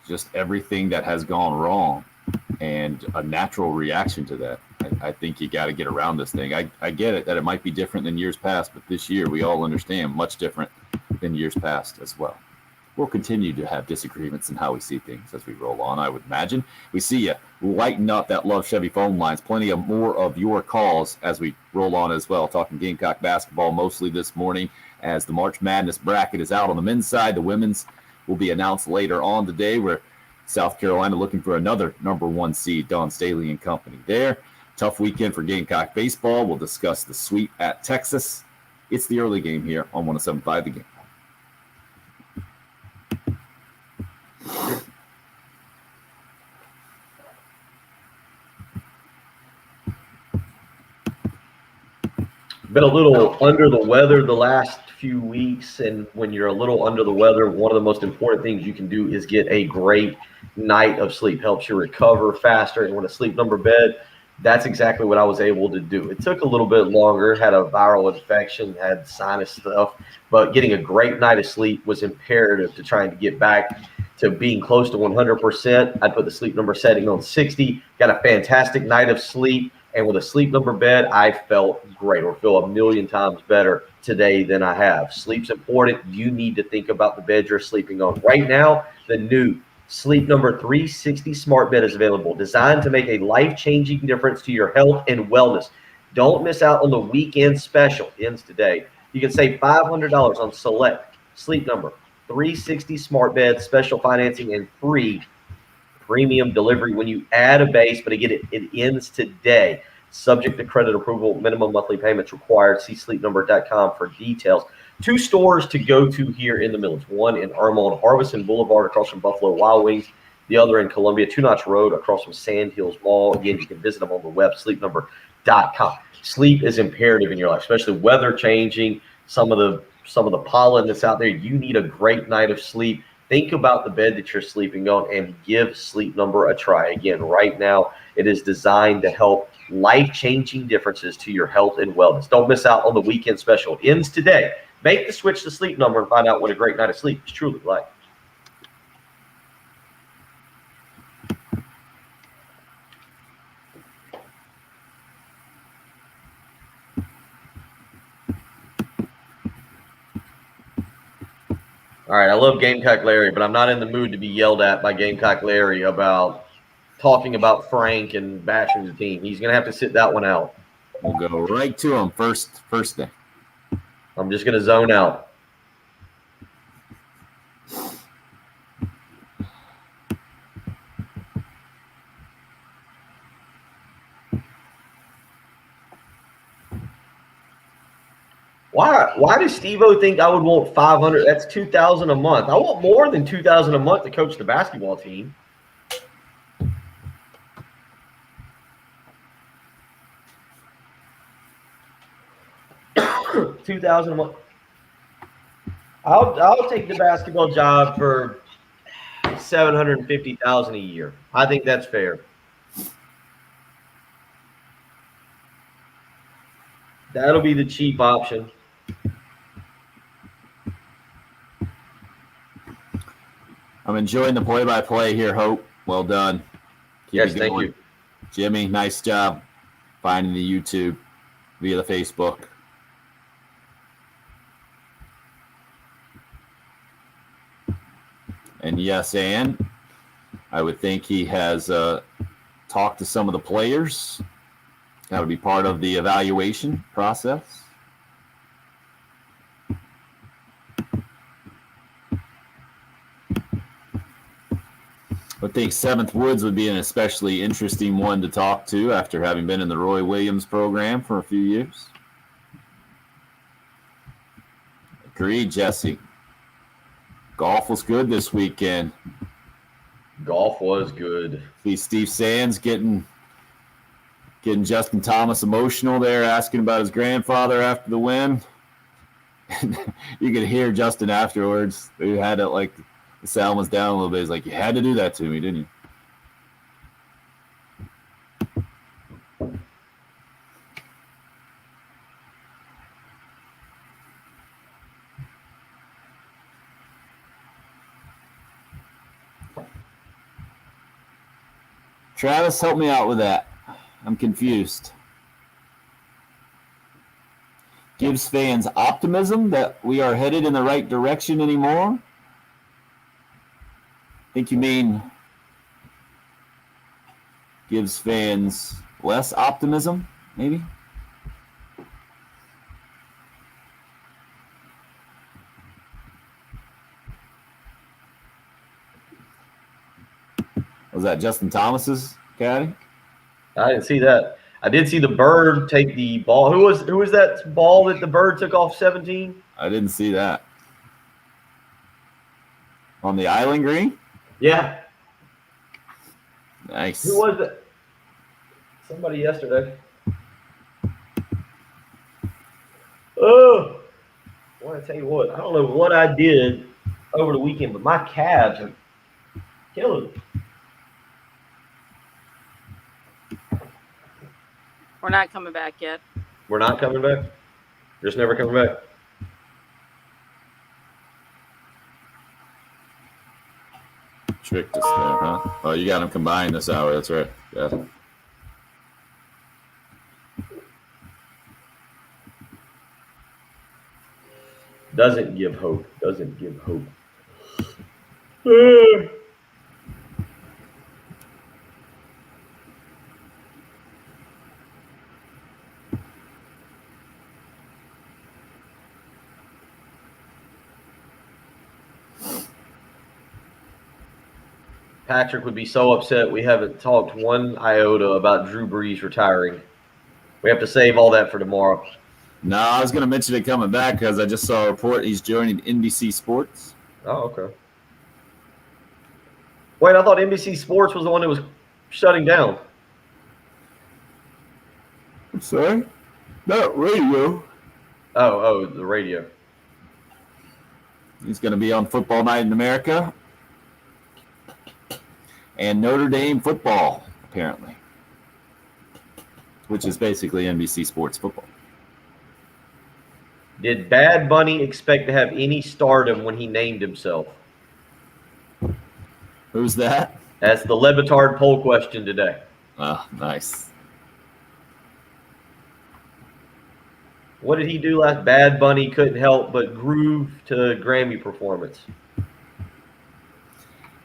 just everything that has gone wrong and a natural reaction to that. I think you got to get around this thing. I get it that it might be different than years past, but this year we all understand much different than years past as well. we'll continue to have disagreements in how we see things as we roll on, I would imagine. We see you lighten up that Love Chevy phone lines. Plenty of more of your calls as we roll on as well. Talking Gamecock basketball mostly this morning as the March Madness bracket is out on the men's side. The women's will be announced later on today, where South Carolina looking for another number 1 seed, Dawn Staley and company there. Tough weekend for Gamecock baseball. We'll discuss the sweep at Texas. It's the early game here on 107.5 The Game. Been a little under the weather the last few weeks, and when you're a little under the weather, one of the most important things you can do is get a great night of sleep. Helps you recover faster. And when a sleep number bed, that's exactly what I was able to do. It took a little bit longer, had a viral infection, had sinus stuff, but getting a great night of sleep was imperative to trying to get back to being close to 100%. I put the sleep number setting on 60, got a fantastic night of sleep. And with a sleep number bed, I felt great, or feel a million times better today than I have. Sleep's important. You need to think about the bed you're sleeping on. Right now, the new Sleep Number 360 smart bed is available, designed to make a life-changing difference to your health and wellness. Don't miss out on the weekend special. It ends today. You can save $500 on select Sleep Number 360 smart beds, special financing, and free premium delivery when you add a base. But again, it ends today. Subject to credit approval, minimum monthly payments required. See sleepnumber.com for details. 2 stores to go to here in the Village. One in Irma on Harbison Boulevard across from Buffalo Wild Wings. The other in Columbia, 2 Notch Road across from Sand Hills Mall. Again, you can visit them on the web, sleepnumber.com. Sleep is imperative in your life, especially weather changing, some of the pollen that's out there. You need a great night of sleep. Think about the bed that you're sleeping on and give Sleep Number a try. Again, right now, it is designed to help life-changing differences to your health and wellness. Don't miss out on the weekend special. It ends today. Make the switch to Sleep Number and find out what a great night of sleep is truly like. All right, I love Gamecock Larry, but I'm not in the mood to be yelled at by Gamecock Larry about talking about Frank and bashing the team. He's going to have to sit that one out. We'll go right to him first thing. I'm just going to zone out. Why does Steve-O think I would want $500? That's $2,000 a month. I want more than $2,000 a month to coach the basketball team. $2,000 a month. I'll take the basketball job for $750,000 a year. I think that's fair. That'll be the cheap option. I'm enjoying the play-by-play here, Hope. Well done. Yes, thank you. Jimmy, nice job finding the YouTube via the Facebook. And yes, Ann, I would think he has talked to some of the players. That would be part of the evaluation process. I think Seventh Woods would be an especially interesting one to talk to after having been in the Roy Williams program for a few years. Agreed, Jesse. Golf was good this weekend. Golf was good. See Steve Sands getting Justin Thomas emotional there, asking about his grandfather after the win. You could hear Justin afterwards. He had it like the sound was down a little bit. He's like, you had to do that to me, didn't you? Travis, help me out with that. I'm confused. Gives fans optimism that we are headed in the right direction anymore? think you mean gives fans less optimism, maybe? Was that Justin Thomas's caddy? I didn't see that. I did see the Bird take the ball. Who was that ball that the Bird took off 17? I didn't see that. On the Island Green? Yeah. Nice. Who was it? Somebody yesterday. Oh, I want to tell you what. I don't know what I did over the weekend, but my calves are killing me. We're not coming back yet. We're not coming back? Just never coming back? Tricked us there, huh? Oh, you got them combined this hour. That's right. Yeah. Doesn't give hope. Doesn't give hope. Patrick would be so upset we haven't talked one iota about Drew Brees retiring. We have to save all that for tomorrow. No, I was going to mention it coming back because I just saw a report he's joining NBC Sports. Oh, okay. Wait, I thought NBC Sports was the one that was shutting down. I'm sorry? Not radio. Oh, the radio. He's going to be on Football Night in America and Notre Dame football, apparently, which is basically NBC Sports football. Did Bad Bunny expect to have any stardom when he named himself? Who's that? That's the Levitard poll question today. Oh, nice. What did he do last? Bad Bunny couldn't help but groove to Grammy performance.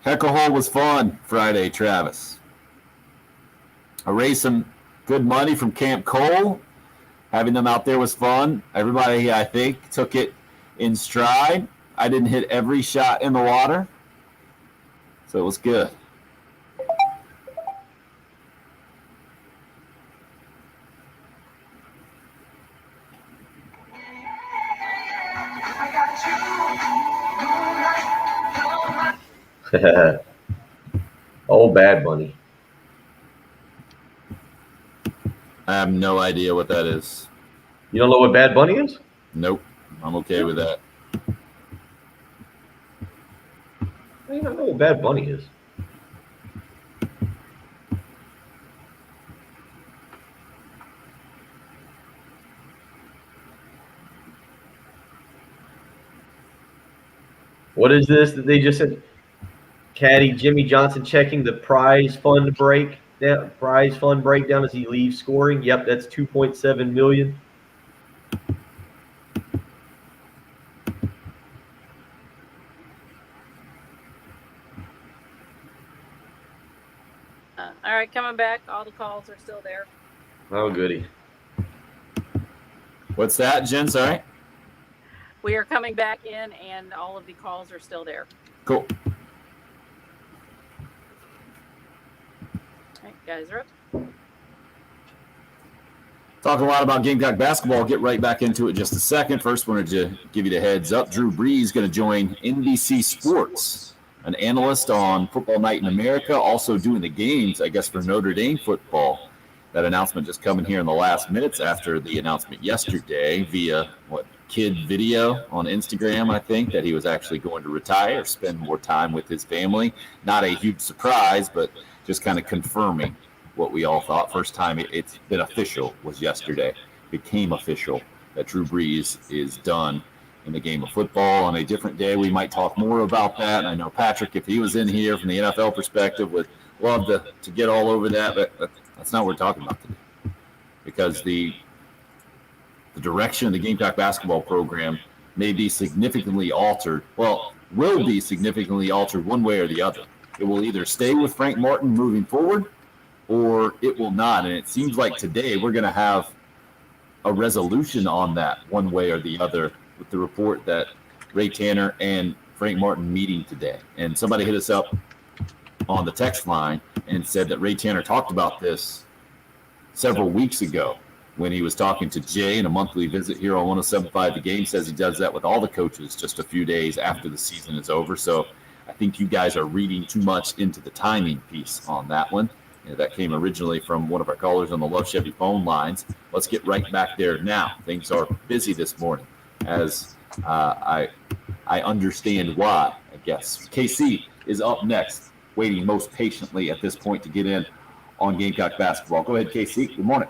Heckle Hole was fun Friday, Travis. I raised some good money from Camp Cole. Having them out there was fun. Everybody, I think, took it in stride. I didn't hit every shot in the water, so it was good. Oh, Bad Bunny. I have no idea what that is. You don't know what Bad Bunny is? Nope. I'm okay with that. How do you not know what Bad Bunny is? What is this that they just said? Caddy Jimmy Johnson checking the prize fund breakdown as he leaves scoring. Yep, that's $2.7 million. All right, coming back. All the calls are still there. Oh, goody. What's that, Jen? Sorry? We are coming back in, and all of the calls are still there. Cool. All right, guys are up. Talking a lot about Gamecock basketball. Get right back into it in just a second. First, wanted to give you the heads up. Drew Brees going to join NBC Sports, an analyst on Football Night in America, also doing the games, I guess, for Notre Dame football. That announcement just coming here in the last minutes after the announcement yesterday via, Kid Video on Instagram, I think, that he was actually going to retire, spend more time with his family. Not a huge surprise, but just kind of confirming what we all thought. First time it's been official was yesterday. Became official that Drew Brees is done in the game of football. On a different day, we might talk more about that. And I know Patrick, if he was in here from the NFL perspective, would love to get all over that, but that's not what we're talking about today. Because the direction of the Gamecock basketball program may be significantly altered. Well, will be significantly altered one way or the other It will either stay with Frank Martin moving forward or it will not. And it seems like today we're going to have a resolution on that one way or the other with the report that Ray Tanner and Frank Martin meeting today. And somebody hit us up on the text line and said that Ray Tanner talked about this several weeks ago when he was talking to Jay in a monthly visit here on 107.5 The Game. Says he does that with all the coaches just a few days after the season is over. So I think you guys are reading too much into the timing piece on that one. That came originally from one of our callers on the Love Chevy phone lines. Let's get right back there now. Things are busy this morning, as I understand why, I guess. KC is up next, waiting most patiently at this point to get in on Gamecock basketball. Go ahead, KC. Good morning.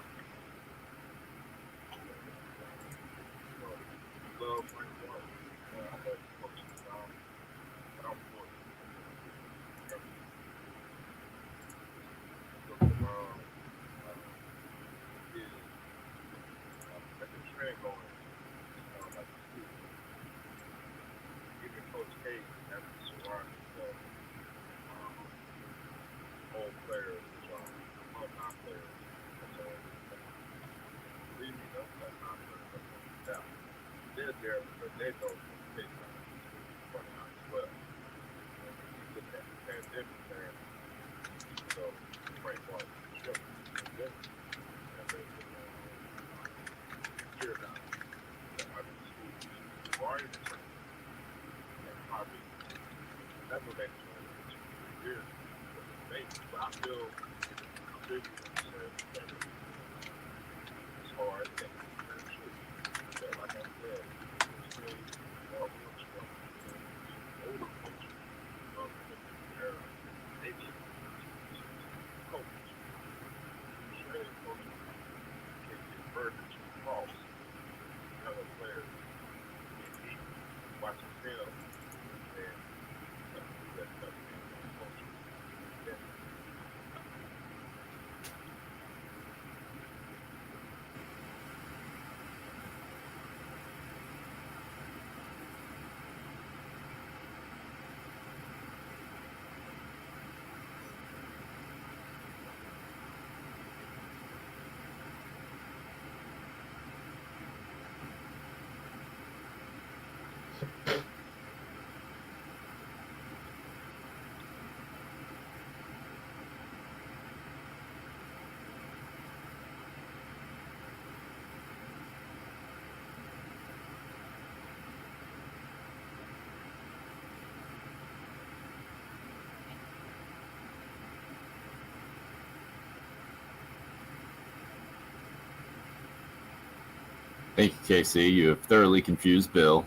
Thank you, KC. You have thoroughly confused Bill.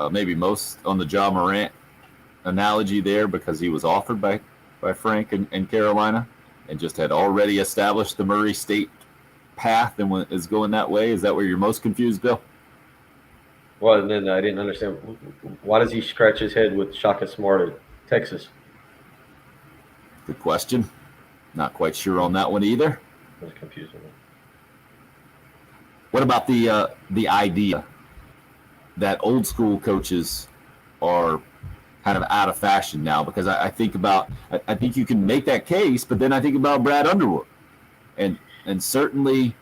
Maybe most on the Ja Morant analogy there, because he was offered by Frank and Carolina and just had already established the Murray State path and is going that way. Is that where you're most confused, Bill? Well, and then I didn't understand. Why does he scratch his head with Shaka Smart at Texas? Good question. Not quite sure on that one either. I was confused with it. What about the idea that old school coaches are kind of out of fashion now? Because I think you can make that case, but then I think about Brad Underwood, and certainly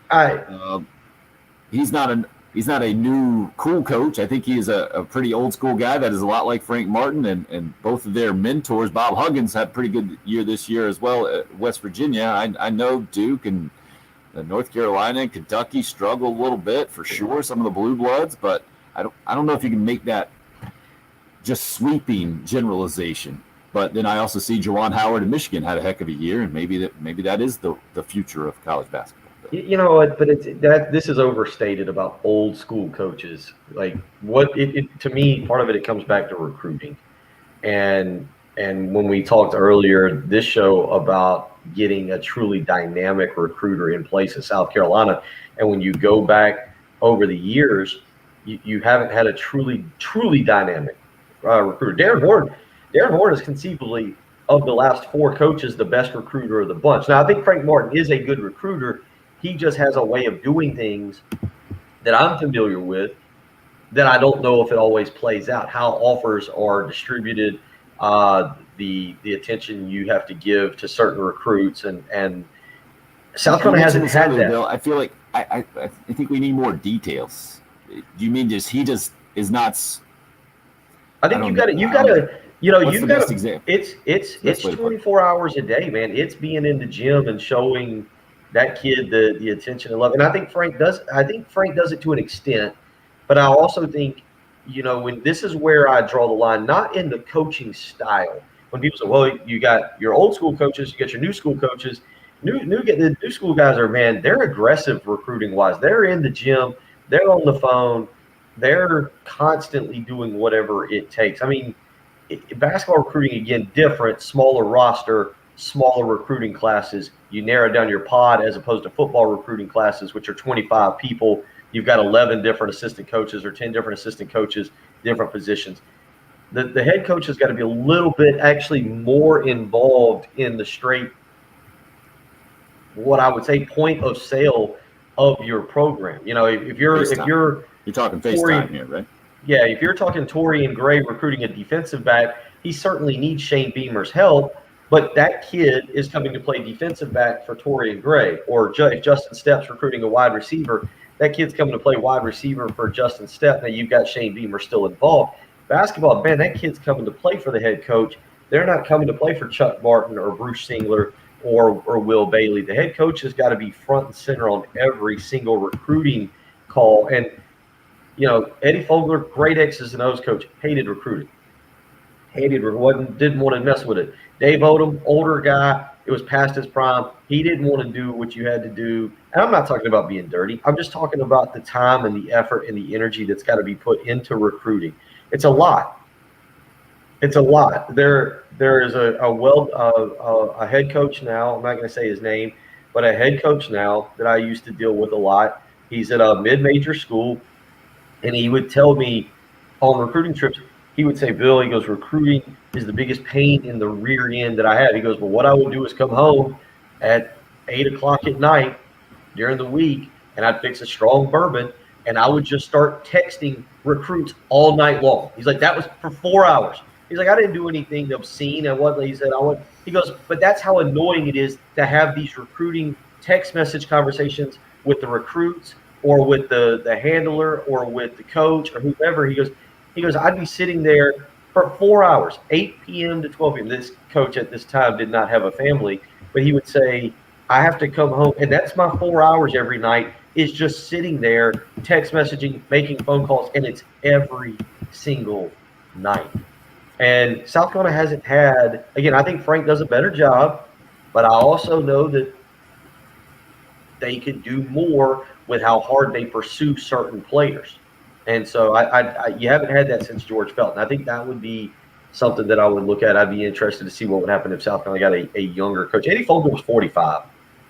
he's not a new cool coach. I think he is a pretty old school guy that is a lot like Frank Martin, and both of their mentors. Bob Huggins had a pretty good year this year as well at West Virginia. I know Duke and North Carolina and Kentucky struggle a little bit for sure, some of the blue bloods, but I don't know if you can make that just sweeping generalization. But then I also see Juwan Howard in Michigan had a heck of a year, and maybe that is the future of college basketball. You know what? But this is overstated about old school coaches. Like to me, part of it comes back to recruiting, and when we talked earlier this show about getting a truly dynamic recruiter in place in South Carolina, and when you go back over the years, you haven't had a truly dynamic recruiter. Darren Horn is conceivably, of the last four coaches, the best recruiter of the bunch. Now, I think Frank Martin is a good recruiter. He just has a way of doing things that I'm familiar with that I don't know if it always plays out, how offers are distributed, the attention you have to give to certain recruits, and South Carolina hasn't had that. Bill, I feel like I think we need more details. Do you mean he just is not? I think you've got to, it's 24 hours a day, man. It's being in the gym and showing that kid the attention and love. And I think Frank does it to an extent, but I also think, when this is where I draw the line, not in the coaching style. When people say, well, you got your old school coaches, you got your new school coaches. The new school guys are, man, they're aggressive recruiting wise. They're in the gym, they're on the phone, they're constantly doing whatever it takes. I mean, basketball recruiting, again, different, smaller roster, smaller recruiting classes. You narrow down your pod as opposed to football recruiting classes, which are 25 people. You've got 11 different assistant coaches or 10 different assistant coaches, different positions. The head coach has got to be a little bit actually more involved in the straight, what I would say, point of sale of your program. If you're talking FaceTime here, right? Yeah, if you're talking Torian Gray recruiting a defensive back, he certainly needs Shane Beamer's help, but that kid is coming to play defensive back for Torian Gray. Or if Justin Stepp's recruiting a wide receiver, that kid's coming to play wide receiver for Justin Stepp. Now you've got Shane Beamer still involved. Basketball, man, that kid's coming to play for the head coach. They're not coming to play for Chuck Martin or Bruce Singler or Will Bailey. The head coach has got to be front and center on every single recruiting call. And, Eddie Fogler, great X's and O's coach, hated recruiting. Didn't want to mess with it. Dave Odom, older guy, it was past his prime. He didn't want to do what you had to do. And I'm not talking about being dirty. I'm just talking about the time and the effort and the energy that's got to be put into recruiting. It's a lot. There is a head coach now. I'm not going to say his name, but a head coach now that I used to deal with a lot. He's at a mid-major school, and he would tell me on recruiting trips, he would say, Bill, he goes, recruiting is the biggest pain in the rear end that I have. He goes, well, what I would do is come home at 8 o'clock at night during the week, and I'd fix a strong bourbon, and I would just start texting recruits all night long. He's like, that was for 4 hours. He's like, I didn't do anything obscene. He goes, but that's how annoying it is to have these recruiting text message conversations with the recruits or with the handler or with the coach or whoever. He goes, I'd be sitting there for 4 hours, 8 p.m. to 12 p.m. This coach at this time did not have a family, but he would say, I have to come home. And that's my 4 hours every night, is just sitting there, text messaging, making phone calls, and it's every single night. And South Carolina hasn't had, again, I think Frank does a better job, but I also know that they could do more with how hard they pursue certain players. And so you haven't had that since George Felton. I think that would be something that I would look at. I'd be interested to see what would happen if South Carolina got a younger coach. Eddie Fogler was 45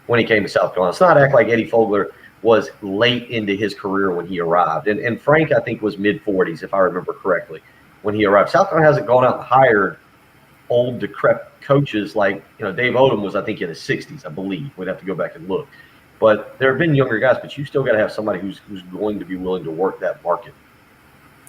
when he came to South Carolina. Let's not act like Eddie Fogler was late into his career when he arrived. And Frank, I think, was mid-40s, if I remember correctly, when he arrived. South Carolina hasn't gone out and hired old, decrepit coaches like, Dave Odom was, I think, in his 60s, I believe. We'd have to go back and look. But there have been younger guys, but you still got to have somebody who's going to be willing to work that market.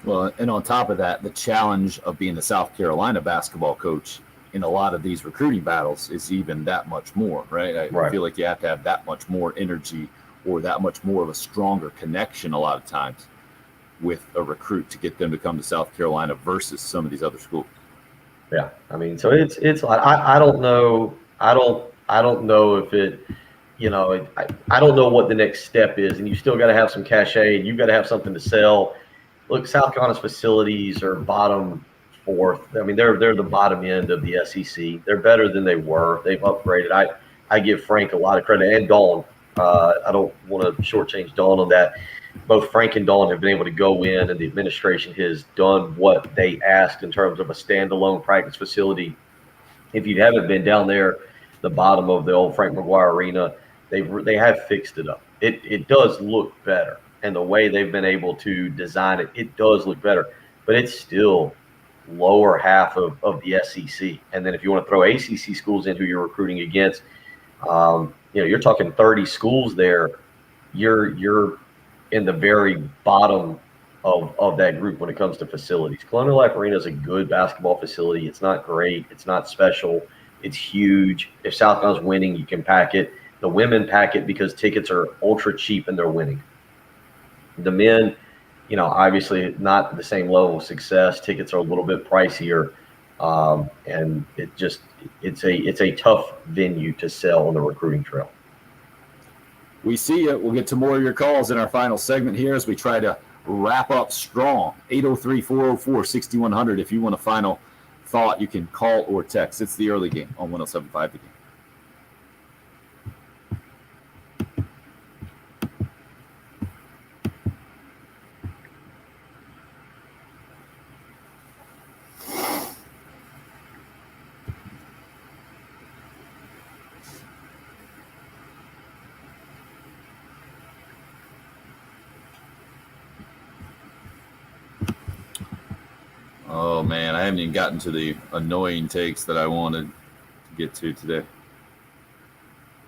Well, and on top of that, the challenge of being the South Carolina basketball coach in a lot of these recruiting battles is even that much more, right? I feel like you have to have that much more energy or that much more of a stronger connection a lot of times with a recruit to get them to come to South Carolina versus some of these other schools. Yeah, I mean, so it's I don't know. I don't know if it. I don't know what the next step is, and you still got to have some cachet, and you've got to have something to sell. Look, South Carolina's facilities are bottom fourth. I mean, they're the bottom end of the SEC. They're better than they were. They've upgraded. I give Frank a lot of credit, and Dawn. I don't want to shortchange Dawn on that. Both Frank and Dawn have been able to go in, and the administration has done what they asked in terms of a standalone practice facility. If you haven't been down there, the bottom of the old Frank McGuire Arena, they have fixed it up. It does look better, and the way they've been able to design it, it does look better. But it's still lower half of the SEC. And then if you want to throw ACC schools in who you're recruiting against, you're talking 30 schools there. You're in the very bottom of that group when it comes to facilities. Colonial Life Arena is a good basketball facility. It's not great. It's not special. It's huge. If South Carolina's winning, you can pack it. The women pack it because tickets are ultra cheap and they're winning. The men, obviously not the same level of success. Tickets are a little bit pricier, and it's a tough venue to sell on the recruiting trail. We see you. We'll get to more of your calls in our final segment here as we try to wrap up strong. 803-404-6100. If you want a final thought, you can call or text. It's the early game on 107.5 The Game. Oh, man, I haven't even gotten to the annoying takes that I wanted to get to today.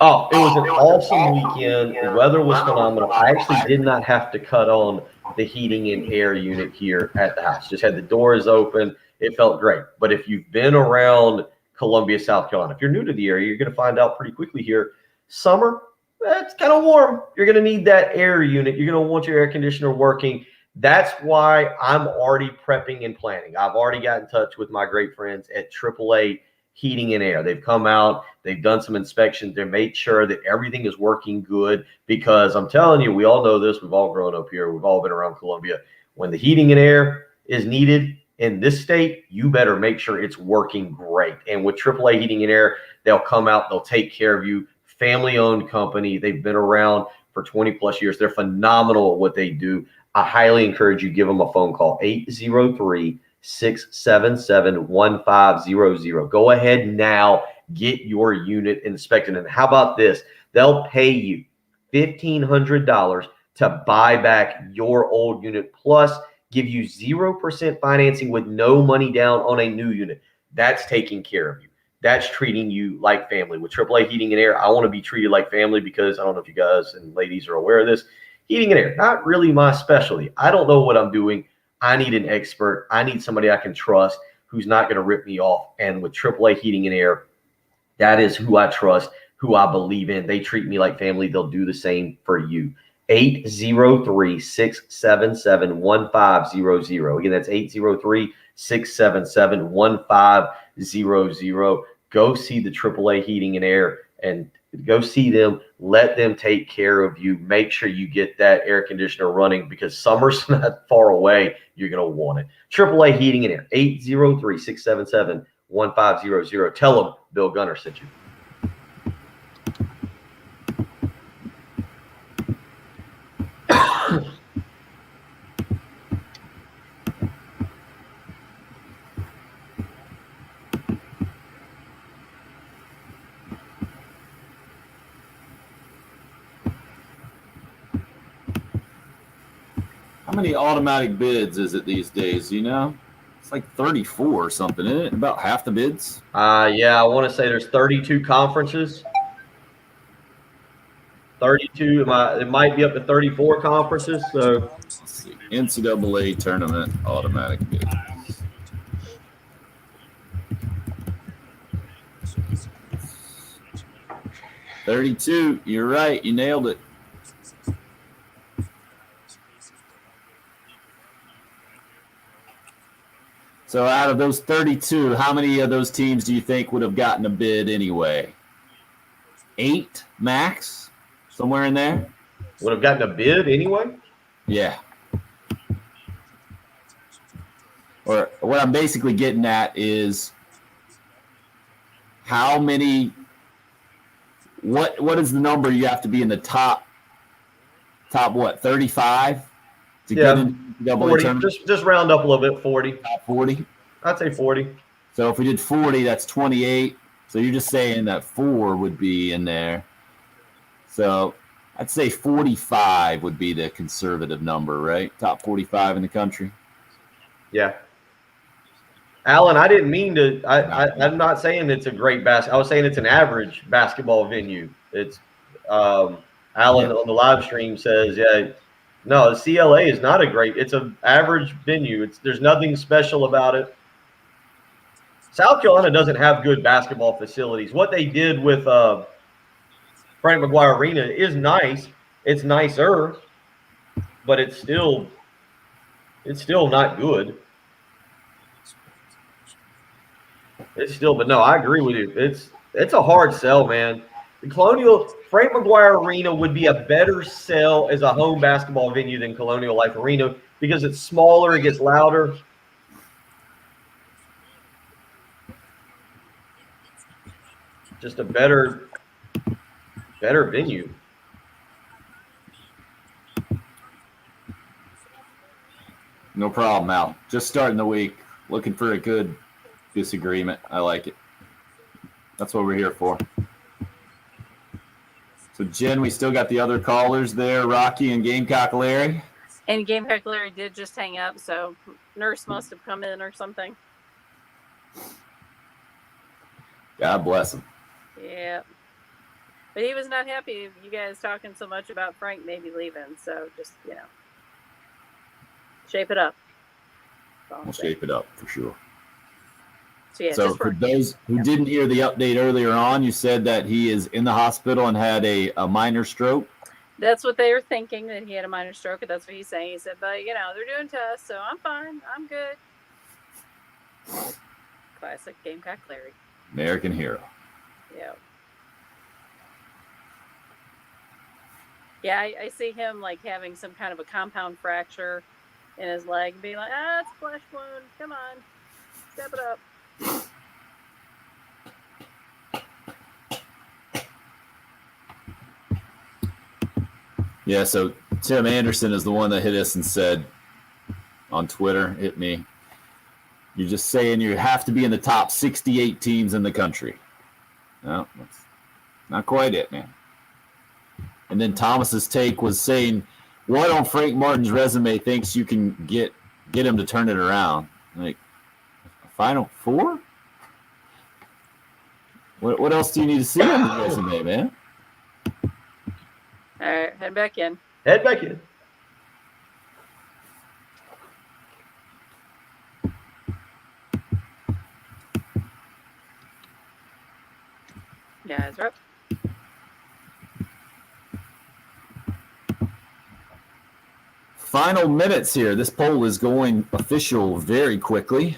Oh, it was an awesome weekend. The weather was phenomenal. I actually did not have to cut on the heating and air unit here at the house. Just had the doors open. It felt great. But if you've been around Columbia, South Carolina, if you're new to the area, you're going to find out pretty quickly here. Summer, it's kind of warm. You're going to need that air unit. You're going to want your air conditioner working. That's why I'm already prepping and planning. I've already got in touch with my great friends at AAA Heating and Air. They've come out. They've done some inspections. They've made sure that everything is working good because I'm telling you, we all know this. We've all grown up here. We've all been around Columbia. When the heating and air is needed in this state, you better make sure it's working great. And with AAA Heating and Air, they'll come out. They'll take care of you. Family-owned company. They've been around for 20-plus years. They're phenomenal at what they do. I highly encourage you give them a phone call, 803-677-1500. Go ahead now, get your unit inspected. And how about this? They'll pay you $1,500 to buy back your old unit, plus give you 0% financing with no money down on a new unit. That's taking care of you. That's treating you like family. With AAA Heating and Air, I want to be treated like family because I don't know if you guys and ladies are aware of this. Heating and air, not really my specialty. I don't know what I'm doing. I need an expert. I need somebody I can trust who's not going to rip me off. And with AAA Heating and Air, that is who I trust, who I believe in. They treat me like family. They'll do the same for you. 803-677-1500. Again, that's 803-677-1500. Go see the AAA Heating and Air and go see them. Let them take care of you. Make sure you get that air conditioner running because summer's not far away. You're going to want it. AAA Heating and Air, 803-677-1500. Tell them Bill Gunner sent you. How many automatic bids is it these days? It's like 34 or something, isn't it? About half the bids. Yeah, I want to say there's 32 conferences. 32. It might be up to 34 conferences. So Let's see. NCAA tournament automatic bid. $32. You're right. You nailed it. So out of those 32, how many of those teams do you think would have gotten a bid anyway? 8 max? Somewhere in there? would have gotten a bid anyway. Yeah. Or what I'm basically getting at is how many what is the number you have to be in the top what, 35 to get into the double 40, just round up a little bit, 40. top 40? I'd say 40. So if we did 40, that's 28. So you're just saying that 4 would be in there. So I'd say 45 would be the conservative number, right? Top 45 in the country. Yeah. Alan, I didn't mean to. I'm not saying it's a great I was saying it's an average basketball venue. It's Alan on the live stream says, yeah, No, the CLA is not a great. It's an average venue. There's nothing special about it. South Carolina doesn't have good basketball facilities. What they did with Frank McGuire Arena is nice. It's nicer, but it's still not good. But no, I agree with you. It's a hard sell, man. The Colonial Frank McGuire Arena would be a better sell as a home basketball venue than Colonial Life Arena because it's smaller, it gets louder. Just a better venue. No problem, Al. Just starting the week. Looking for a good disagreement. I like it. That's what we're here for. So, Jen, we still got the other callers there, Rocky and Gamecock Larry. And Gamecock Larry did just hang up, so nurse must have come in or something. God bless him. Yeah. But he was not happy you guys talking so much about Frank maybe leaving, so just, shape it up. We'll shape it up for sure. So, yeah, so for those who didn't hear the update earlier on, you said that he is in the hospital and had a minor stroke. That's what they were thinking, that he had a minor stroke. And that's what he's saying. He said, but, they're doing tests, so I'm fine. I'm good. Classic Gamecock Larry. American hero. Yeah. Yeah, I see him like having some kind of a compound fracture in his leg and being like, it's a flesh wound. Come on. Step it up. Yeah, so Tim Anderson is the one that hit us and said on Twitter, hit me, you're just saying you have to be in the top 68 teams in the country. No, that's not quite it, man. And then Thomas's take was saying, what on Frank Martin's resume thinks you can get him to turn it around? Like, Final Four? What else do you need to see on the resume, man? All right, head back in. Head back in. Guys, are up. Final minutes here. This poll is going official very quickly.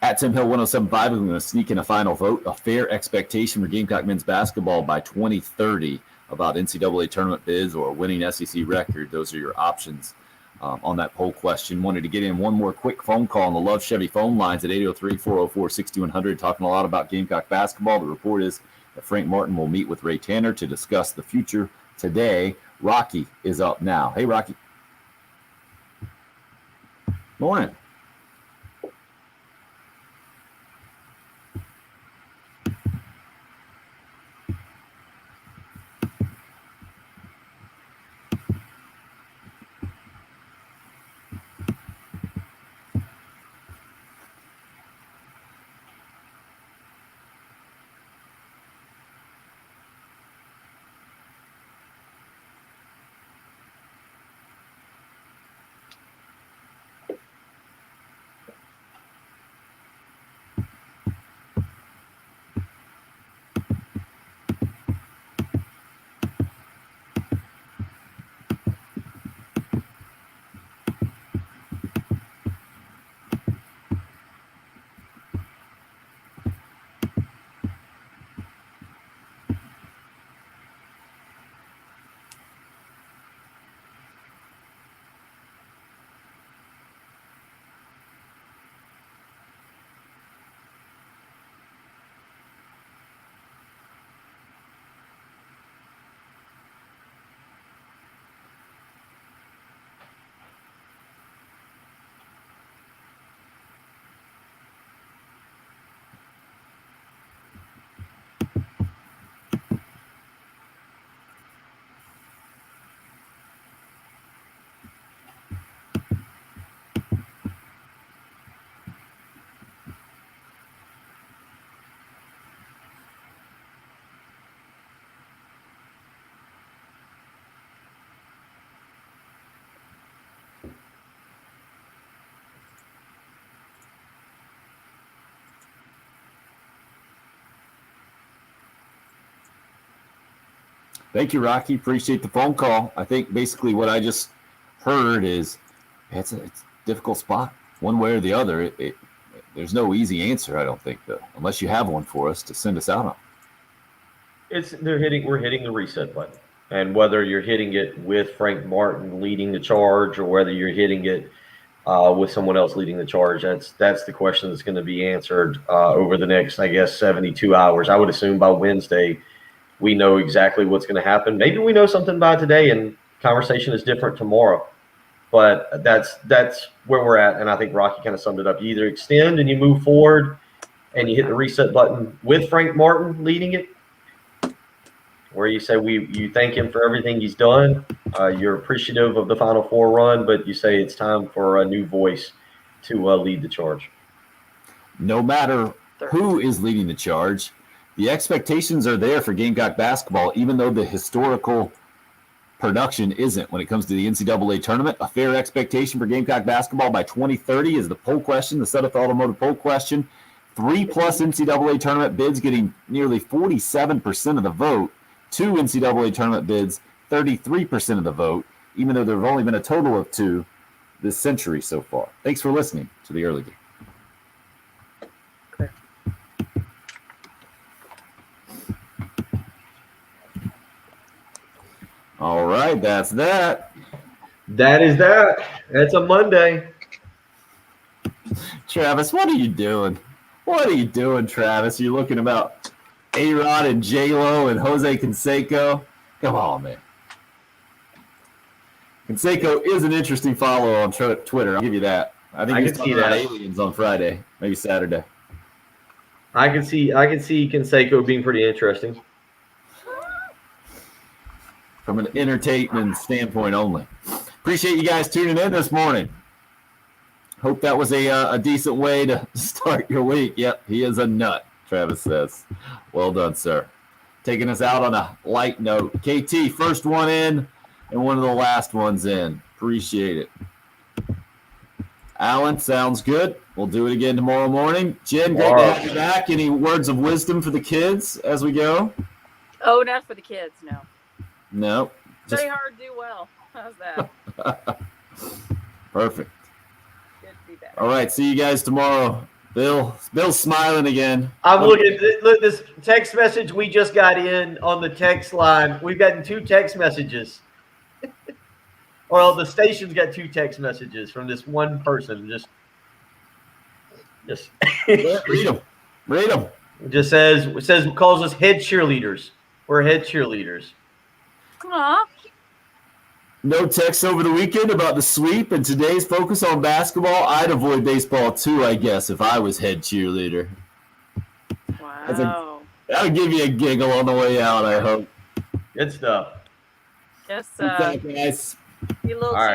At Tim Hill 1075, I'm going to sneak in a final vote. A fair expectation for Gamecock men's basketball by 2030 about NCAA tournament bids or a winning SEC record. Those are your options on that poll question. Wanted to get in one more quick phone call on the Love Chevy phone lines at 803-404-6100, talking a lot about Gamecock basketball. The report is that Frank Martin will meet with Ray Tanner to discuss the future today. Rocky is up now. Hey, Rocky. Morning. Thank you, Rocky. Appreciate the phone call. I think basically what I just heard is it's a difficult spot, one way or the other. There's no easy answer, I don't think, though, unless you have one for us to send us out on. We're hitting the reset button, and whether you're hitting it with Frank Martin leading the charge, or whether you're hitting it with someone else leading the charge, that's the question that's going to be answered over the next, I guess, 72 hours. I would assume by Wednesday we know exactly what's going to happen. Maybe we know something by today, and conversation is different tomorrow. But that's where we're at, and I think Rocky kind of summed it up. You either extend and you move forward, and you hit the reset button with Frank Martin leading it, where you say you thank him for everything he's done. You're appreciative of the Final Four run, but you say it's time for a new voice to lead the charge. No matter who is leading the charge, the expectations are there for Gamecock basketball, even though the historical production isn't when it comes to the NCAA tournament. A fair expectation for Gamecock basketball by 2030 is the poll question, the Sudeth Automotive poll question. 3+ NCAA tournament bids getting nearly 47% of the vote. 2 NCAA tournament bids, 33% of the vote, even though there have only been a total of 2 this century so far. Thanks for listening to the early game. All right, that's that. That is that. That's a Monday. Travis, what are you doing? What are you doing, Travis? You're looking about A-Rod and J-Lo and Jose Canseco. Come on, man. Canseco is an interesting follow on Twitter. I'll give you that. I think he's talking about aliens on Friday, maybe Saturday. I can see Canseco being pretty interesting. From an entertainment standpoint only. Appreciate you guys tuning in this morning. Hope that was a decent way to start your week. Yep, he is a nut, Travis says. Well done, sir. Taking us out on a light note. KT, first one in and one of the last ones in. Appreciate it. Alan, sounds good. We'll do it again tomorrow morning. Jen, great to have you back. Any words of wisdom for the kids as we go? Oh, not for the kids, no. No. Study hard, do well. How's that? Perfect. Good to be back. All right, see you guys tomorrow. Bill's smiling again. I'm looking. Look, this text message we just got in on the text line. We've gotten 2 text messages. Well, the station's got 2 text messages from this one person. Just Read them. Read them. Just calls us head cheerleaders. We're head cheerleaders. Aw. No text over the weekend about the sweep and today's focus on basketball. I'd avoid baseball too, I guess, if I was head cheerleader. Wow. That'll give you a giggle on the way out, I hope. Good stuff. Yes, Thank you, guys. be a little All right.